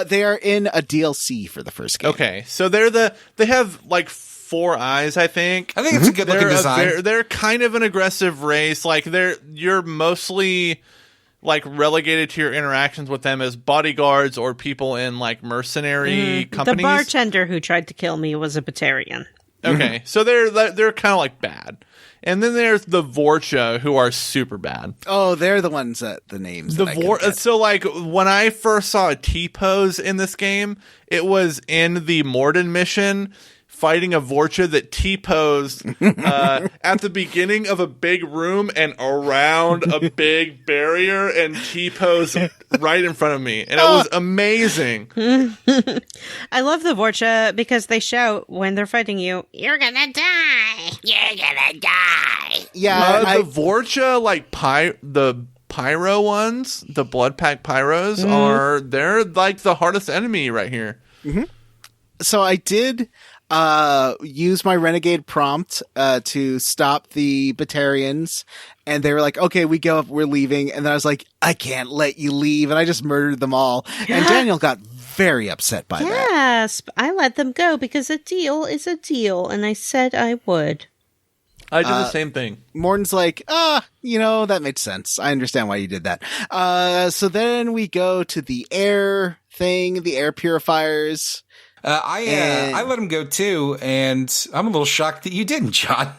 They are in a DLC for the first game. Okay. So they have, like, 4 eyes, I think. I think it's a good looking design. They're kind of an aggressive race. Like, you're mostly, like, relegated to your interactions with them as bodyguards or people in, like, mercenary companies. The bartender who tried to kill me was a Batarian. Okay. So they're kind of, like, bad. And then there's the Vorcha, who are super bad. Oh, they're the ones that the names. So, like, when I first saw a T-pose in this game, it was in the Morden mission, fighting a Vorcha that T-posed at the beginning of a big room and around a big barrier, and T-posed right in front of me. And it was amazing. I love the Vorcha because they shout when they're fighting you, "You're gonna die! You're gonna die!" Yeah, the Vorcha, like, the Pyro ones, the Blood Pack Pyros, they're like the hardest enemy right here. Mm-hmm. So I did use my renegade prompt to stop the Batarians, and they were like, okay, we're leaving. And then I was like, I can't let you leave, and I just murdered them all. And Daniel got very upset by that. Yes, I let them go because a deal is a deal, and I said I would. I did the same thing. Morton's like, that made sense. I understand why you did that. So then we go to the air thing, the air purifiers. I let him go too, and I'm a little shocked that you didn't, John.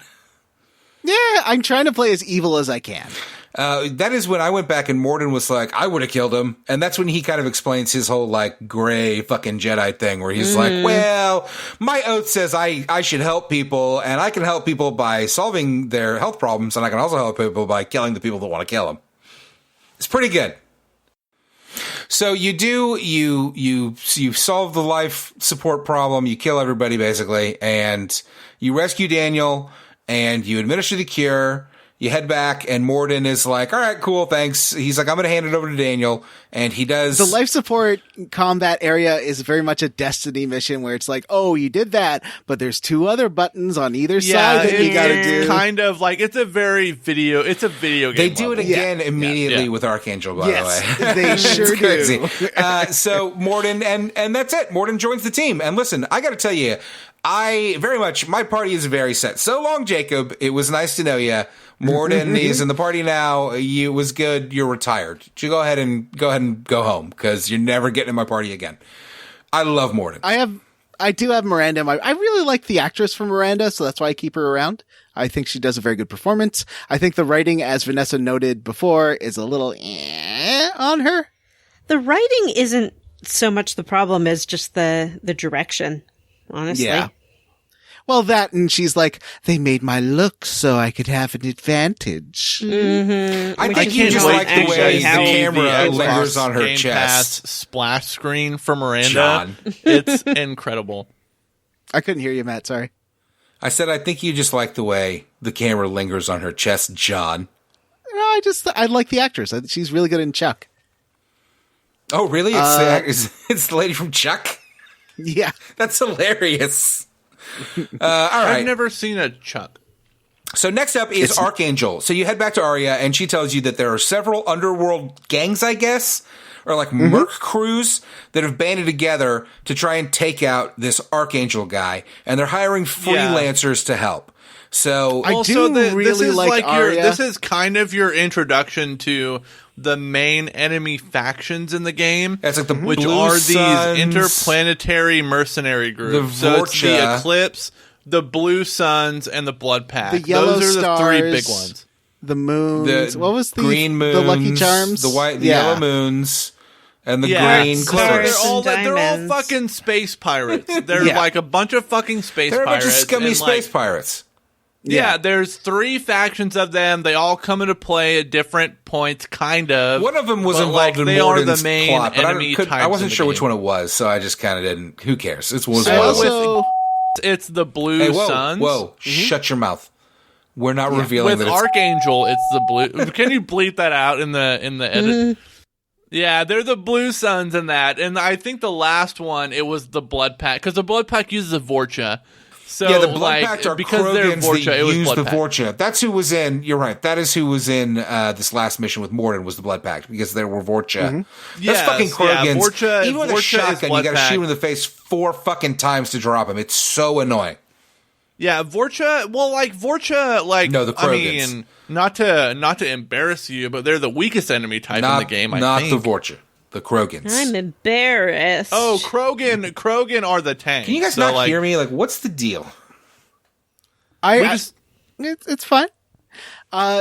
Yeah, I'm trying to play as evil as I can. That is when I went back and Morden was like, I would have killed him. And that's when he kind of explains his whole, like, gray fucking Jedi thing where he's like, well, my oath says I should help people, and I can help people by solving their health problems, and I can also help people by killing the people that want to kill them. It's pretty good. So you solve the life support problem, you kill everybody basically, and you rescue Daniel, and you administer the cure. You head back, and Morden is like, all right, cool, thanks. He's like, I'm going to hand it over to Daniel, and he does. The life support combat area is very much a Destiny mission where it's like, oh, you did that, but there's 2 other buttons on either side that you got to do. Kind of like, it's a video game. They do it again immediately with Archangel, by the way. They sure do. So Morden, and that's it. Morden joins the team. And listen, I got to tell you, my party is very set. So long, Jacob. It was nice to know you. Morden is in the party now. It was good. You're retired. You go ahead and go home because you're never getting in my party again. I love Morden. I do have Miranda. I really like the actress from Miranda, so that's why I keep her around. I think she does a very good performance. I think the writing, as Vanessa noted before, is a little on her. The writing isn't so much the problem as just the direction, honestly. Yeah. Well, that, and she's like, they made my look so I could have an advantage. Mm-hmm. I think you just like the way the camera lingers on her Game chest. Pass splash screen for Miranda. John. It's incredible. I couldn't hear you, Matt. Sorry. I said, I think you just like the way the camera lingers on her chest, John. No, I like the actress. She's really good in Chuck. Oh, really? It's the lady from Chuck? Yeah. That's hilarious. All right. I've never seen a Chuck. So next up is Archangel. So you head back to Arya, and she tells you that there are several underworld gangs, I guess, or like merc crews that have banded together to try and take out this Archangel guy, and they're hiring freelancers to help. So I Also, do really like Arya. this is kind of your introduction to the main enemy factions in the game. it's like the which Blue are Suns, these interplanetary mercenary groups. The So it's the Vorcha. Eclipse, the Blue Suns, and the Blood Pack. The Yellow Those are the three big Stars. ones. The moons. What was the green moons, The Lucky Charms. the white, the yellow moons, and the green Stars. clovers. They're all Diamonds. fucking space pirates. They're Yeah. like a bunch of fucking space They're a bunch pirates. of scummy and, space like, pirates. Yeah, there's 3 factions of them. They all come into play at different points, kind of. One of them was but, involved in they are Morden's the main plot, but enemy types I wasn't in the sure which game. one it was, so I just kind of didn't. Who cares? It was I one of those. also It's the Blue Hey, whoa, Suns. whoa! Shut your mouth. We're not revealing With that it's Archangel, it's the blue. Can you bleep that out in the edit? Yeah, they're the Blue Suns in that, and I think the last one it was the Blood Pack because the Blood Pack uses a Vorcha. So the Blood like, Pact are because they're Krogans Vorcha, that it was use Blood the Pack. Vorcha. That's who was in. You're right. That is who was in this last mission with Morden was the Blood Pact because there were Vorcha. That's Yes, fucking yeah, Krogans. Vorcha- Even with a Vorcha is shotgun, you Blood got to Pact. shoot him in the face 4 fucking times to drop him. It's so annoying. Yeah, Vorcha. Well, like Vorcha, like No, the I Krogans. mean, not to embarrass you, but they're the weakest enemy type in the game. I not think. the Vorcha. The Krogans. I'm embarrassed. Oh, Krogan are the tanks. Can you guys So, not like, hear me? Like, what's the deal? It's fine.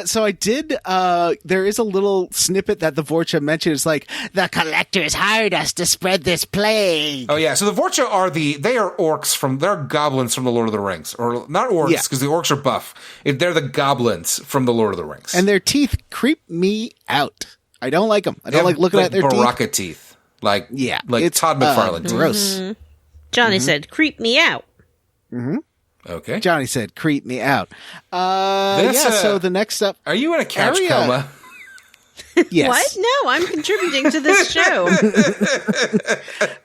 So I did. There is a little snippet that the Vorcha mentioned. It's like the collectors hired us to spread this plague. Oh yeah, so the Vorcha are orcs they're goblins from the Lord of the Rings, or not orcs Yeah. because the orcs are buff. They're the goblins from the Lord of the Rings, And their teeth creep me out. I don't like them. I don't like looking at their teeth. Baraka teeth. Like it's Todd McFarlane. teeth. gross. Johnny said, creep me out. Okay, Johnny said, "Creep me out." Vanessa, So the next up, are you in a couch Arya. coma? yes. What? No, I'm contributing to this show.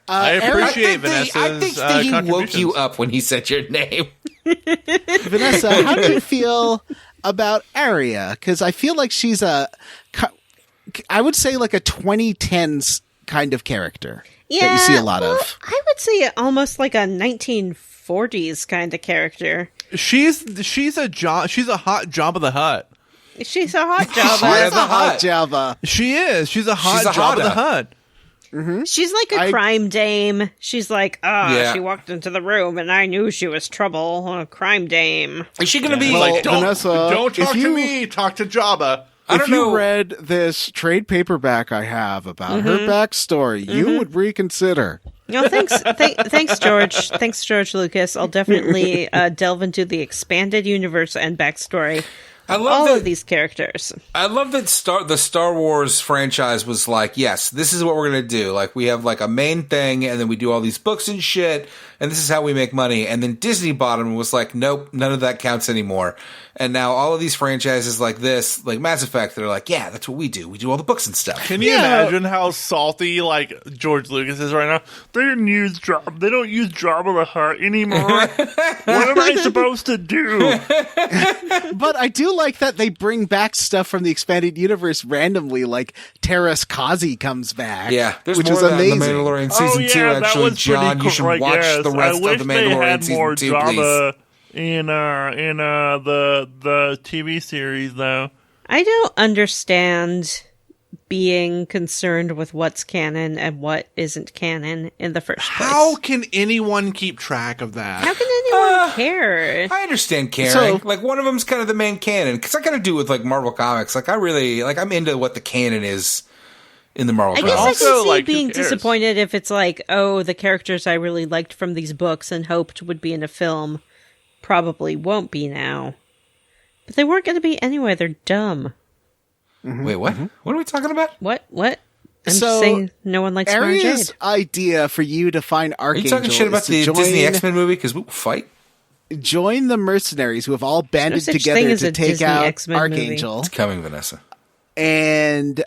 I appreciate Vanessa's I think that he woke contributions. you up when he said your name. Vanessa, how do you feel about Arya? Because I feel like she's I would say like a 2010s kind of character that you see a lot of. I would say almost like a 1940s kind of character. She's a hot Jabba the Hutt. She's a hot Hot Jabba. as a hut. Java. She is. She's a hot She's a Jabba the hotta. Hutt. She's like a crime dame. She's like, Yeah. she walked into the room and I knew she was trouble. A crime dame. Is she going to be Well, like? Vanessa, Don't talk if to you- me. Talk to Jabba. I don't If you know. read this trade paperback I have about her backstory, you would reconsider. No, thanks, George. Thanks, George Lucas. I'll definitely delve into the expanded universe and backstory. I love All that- of these characters. I love that the Star Wars franchise was like, yes, this is what we're going to do. Like, we have like a main thing, and then we do all these books and shit, and this is how we make money. And then Disney bought them and was like, nope, none of that counts anymore. And now all of these franchises like this, like Mass Effect, they're like, yeah, that's what we do. We do all the books and stuff. Can you imagine how salty like George Lucas is right now? They don't use Jabba the Hutt anymore. What am I supposed to do? But I do like that they bring back stuff from the expanded universe randomly, like Terrace Kazi comes back. Yeah, there's which more was of that in amazing. The Mandalorian season 2, actually. John, you should watch the rest of The Mandalorian season 2, please. In the TV series though. I don't understand being concerned with what's canon and what isn't canon in the first place. How can anyone keep track of that? How can anyone care? I understand caring. So- like, one of them's kind of the main canon, because I kind of do with, like, Marvel Comics. Like, I really, like, I'm into what the canon is in the Marvel I Comics. guess I Also, can see like, who being cares? disappointed if it's like, oh, the characters I really liked from these books and hoped would be in a film probably won't be now. But they weren't going to be anyway. They're dumb. Wait, what? What are we talking about? What? I'm So, just saying no one likes Mara Arya's Jade. idea for you to find Are you Archangel talking shit about is to the join, Disney X-Men movie? Because we will fight. join the mercenaries who have all banded such together thing as to a take Disney out X-Men movie. Archangel. It's coming, Vanessa. And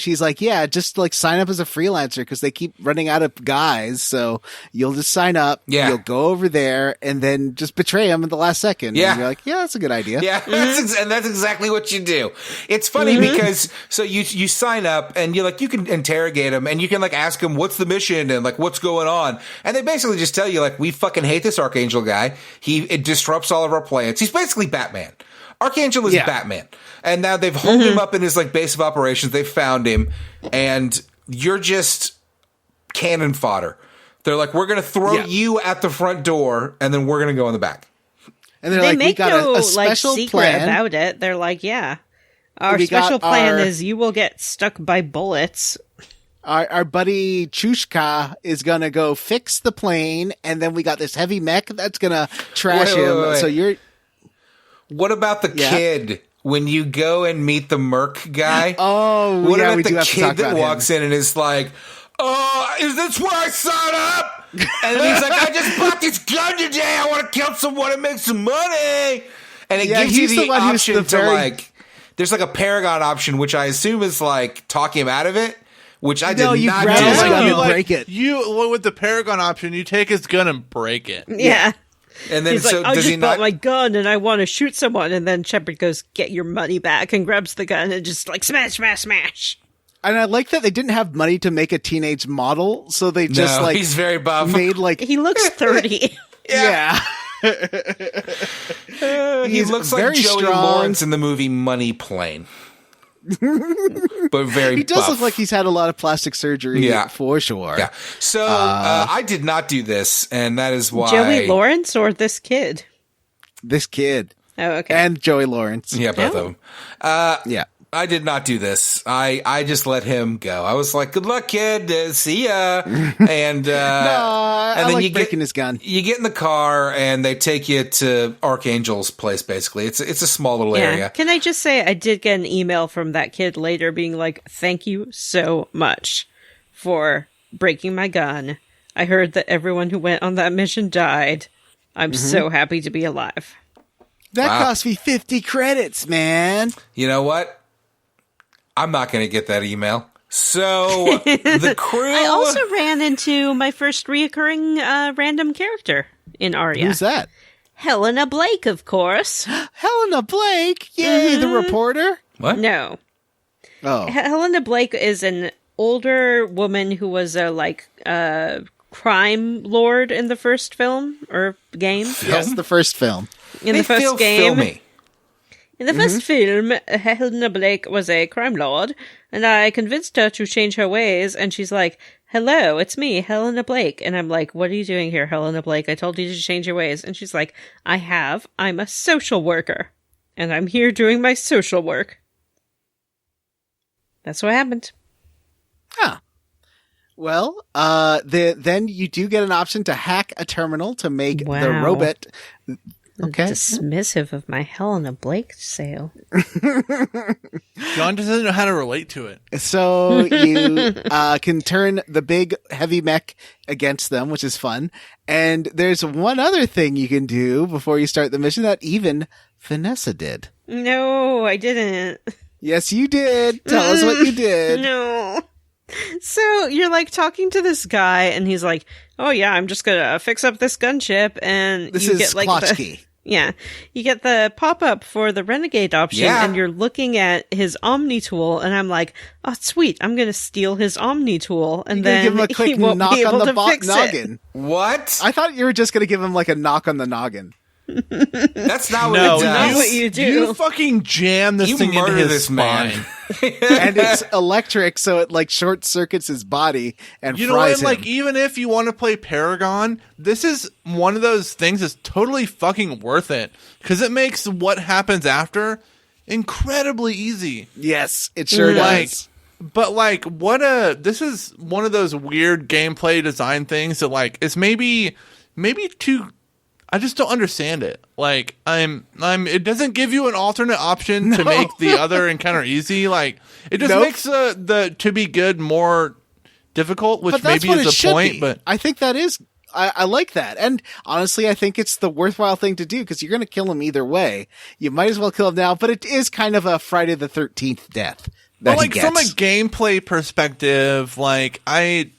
she's like, yeah, just like sign up as a freelancer because they keep running out of guys. So you'll just sign up. Yeah. You'll go over there and then just betray them at the last second. Yeah. And you're like, yeah, that's a good idea. Yeah, and that's exactly what you do. It's funny because so you sign up and you're like, you can interrogate them and you can like ask them what's the mission and like what's going on, and they basically just tell you like, we fucking hate this Archangel guy. It disrupts all of our plans. He's basically Batman. Archangel is Batman. And now they've holed him up in his like base of operations. They've found him, and you're just cannon fodder. They're like, we're going to throw you at the front door, and then we're going to go in the back. And they're They like, we make got no a special secret plan. about it. They're like, yeah, our We got special plan our- is you will get stuck by bullets. Our buddy Chushka is going to go fix the plane, and then we got this heavy mech that's going to trash him. Wait. So you're... What about the kid when you go and meet the Merc guy? Oh, what yeah, about we do the have to kid talk that about walks in and is like, "Oh, is this where I sign up?" And he's like, "I just bought this gun today. I want to kill someone and make some money." And it gives you he's the one who's option the to very- like, there's like a Paragon option, which I assume is like talk him out of it. Which I did No, you not grab do. his Like, gun you, and like, break it. with the Paragon option, you take his gun and break it. Yeah. And then He's so like, I does he just bought not? my gun and I want to shoot someone. And then Shepard goes, get your money back, and grabs the gun and just like smash, smash, smash. And I like that they didn't have money to make a teenage model, so they just No, like he's very buff. made like He looks 30. yeah. He He's looks like very Joey strong. Lawrence in the movie Money Plane. But very He does buff. look like he's had a lot of plastic surgery, Yeah. for sure. Yeah. So I did not do this, and that is why Joey Lawrence or this kid? This kid Oh, okay. and Joey Lawrence. Yeah, both of them. Yeah. I did not do this. I just let him go. I was like, "Good luck, kid. See ya." And I then like you breaking get his gun. You get in the car, and they take you to Archangel's place. Basically, it's a small little area. Can I just say I did get an email from that kid later being like, thank you so much for breaking my gun. I heard that everyone who went on that mission died. I'm so happy to be alive. That Wow. cost me 50 credits, man. You know what? I'm not going to get that email. So the crew. I also ran into my first reoccurring random character in Aria. Who's that? Helena Blake, of course. Helena Blake. Yay, the reporter. What? No. Oh. Helena Blake is an older woman who was a crime lord in the first film or game. Yes, the first film. In They the first feel game. filmy. In the first film, Helena Blake was a crime lord, and I convinced her to change her ways, and she's like, hello, it's me, Helena Blake. And I'm like, what are you doing here, Helena Blake? I told you to change your ways. And she's like, I'm a social worker, and I'm here doing my social work. That's what happened. Huh. Well, then you do get an option to hack a terminal to make the Wow. robot. Okay. Dismissive of my Helena Blake sale. John doesn't know how to relate to it. So you can turn the big heavy mech against them, which is fun. And there's one other thing you can do before you start the mission that even Vanessa did. No, I didn't. Yes, you did. Tell us what you did. No. So you're like talking to this guy, and he's like, "Oh yeah, I'm just gonna fix up this gunship," and This you is get like Klotchki. you get the pop up for the Renegade option, Yeah. and you're looking at his Omni tool, and I'm like, "Oh sweet, I'm gonna steal his Omni tool," and You're gonna then give him a he quick won't knock be able on the to fix it. noggin. What? I thought you were just going to give him like a knock on the noggin. That's not what No, it Not does. what you do. You fucking jam this You thing into murder his this spine. man. And it's electric, so it like short circuits his body and You know fries what? him. Like, even if you want to play Paragon, this is one of those things that's totally fucking worth it because it makes what happens after incredibly easy. Yes, it sure Like, does. but like, this is one of those weird gameplay design things that like is maybe too. I just don't understand it. Like, it doesn't give you an alternate option to make the other encounter easy. Like, it just Nope. makes the to be good more difficult, which But that's maybe what is it the should point. be. But I think that is I like that. And honestly, I think it's the worthwhile thing to do because you're going to kill him either way. You might as well kill him now, but it is kind of a Friday the 13th death. Well, like from a gameplay perspective, like I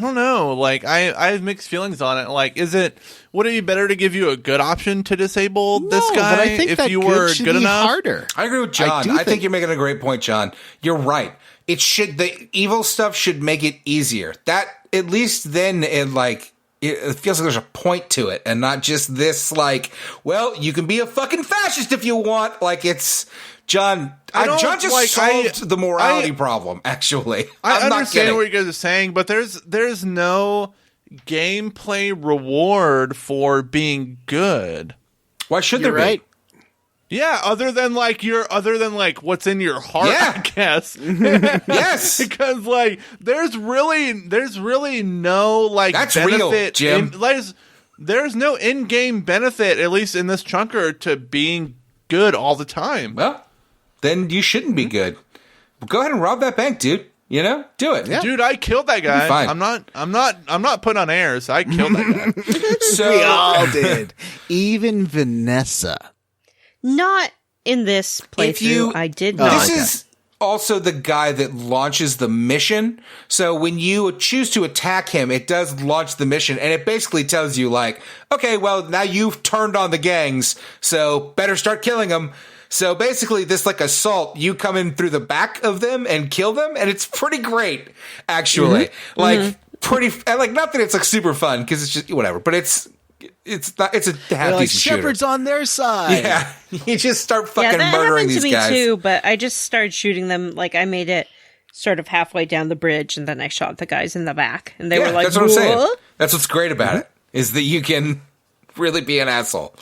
don't know, like I have mixed feelings on it. Like, would it be better to give you a good option to disable this guy but I think if that you were should good be enough? Harder. I agree with John. I think you're making a great point, John. You're right. The evil stuff should make it easier. That, at least then, it feels like there's a point to it and not just this, like, well, you can be a fucking fascist if you want. Like, it's, John just solved the morality problem, actually. I understand what you guys are saying, but there's no gameplay reward for being good. Why should there be? Yeah, other than what's in your heart, I guess. Yes. Because like there's really no like that's benefit, real, Jim. There's no in-game benefit, at least in this chunker, to being good all the time. Well, then you shouldn't be good. Go ahead and rob that bank, dude. You know, do it. Yeah. Dude, I killed that guy. Fine. I'm not put on airs. I killed that guy. So we all did. Even Vanessa. Not in this playthrough. I did not. This is also the guy that launches the mission. So when you choose to attack him, it does launch the mission, and it basically tells you, like, okay, well, now you've turned on the gangs, so better start killing them. So basically, this like assault, you come in through the back of them and kill them, and it's pretty great, actually. Pretty, like, not that it's like super fun because it's just whatever, but it's a half decent shooter. Shepard's on their side. Yeah, you just start fucking murdering these guys. That happened to me too, but I just started shooting them. Like, I made it sort of halfway down the bridge, and then I shot the guys in the back, and they were like, "That's what I'm saying. That's what's great about it, is that you can really be an asshole."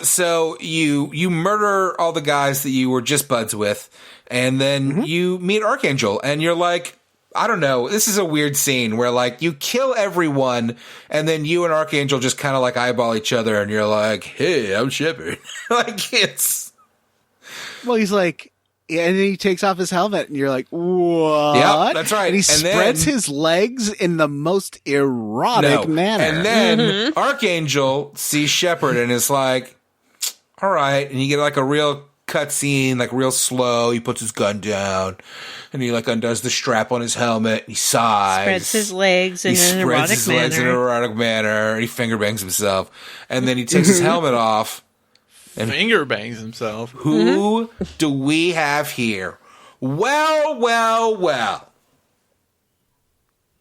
So you murder all the guys that you were just buds with, and then you meet Archangel, and you're like, I don't know, this is a weird scene where, like, you kill everyone, and then you and Archangel just kind of, like, eyeball each other, and you're like, hey, I'm Shepard. Like, it's... Well, he's like... Yeah, and then he takes off his helmet, and you're like, what? Yep, that's right. And he spreads his legs in the most erotic manner. And then Archangel sees Shepard and is like, all right. And you get like a real cutscene, like real slow. He puts his gun down, and he like undoes the strap on his helmet, and he sighs. Spreads his legs in an erotic manner. And he finger bangs himself. And then he takes his helmet off. And finger bangs himself. Who do we have here? Well.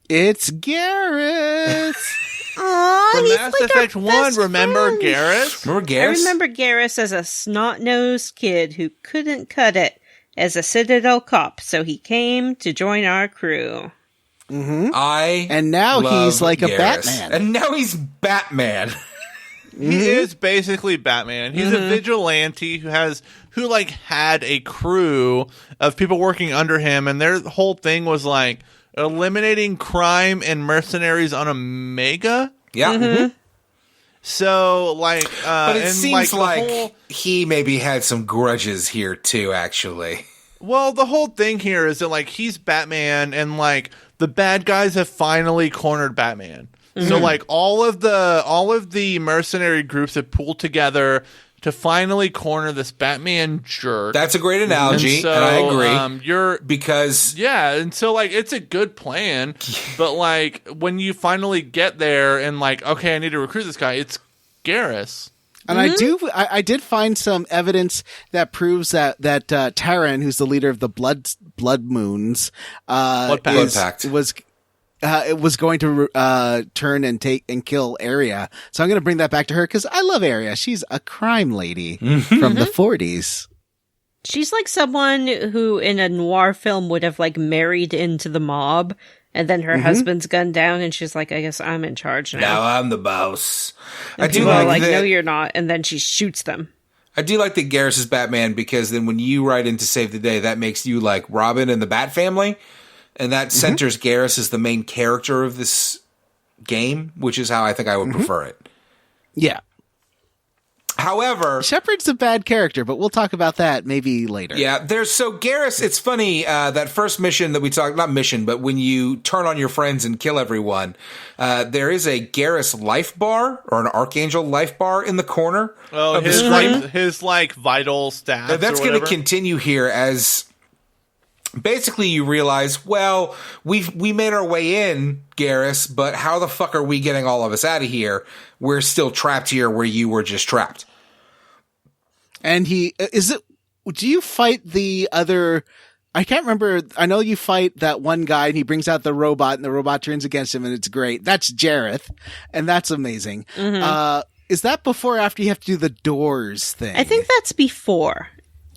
It's Garrus. Aw, From he's Mass like Effect our 1, best remember friend. Garrus? I remember Garrus as a snot-nosed kid who couldn't cut it as a Citadel cop, so he came to join our crew. And now he's like Garrus. a Batman. And now he's Batman. He is basically Batman. He's a vigilante who had a crew of people working under him, and their whole thing was like eliminating crime and mercenaries on Omega. Yeah. So, like, but it seems like he maybe had some grudges here too, actually. Well, the whole thing here is that, like, he's Batman, and like the bad guys have finally cornered Batman. So, like, all of the mercenary groups have pulled together to finally corner this Batman jerk. That's a great analogy, and I agree. And so, like, it's a good plan, but, like, when you finally get there and, like, okay, I need to recruit this guy, it's Garrus. And I did find some evidence that proves that Terran, who's the leader of the Blood Moons, was going to turn and take and kill Aria. So I'm going to bring that back to her because I love Aria. She's a crime lady from the 40s. She's like someone who in a noir film would have like married into the mob, and then her husband's gunned down, and she's like, I guess I'm in charge now. Now I'm the boss. And I do like no, you're not, and then she shoots them. I do like that Garrus is Batman, because then when you write in to save the day, that makes you like Robin and the Bat family. And that centers Garrus as the main character of this game, which is how I think I would prefer it. Yeah. However, Shepard's a bad character, but we'll talk about that maybe later. yeah, so Garrus, it's funny, that first mission that we talked, not mission, but when you turn on your friends and kill everyone, there is a Garrus life bar, or an Archangel life bar in the corner of the screen. his vital stats. That's going to continue here as basically you realize, well, we made our way in, Garrus, but how the fuck are we getting all of us out of here? We're still trapped here where you were just trapped. And do you fight the other, I can't remember, I know you fight that one guy and he brings out the robot and the robot turns against him and it's great. That's Jareth, and that's amazing. Mm-hmm. Is that before or after you have to do the doors thing? I think that's before.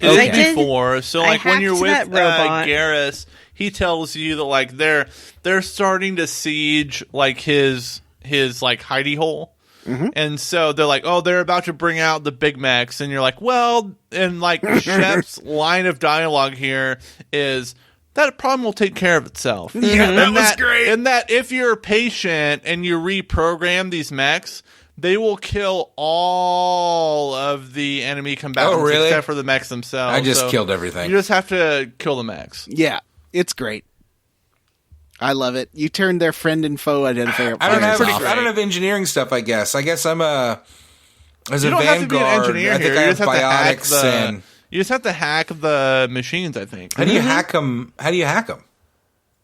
Okay. Before. So when you're with Garrus, he tells you that they're starting to siege his hidey hole. Mm-hmm. And so they're like, oh, they're about to bring out the Big Macs. And you're like, well, and Shep's line of dialogue here is that problem will take care of itself. Yeah, that was great. And that if you're patient and you reprogram these mechs, they will kill all of the enemy combatants except for the mechs themselves. I just killed everything. You just have to kill the mechs. Yeah, it's great. I love it. You turned their friend and foe identifier. I don't have engineering stuff. I guess I'm as you a don't Vanguard. Have to be an engineer I think here. I have biotics and. You just have to hack the machines. I think. How do you hack them?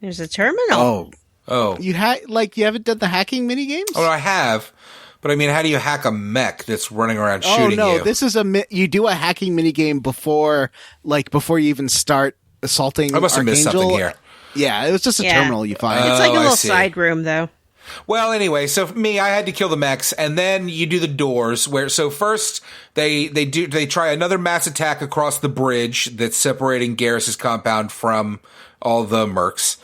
There's a terminal. Oh. You haven't done the hacking mini games? Oh, I have. But I mean, how do you hack a mech that's running around shooting you? Oh no, this is you do a hacking mini game before you even start assaulting. I must have missed something here. Yeah, it was just a terminal you find. It's like a little side room, though. Well, anyway, so for me, I had to kill the mechs, and then you do the doors. So first they try another mass attack across the bridge that's separating Garrus's compound from all the mercs.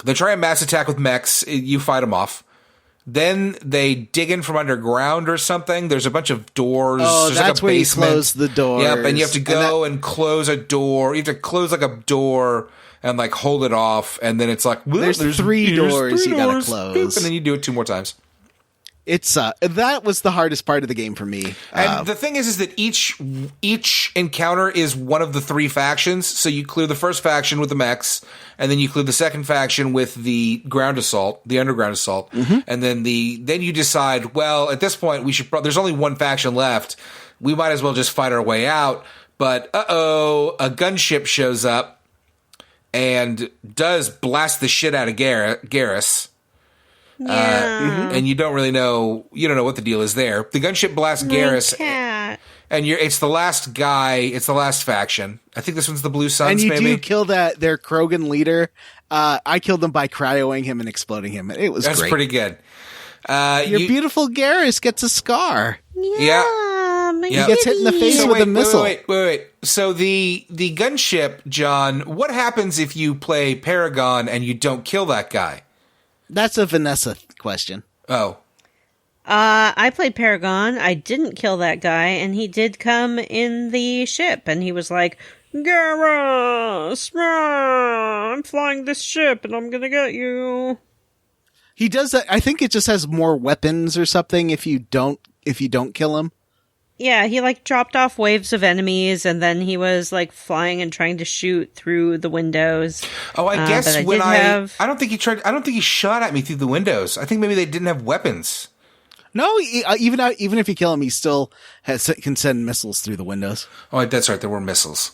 They try a mass attack with mechs. You fight them off. Then they dig in from underground or something. There's a bunch of doors. Oh, There's that's a where you basement. close the doors. Yep, and you have to go and close a door. You have to close a door and hold it off, and then it's there's three doors you gotta close, boop, and then you do it 2 more times. It's that was the hardest part of the game for me. And the thing is that each encounter is one of the 3 factions. So you clear the first faction with the mechs, and then you clear the second faction with the ground assault, the underground assault, and then then you decide, well, at this point we should. There's only one faction left. We might as well just fight our way out. But a gunship shows up and does blast the shit out of Garrus. Yeah. And you don't know what the deal is there. The gunship blasts Garrus, Cat. and it's the last guy. It's the last faction. I think this one's the Blue Suns. And you maybe do kill their Krogan leader. I killed him by cryoing him and exploding him. It was That's great. pretty good. Your beautiful Garrus gets a scar. Yeah. He gets hit in the face with a missile. Wait. So the gunship, John. What happens if you play Paragon and you don't kill that guy? That's a Vanessa question. Oh. I played Paragon. I didn't kill that guy, and he did come in the ship, and he was like, Garrus, I'm flying this ship, and I'm gonna get you. He does that. I think it just has more weapons or something if you don't kill him. Yeah, he dropped off waves of enemies, and then he was flying and trying to shoot through the windows. Oh, I guess I don't think he shot at me through the windows. I think maybe they didn't have weapons. No, even if you kill him, he still can send missiles through the windows. Oh, that's right. There were missiles.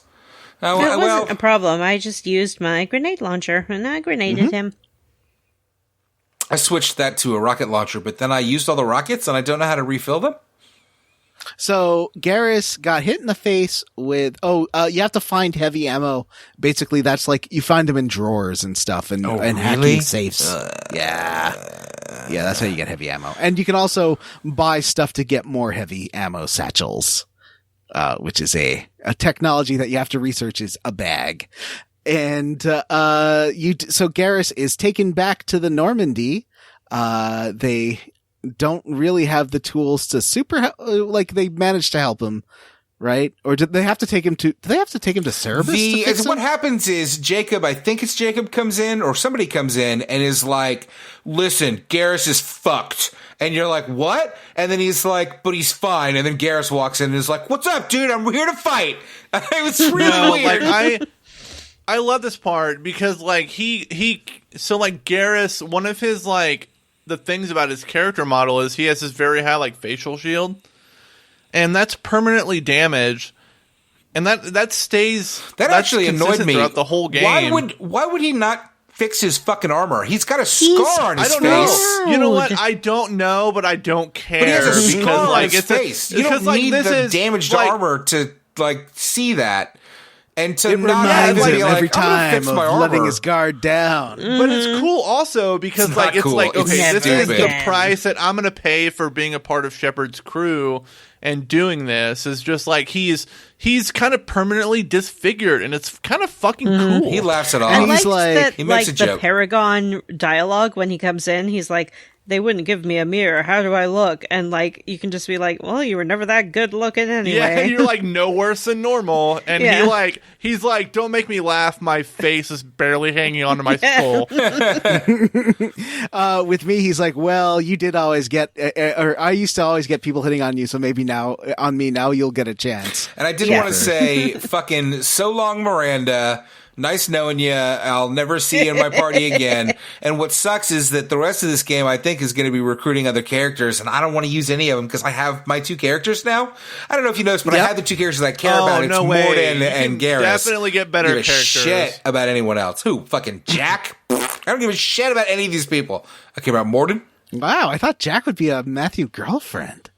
That wasn't a problem. I just used my grenade launcher, and I grenaded him. I switched that to a rocket launcher, but then I used all the rockets, and I don't know how to refill them. So Garrus got hit in the face with you have to find heavy ammo. Basically, that's you find them in drawers and stuff, and hacking safes. Yeah, that's how you get heavy ammo. And you can also buy stuff to get more heavy ammo satchels, which is a technology that you have to research. Is a bag, and so Garrus is taken back to the Normandy. They don't really have the tools to they managed to help him, right? Or did they have to take him to Cerberus? What happens is Jacob, I think it's Jacob, comes in, or somebody comes in and is like, listen, Garrus is fucked. And you're like, what? And then he's like, but he's fine. And then Garrus walks in and is like, what's up, dude? I'm here to fight. It was really weird. Like, I love this part because, like, so, like, Garrus, one of his, like, the things about his character model is he has this very high, like, facial shield. And that's permanently damaged. And that stays... That actually annoyed me. Throughout the whole game. Why would he not fix his fucking armor? He's got a scar on his face. Know. You know what? I don't know, but I don't care. But he has a scar on his face. You don't need the damaged armor to, like, see that. And to not even be like, every time fix my of armor. letting his guard down. But it's cool also because it's cool. like, okay, It's this is stupid. the price that I'm going to pay for being a part of Shepard's crew and doing this is just like he's kind of permanently disfigured and it's kind of fucking cool. He laughs it off. I liked like, he makes a the joke. Paragon dialogue when he comes in. He's like, they wouldn't give me a mirror. How do I look? And, like, you can just be like, well, you were never that good looking anyway. Yeah, you're like no worse than normal. And he's like, don't make me laugh. My face is barely hanging onto my skull. With me, he's like, well, you did always get, or I used to always get people hitting on you, so maybe now you'll get a chance. And I did want to say, fucking so long, Miranda. Nice knowing you. I'll never see you in my party again. And what sucks is that the rest of this game, I think, is going to be recruiting other characters, and I don't want to use any of them because I have my 2 characters now. I don't know if you noticed, but I have the 2 characters I care about. It's Morden and Garrus. Definitely get better I don't give a characters. shit about anyone else. Who? Fucking Jack? I don't give a shit about any of these people. I care about Morden. Wow, I thought Jack would be a Matthew girlfriend.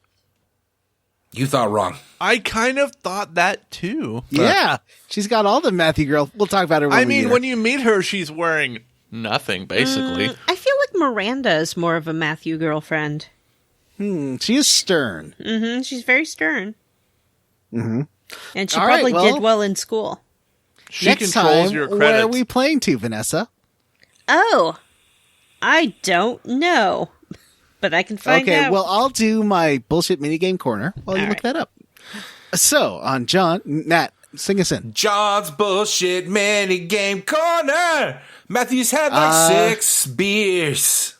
You thought wrong. I kind of thought that too. Yeah, she's got all the Matthew girl. We'll talk about her when we meet her. When you meet her, she's wearing nothing, basically. I feel like Miranda is more of a Matthew girlfriend. She is stern. Mm-hmm. She's very stern. Mm-hmm. And she All probably right, well, did well in school. She Next controls time, your credits. where are we playing to, Vanessa? Oh, I don't know. But I can find out. Okay, well, I'll do my bullshit minigame corner while you look that up. So, on Nat, sing us in. John's bullshit mini game corner. Matthew's had like 6 beers.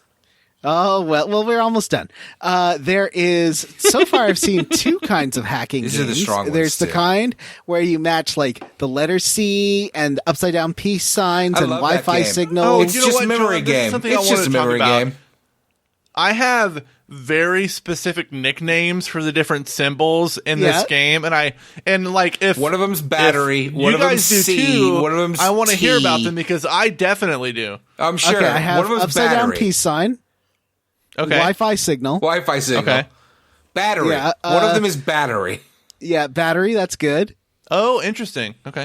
Oh, well, we're almost done. There is, so far I've seen 2 kinds of hacking These games. are the strong ones, There's the too. kind where you match, like, the letter C and upside down peace signs I and love that Wi-Fi game. signals. It's You know just what, a memory John? This is game. something I It's wanted just a to talk memory about. game. I have very specific nicknames for the different symbols in this game, and like if one of them's battery, one you of them's guys do C, too, one of them's I want to hear T. about them because I definitely do. I'm sure. Okay, I have one of them's upside battery. down peace sign, Okay, Wi-Fi signal. Wi-Fi signal. Okay. Battery. Yeah, one of them is battery. Yeah, battery, that's good. Oh, interesting. Okay.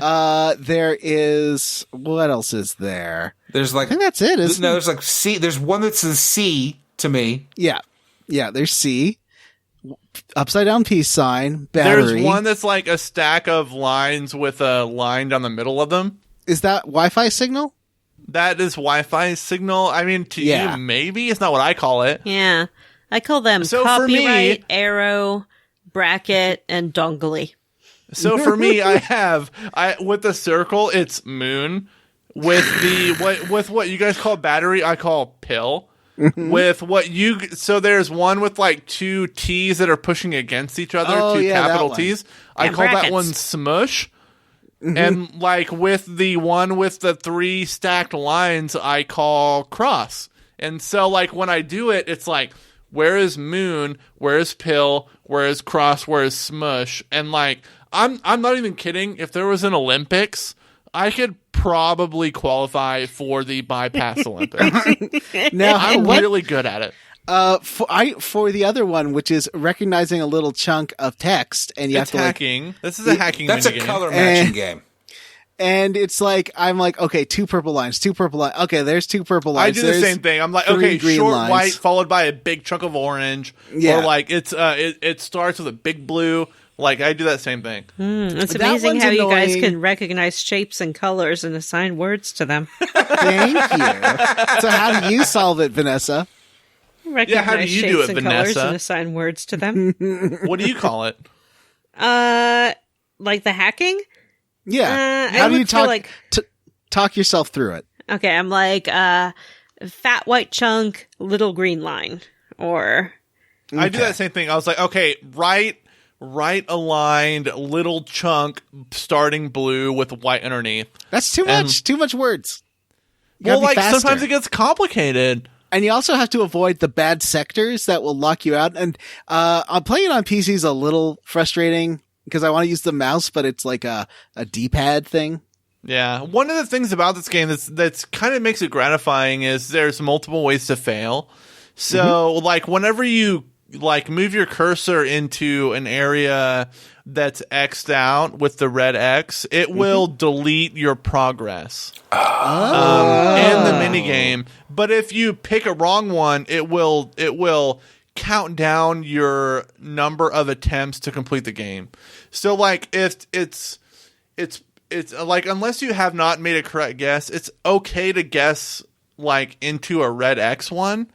There is, what else is there? There's like I think that's it, isn't no, it? there's like C. There's one that's a C to me. Yeah, there's C. Upside down peace sign, battery. There's one that's like a stack of lines with a line down the middle of them. Is that Wi-Fi signal? That is Wi-Fi signal. I mean, to Yeah. you, maybe it's not what I call it. Yeah. I call them So for me- copyright, arrow, bracket, and dongly. So for me, I with the circle, it's moon. With the what you guys call battery, I call pill. With so there's one with like 2 T's that are pushing against each other, 2 yeah, capital that one. T's. I call that brackets. one smush. And like with the one with the 3 stacked lines, I call cross. And so like when I do it, it's like, where is moon? Where is pill? Where is cross? Where is smush? And like I'm not even kidding. If there was an Olympics, I could probably qualify for the bypass Olympics. Now, I'm really good at it. for the other one, which is recognizing a little chunk of text, and you It's have to hacking. This is a hacking. That's a minigame. color matching game. and it's like I'm like, okay, 2 purple lines. Okay, there's 2 purple lines. I do the There's same thing. I'm like, 3 okay, green short lines. white followed by a big chunk of orange. Yeah. Or like it starts with a big blue. Like I do that same thing. It's That amazing one's how you guys annoying. can recognize shapes and colors and assign words to them. Thank you. So how do you solve it, Vanessa? Recognize how do you shapes do it, and colors Vanessa? and assign words to them. What do you call it? Like the hacking? Yeah. I how do would you feel talk like- talk yourself through it? Okay, I'm like fat white chunk, little green line, or I do that same thing. I was like, okay, right aligned little chunk starting blue with white underneath. That's too much. Too much words. Well, like sometimes it gets complicated. And you also have to avoid the bad sectors that will lock you out. And I'm playing on PC is a little frustrating because I want to use the mouse, but it's like a D-pad thing. Yeah. One of the things about this game that's kind of makes it gratifying is there's multiple ways to fail. So, like, whenever you like move your cursor into an area that's X'd out with the red X, it will delete your progress in the minigame. But if you pick a wrong one, it will count down your number of attempts to complete the game. So like if it's like, unless you have not made a correct guess, it's okay to guess like into a red X one.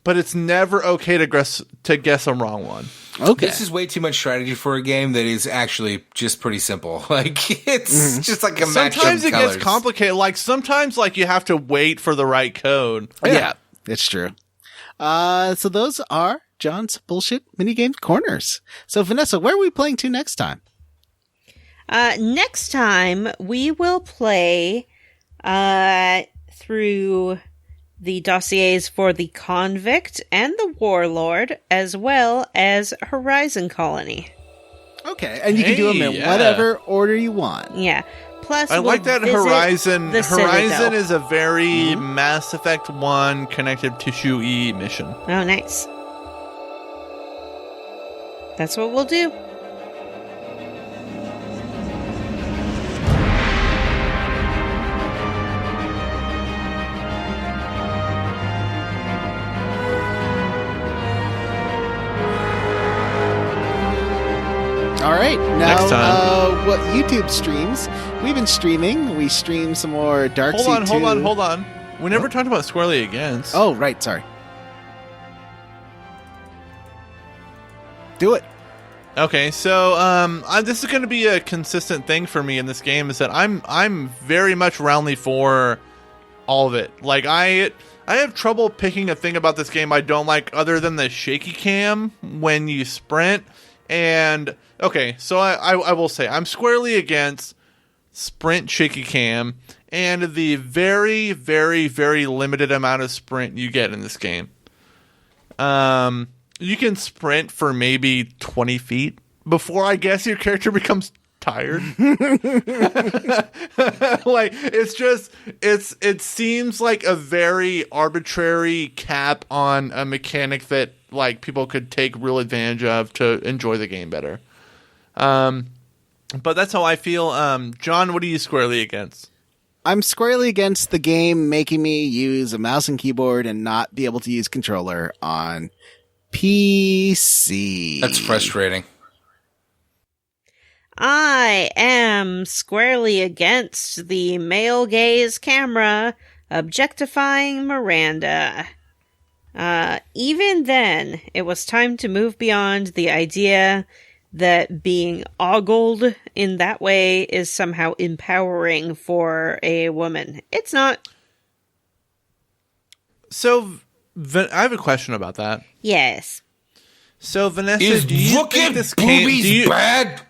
But it's never okay to guess a wrong one. Okay. This is way too much strategy for a game that is actually just pretty simple. Like, it's just like a match of Sometimes it colors. gets complicated. Like, sometimes, like, you have to wait for the right code. Yeah, it's true. So those are John's bullshit minigame corners. So, Vanessa, where are we playing to next time? Next time, we will play through the dossiers for the Convict and the Warlord, as well as Horizon Colony. Okay, and you can do them in whatever order you want. Yeah. Plus, I like that Horizon. The Horizon Citadel. is a very Mass Effect 1 connective tissue mission. Oh, nice. That's what we'll do. All right, now Next time. What YouTube streams? We've been streaming. We stream some more Dark Seed 2. Hold on. We never talked about Squarely Against. Oh, right. Sorry. Do it. Okay, so this is going to be a consistent thing for me in this game. Is that I'm very much roundly for all of it. Like I have trouble picking a thing about this game I don't like other than the shaky cam when you sprint. And okay, so I will say I'm squarely against sprint shaky cam and the very, very, very limited amount of sprint you get in this game. You can sprint for maybe 20 feet before I guess your character becomes tired. Like it seems like a very arbitrary cap on a mechanic that like people could take real advantage of to enjoy the game better. But that's how I feel. John, what are you squarely against? I'm squarely against the game making me use a mouse and keyboard and not be able to use controller on PC. That's frustrating. I am squarely against the male gaze camera objectifying Miranda. Even then, it was time to move beyond the idea that being ogled in that way is somehow empowering for a woman. It's not. So, I have a question about that. Yes. So, Vanessa, Is do you looking think this boobies bad?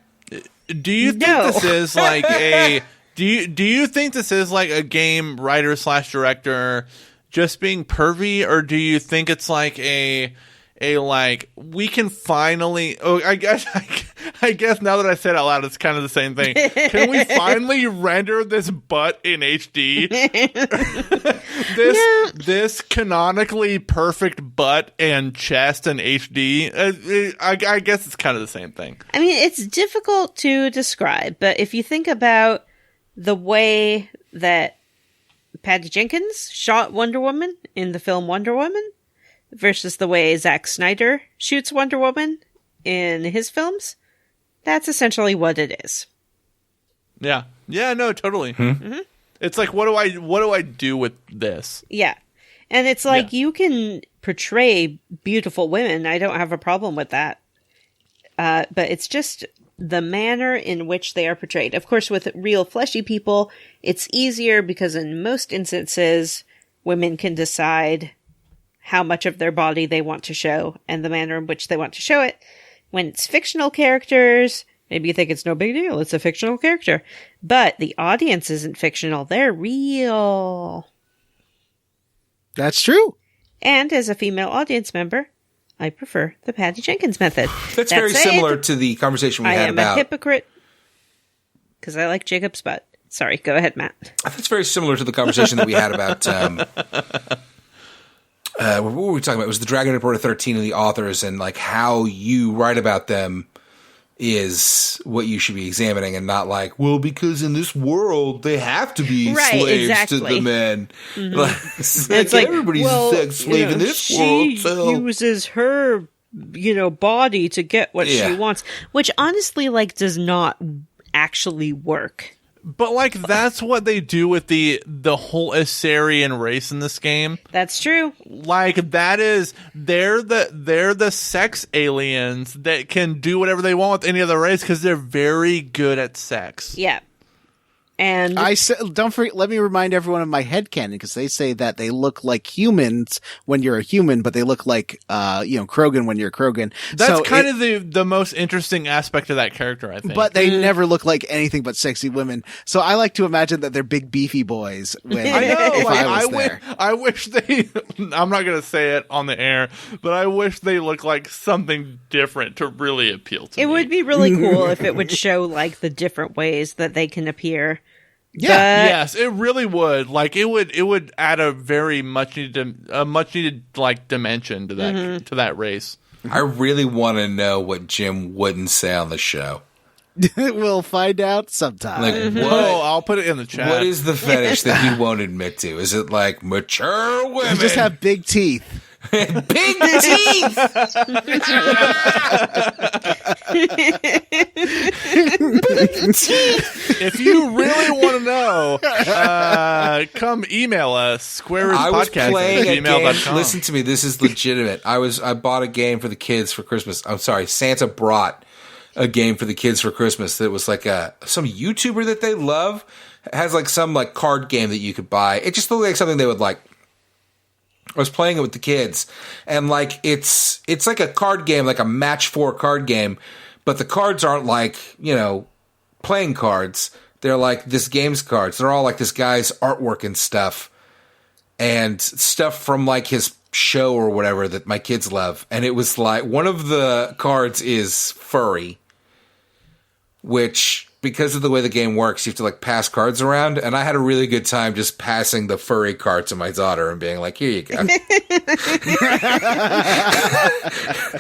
Do you think No. this is like a do you think this is like a game writer / director just being pervy, or do you think it's like a like we can finally I guess now that I said it out loud it's kind of the same thing. Can we finally render this butt in HD? this canonically perfect butt and chest in HD. I guess it's kind of the same thing. I mean, it's difficult to describe, but if you think about the way that Patty Jenkins shot Wonder Woman in the film Wonder Woman versus the way Zack Snyder shoots Wonder Woman in his films, that's essentially what it is. Yeah. Yeah, no, totally. Mm-hmm. It's like, what do I do with this? Yeah. And it's like, you can portray beautiful women. I don't have a problem with that. But it's just the manner in which they are portrayed. Of course, with real fleshy people, it's easier because in most instances, women can decide how much of their body they want to show and the manner in which they want to show it. When it's fictional characters, maybe you think it's no big deal. It's a fictional character. But the audience isn't fictional. They're real. That's true. And as a female audience member, I prefer the Patty Jenkins method. That's very similar to the conversation we had about... I am a hypocrite because I like Jacob's butt. Sorry, go ahead, Matt. That's very similar to the conversation that we had about... what were we talking about? It was the Dragon Reporter 13 and the authors, and like how you write about them is what you should be examining, and not like, well, because in this world they have to be slaves to the men. Mm-hmm. It's like everybody's a sex slave in this world. So. She uses her, body to get what she wants, which honestly, does not actually work. But that's what they do with the whole Assyrian race in this game. That's true. They're the sex aliens that can do whatever they want with any other race because they're very good at sex. Yeah. And don't forget, let me remind everyone of my headcanon, because they say that they look like humans when you're a human, but they look like, Krogan when you're a Krogan. That's kind of the most interesting aspect of that character, I think. But they never look like anything but sexy women. So I like to imagine that they're big beefy boys. When, I know. If I was there. I wish they, I'm not going to say it on the air, but I wish they looked like something different to really appeal to me. It would be really cool if it would show the different ways that they can appear. Yeah. Yes, it really would. It would add a very much needed dimension to that to that race. I really want to know what Jim wouldn't say on the show. We'll find out sometime. I'll put it in the chat. What is the fetish that he won't admit to? Is it mature women? You just have big teeth. Big teeth! If you really want to know, come email us, squarewordpodcast@gmail.com. Listen to me, this is legitimate. I bought a game for the kids for Christmas. I'm sorry, Santa brought a game for the kids for Christmas that was some YouTuber that they love has some card game that you could buy. It just looked like something they would like. I was playing it with the kids, and it's like a card game, like a match 4 card game, but the cards aren't playing cards. They're this game's cards. They're all this guy's artwork and stuff from his show or whatever that my kids love. And it was one of the cards is furry, which, because of the way the game works, you have to pass cards around, and I had a really good time just passing the furry card to my daughter and being here you go.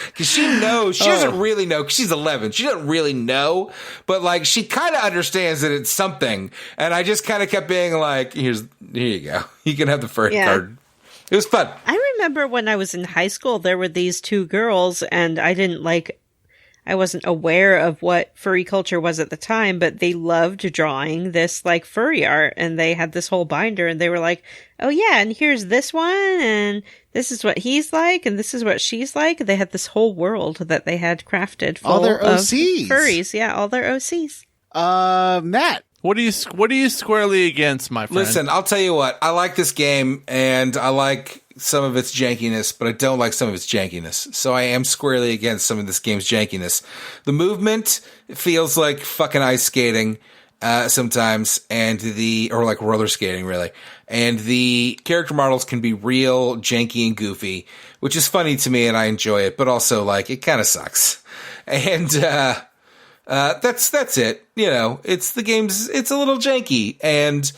Because she knows, she doesn't really know, because she's 11, she doesn't really know, but she kind of understands that it's something, and I just kind of kept being here you go, you can have the furry card. It was fun. I remember when I was in high school, there were these 2 girls, and I wasn't aware of what furry culture was at the time, but they loved drawing this furry art, and they had this whole binder, and they were like, oh yeah, and here's this one, and this is what he's like, and this is what she's like. They had this whole world that they had crafted full all their of OCs. Furries. Yeah, all their OCs. Matt. What are you squarely against, my friend? Listen, I'll tell you what. I like this game, and I like some of its jankiness, but I don't like some of its jankiness. So I am squarely against some of this game's jankiness. The movement feels like fucking ice skating sometimes, or roller skating, really. And the character models can be real janky and goofy, which is funny to me, and I enjoy it, but also it kind of sucks. And that's it. It's the game's, it's a little janky. And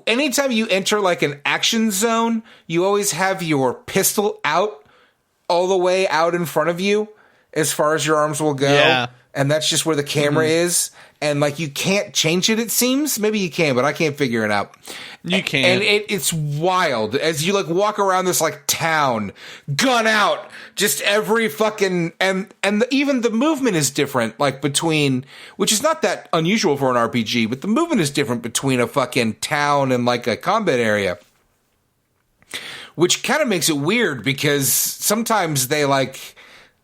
anytime you enter an action zone, you always have your pistol out all the way out in front of you as far as your arms will go. Yeah. And that's just where the camera is. And you can't change it, it seems. Maybe you can, but I can't figure it out. You can. And it's wild. As you walk around this town, gun out, just every fucking, and even the movement is different, between, which is not that unusual for an RPG, but the movement is different between a fucking town and a combat area. Which kind of makes it weird, because sometimes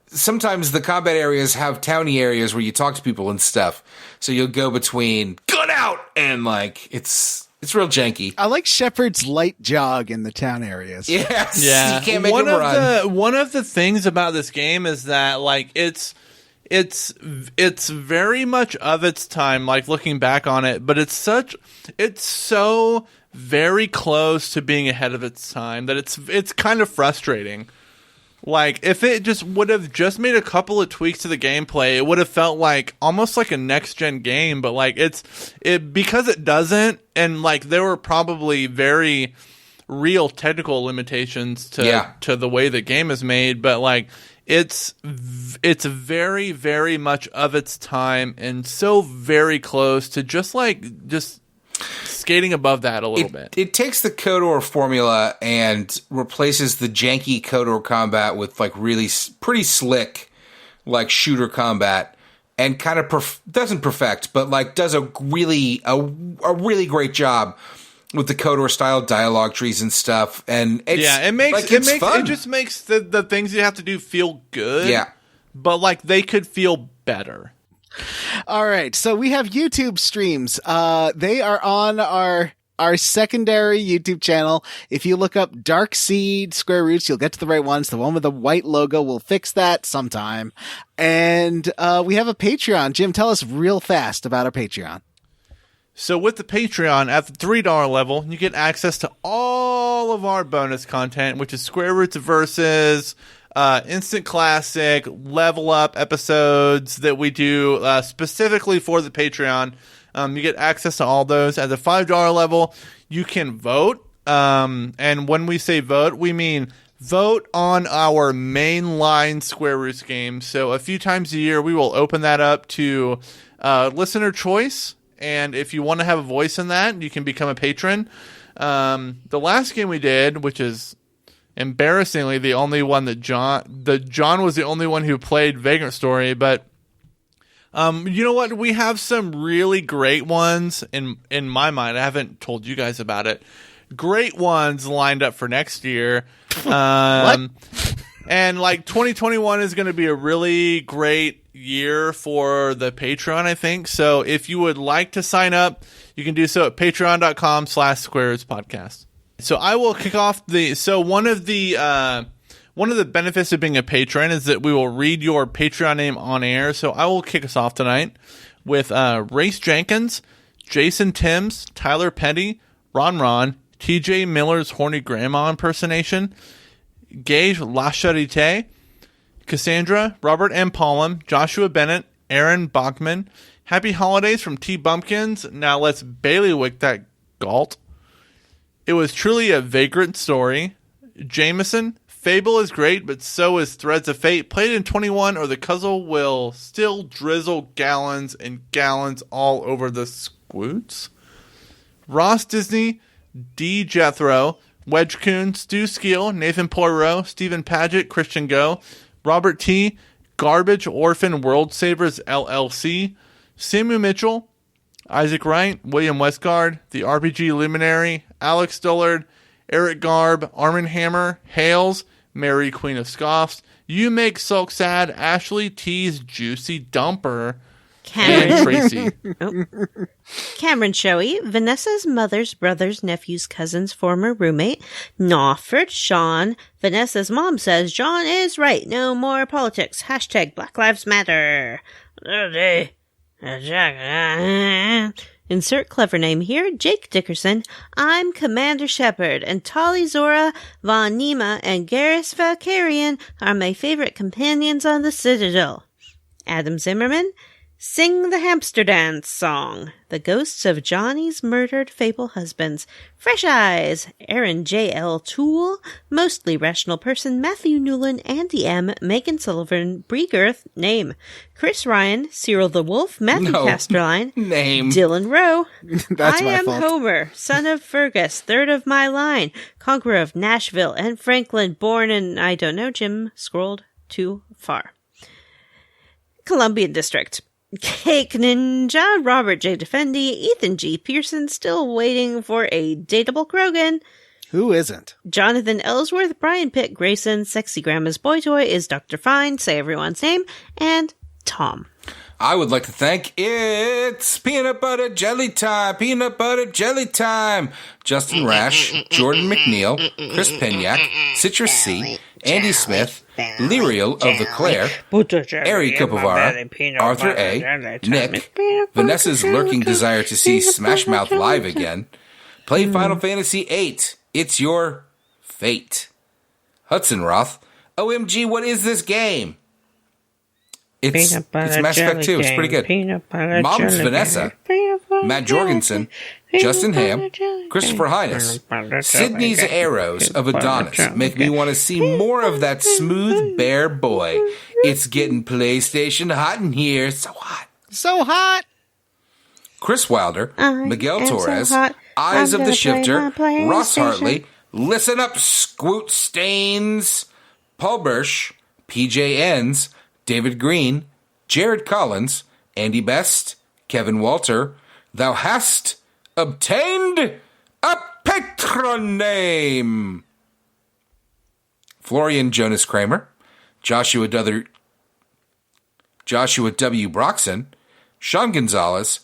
sometimes the combat areas have towny areas where you talk to people and stuff. So you'll go between gun out and it's It's real janky. I like Shepard's light jog in the town areas. Yes. Yeah. You can't make him run. One of the things about this game is that like it's very much of its time, like looking back on it, but it's so very close to being ahead of its time that it's kind of frustrating. Like, if it just would have just made a couple of tweaks to the gameplay, it would have felt like almost like a next-gen game, but like because it doesn't, and like there were probably very real technical limitations to the way the game is made, but like it's very, very much of its time and so very close to just skating above that a little bit. It takes the KOTOR formula and replaces the janky KOTOR combat with like really pretty slick like shooter combat, and kind of doesn't perfect, but like does a really great job with the KOTOR style dialogue trees and stuff. And it just makes the things you have to do feel good. Yeah. But like they could feel better. All right, so we have YouTube streams. They are on our secondary YouTube channel. If you look up Dark Seed Square Roots, you'll get to the right ones. The one with the white logo, we'll fix that sometime. And we have a Patreon. Jim, tell us real fast about our Patreon. So with the Patreon, at the $3 level, you get access to all of our bonus content, which is Square Roots Versus, Instant Classic, Level Up episodes that we do specifically for the Patreon. You get access to all those. At the $5 level, you can vote. And when we say vote, we mean vote on our mainline Square Roots game. So a few times a year, we will open that up to listener choice. And if you want to have a voice in that, you can become a patron. The last game we did, which is embarrassingly the only one that John was the only one who played Vagrant Story, but you know what? We have some really great ones in my mind. I haven't told you guys about it. Great ones lined up for next year. And like 2021 is going to be a really great year for the Patreon, I think. So if you would like to sign up, you can do so at patreon.com/squarespodcast. So I will kick off one of the benefits of being a patron is that we will read your Patreon name on air. So I will kick us off tonight with Race Jenkins, Jason Timms, Tyler Petty, Ron, TJ Miller's horny grandma impersonation, Gage La Charité, Cassandra, Robert M. Pollum, Joshua Bennett, Aaron Bachman, Happy Holidays from T. Bumpkins. Now let's bailiwick that galt. It was truly a vagrant story. Jameson, Fable is great, but so is Threads of Fate. Played in 21 or the Cuzzle will still drizzle gallons and gallons all over the squoots. Ross Disney, D. Jethro, Wedge Coon, Stu Skeel, Nathan Poirot, Stephen Paget, Christian Go, Robert T., Garbage Orphan World Savers LLC, Samuel Mitchell, Isaac Wright, William Westgard, The RPG Luminary, Alex Dullard, Eric Garb, Armin Hammer, Hales, Mary Queen of Scoffs, You Make Sulk Sad, Ashley T's Juicy Dumper, and Tracy. Cameron Shoey, Vanessa's mother's brother's nephew's cousin's former roommate, Nawford, Sean. Vanessa's mom says John is right. No more politics. # Black Lives Matter. Insert clever name here. Jake Dickerson. I'm Commander Shepard, and Tali Zora, Von Nima, and Garrus Valkyrian are my favorite companions on the Citadel. Adam Zimmerman. Sing the Hamster Dance Song. The Ghosts of Johnny's Murdered Fable Husbands. Fresh Eyes. Aaron J.L. Toole. Mostly Rational Person. Matthew Newland. Andy M. Megan Sullivan. Bree Girth. Name. Chris Ryan. Cyril the Wolf. Matthew Casterline. Name. Dylan Rowe. That's I my am fault. Homer, son of Fergus, third of my line. Conqueror of Nashville and Franklin. Born in, I don't know, Jim scrolled too far. Columbian District. Cake Ninja, Robert J. Defendi, Ethan G. Pearson, still waiting for a dateable Krogan. Who isn't? Jonathan Ellsworth, Brian Pitt Grayson, Sexy Grandma's Boy Toy is Dr. Fine, say everyone's name, and Tom. I would like to thank It's Peanut Butter Jelly Time, Peanut Butter Jelly Time. Justin Rash, Jordan McNeil, Chris Penyak, Citrus C, Andy Smith, Lyriel of the Claire, Ari Kapavara, Arthur A, Nick, Vanessa's lurking desire to see Smash Mouth live again. Play Final Fantasy VIII. It's your fate. Hudson Roth, OMG, what is this game? It's Mass Effect 2. It's pretty good. Mom's Vanessa, Matt Jorgensen, Justin Ham, Christopher Highness, Sydney's Arrows of Adonis make me want to see more of that smooth bear boy. It's getting PlayStation hot in here. So hot. So hot. Chris Wilder, Miguel Torres, Eyes of the Shifter, Ross Hartley, Listen Up, Squoot Stains, Paul Bursch, PJ Enns, David Green, Jared Collins, Andy Best, Kevin Walter. Thou hast obtained a patron name. Florian Jonas Kramer, Joshua W. Broxson, Sean Gonzalez,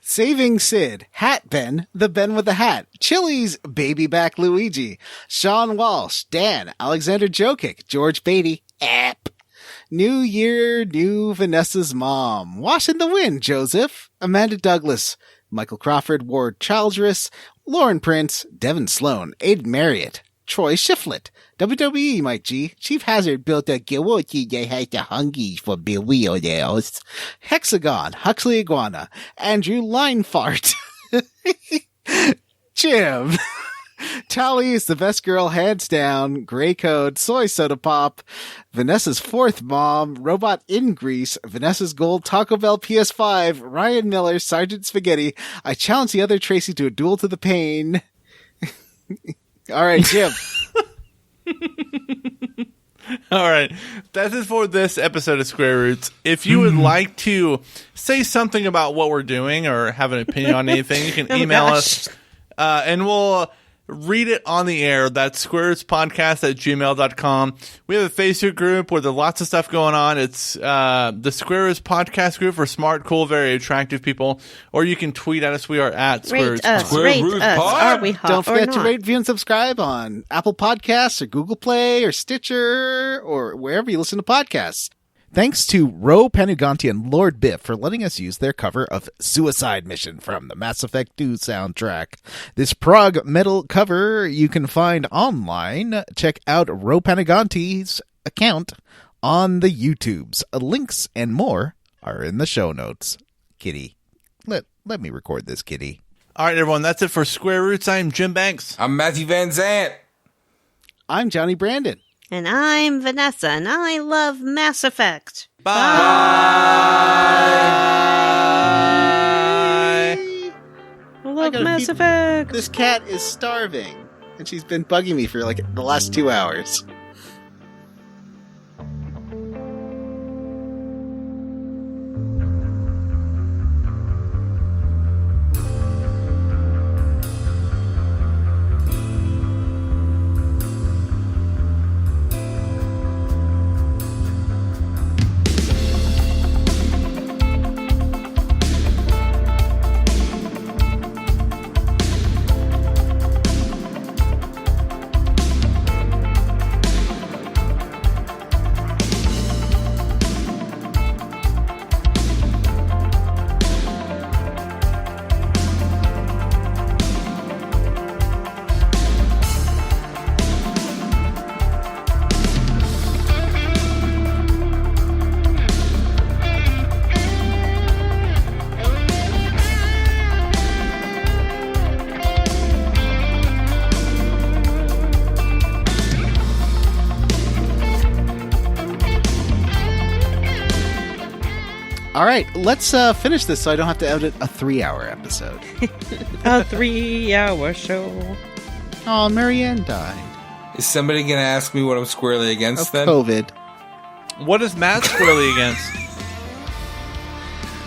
Saving Sid, Hat Ben, the Ben with the Hat, Chili's Baby Back Luigi, Sean Walsh, Dan, Alexander Jokic, George Beatty, App, New Year, New Vanessa's Mom, Wash in the Wind, Joseph, Amanda Douglas, Michael Crawford, Ward Childress, Lauren Prince, Devin Sloan, Aiden Marriott, Troy Shiflett, WWE Mike G, Chief Hazard built a Giwochi they had the hungies for Billios, Hexagon, Huxley Iguana, Andrew Linefart, Jim, Tally is the best girl hands down, Grey Code, Soy Soda Pop, Vanessa's fourth mom, Robot in Grease, Vanessa's Gold, Taco Bell PS5, Ryan Miller, Sergeant Spaghetti. I challenge the other Tracy to a duel to the pain. All right, Jim. All right. That's it for this episode of Square Roots. If you would like to say something about what we're doing or have an opinion on anything, you can email us and we'll read it on the air. That's squarerootspodcast@gmail.com. We have a Facebook group where there's lots of stuff going on. It's the Square Roots Podcast group for smart, cool, very attractive people. Or you can tweet at us. We are at Square Roots Pod. Rate us. Are we hot? Don't forget or to not? rate, view, and subscribe on Apple Podcasts or Google Play or Stitcher or wherever you listen to podcasts. Thanks to Ro Panuganti and Lord Biff for letting us use their cover of Suicide Mission from the Mass Effect 2 soundtrack. This prog metal cover you can find online. Check out Ro Panuganti's account on the YouTubes. Links and more are in the show notes. Kitty, let me record this, Kitty. All right, everyone. That's it for Square Roots. I'm Jim Banks. I'm Matthew Van Zant. I'm Johnny Brandon. And I'm Vanessa, and I love Mass Effect. Bye. I love Mass Effect. This cat is starving, and she's been bugging me for like the last 2 hours. All right, let's finish this so I don't have to edit a 3-hour episode. A 3-hour show. Oh, Marianne died. Is somebody going to ask me what I'm squarely against Of then? COVID. What is Matt squarely against?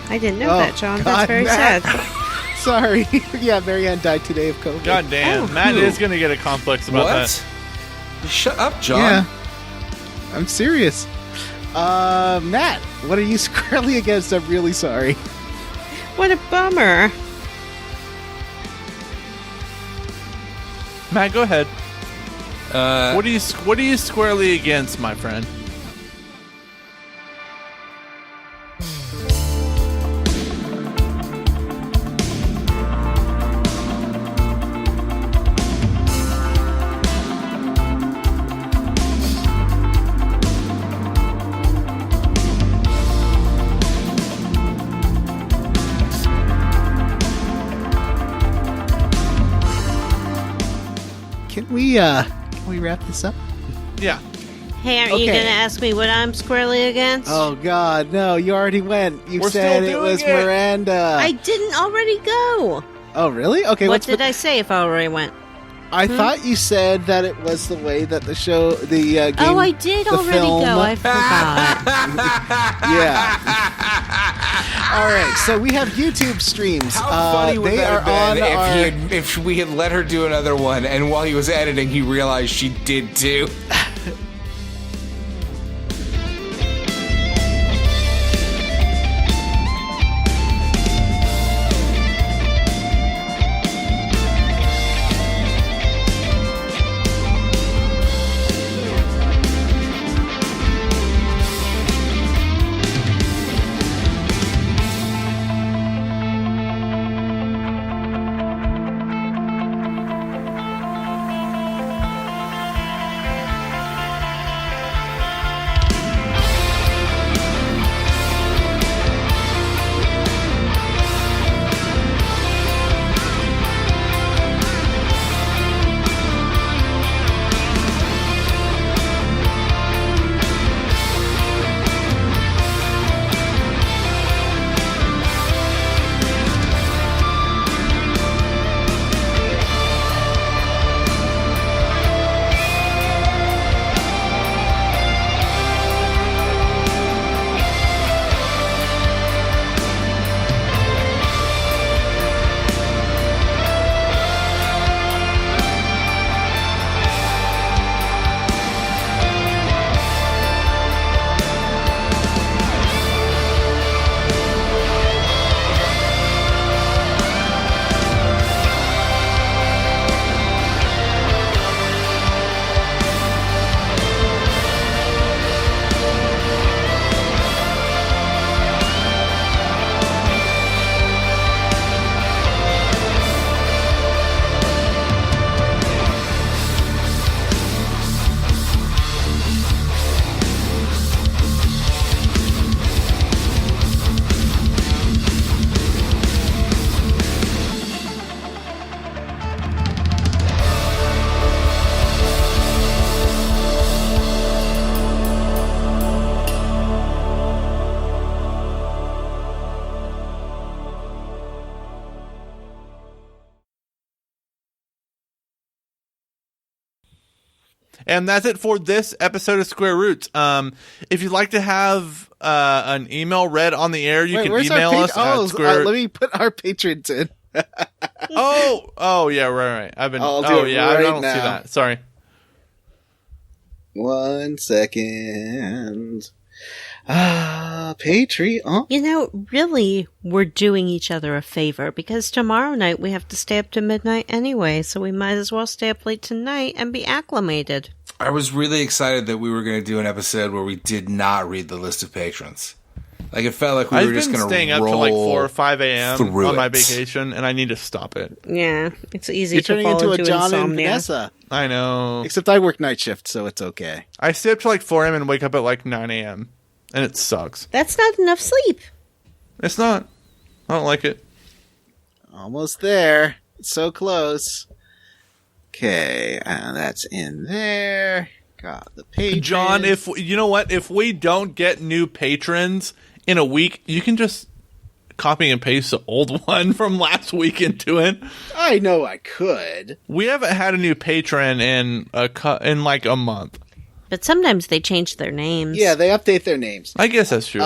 I didn't know Oh, that, John. God, That's very Matt. sad. Sorry. Yeah, Marianne died today of COVID. God damn. Oh, Matt who? is going to get a complex about What? that. Shut up, John. Yeah. I'm serious. Matt, what are you squarely against? I'm really sorry. What a bummer. Matt, go ahead. What are you squarely against, my friend? Can we wrap this up? Yeah. Hey, aren't you Okay. going to ask me what I'm squarely against? Oh God, no! You already went. You We're said still it was doing it. Miranda. I didn't already go. Oh, really? Okay. What did I say if I already went? I thought you said that it was the way that the show, the game. Oh, I did the already film- go. I forgot. Yeah. All right. So we have YouTube streams. How funny would they that are have on been if we had let her do another one, and while he was editing, he realized she did too? And that's it for this episode of Square Roots. If you'd like to have an email read on the air, you can where's email our us at let me put our patrons in. Oh, yeah, right. I've been. I'll do Oh, it yeah, right I don't now. see that. Sorry. 1 second. Patreon. You know, really, we're doing each other a favor because tomorrow night we have to stay up to midnight anyway, so we might as well stay up late tonight and be acclimated. I was really excited that we were going to do an episode where we did not read the list of patrons. Like, it felt like we I've were just been going to staying up roll till like 4 or 5 a.m. through on my it. vacation, and I need to stop it. Yeah, it's easy You're to turning fall into a into John and insomnia. Vanessa. I know. Except I work night shift, so it's okay. I stay up till like 4 a.m. and wake up at like 9 a.m. And it sucks. That's not enough sleep. It's not. I don't like it. Almost there. So close. Okay, that's in there. Got the patrons. John, if you know what, if we don't get new patrons in a week, you can just copy and paste the old one from last week into it. I know I could. We haven't had a new patron in like a month. But sometimes they change their names. Yeah, they update their names. I guess that's true.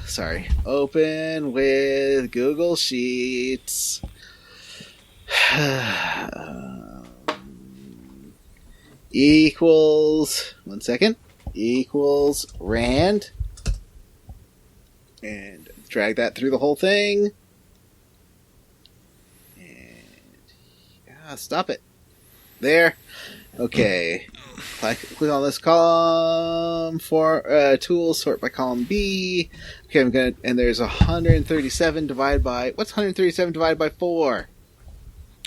Sorry. Open with Google Sheets. equals, 1 second, equals rand. And drag that through the whole thing. And stop it. There. Okay. Click on this column for tools, sort by column B. Okay, I'm gonna, and there's 137 divided by, what's 137 divided by 4?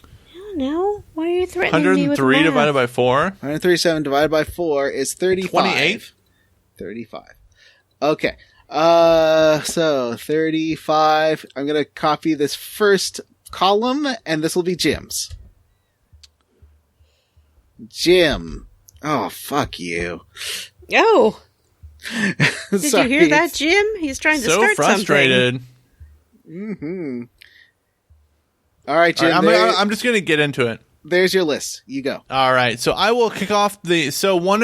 I don't know. Why are you threatening me with 103 math? divided by 4? 137 divided by 4 is 35. 28? 35. Okay. So 35. I'm gonna copy this first column, and this will be Jim's. Jim. Oh, fuck you. Oh, did Sorry. you hear that, Jim? He's trying to So start frustrated. Mm-hmm. All right, Jim. All right, I'm just going to get into it. There's your list. You go. All right. So I will kick off the... So one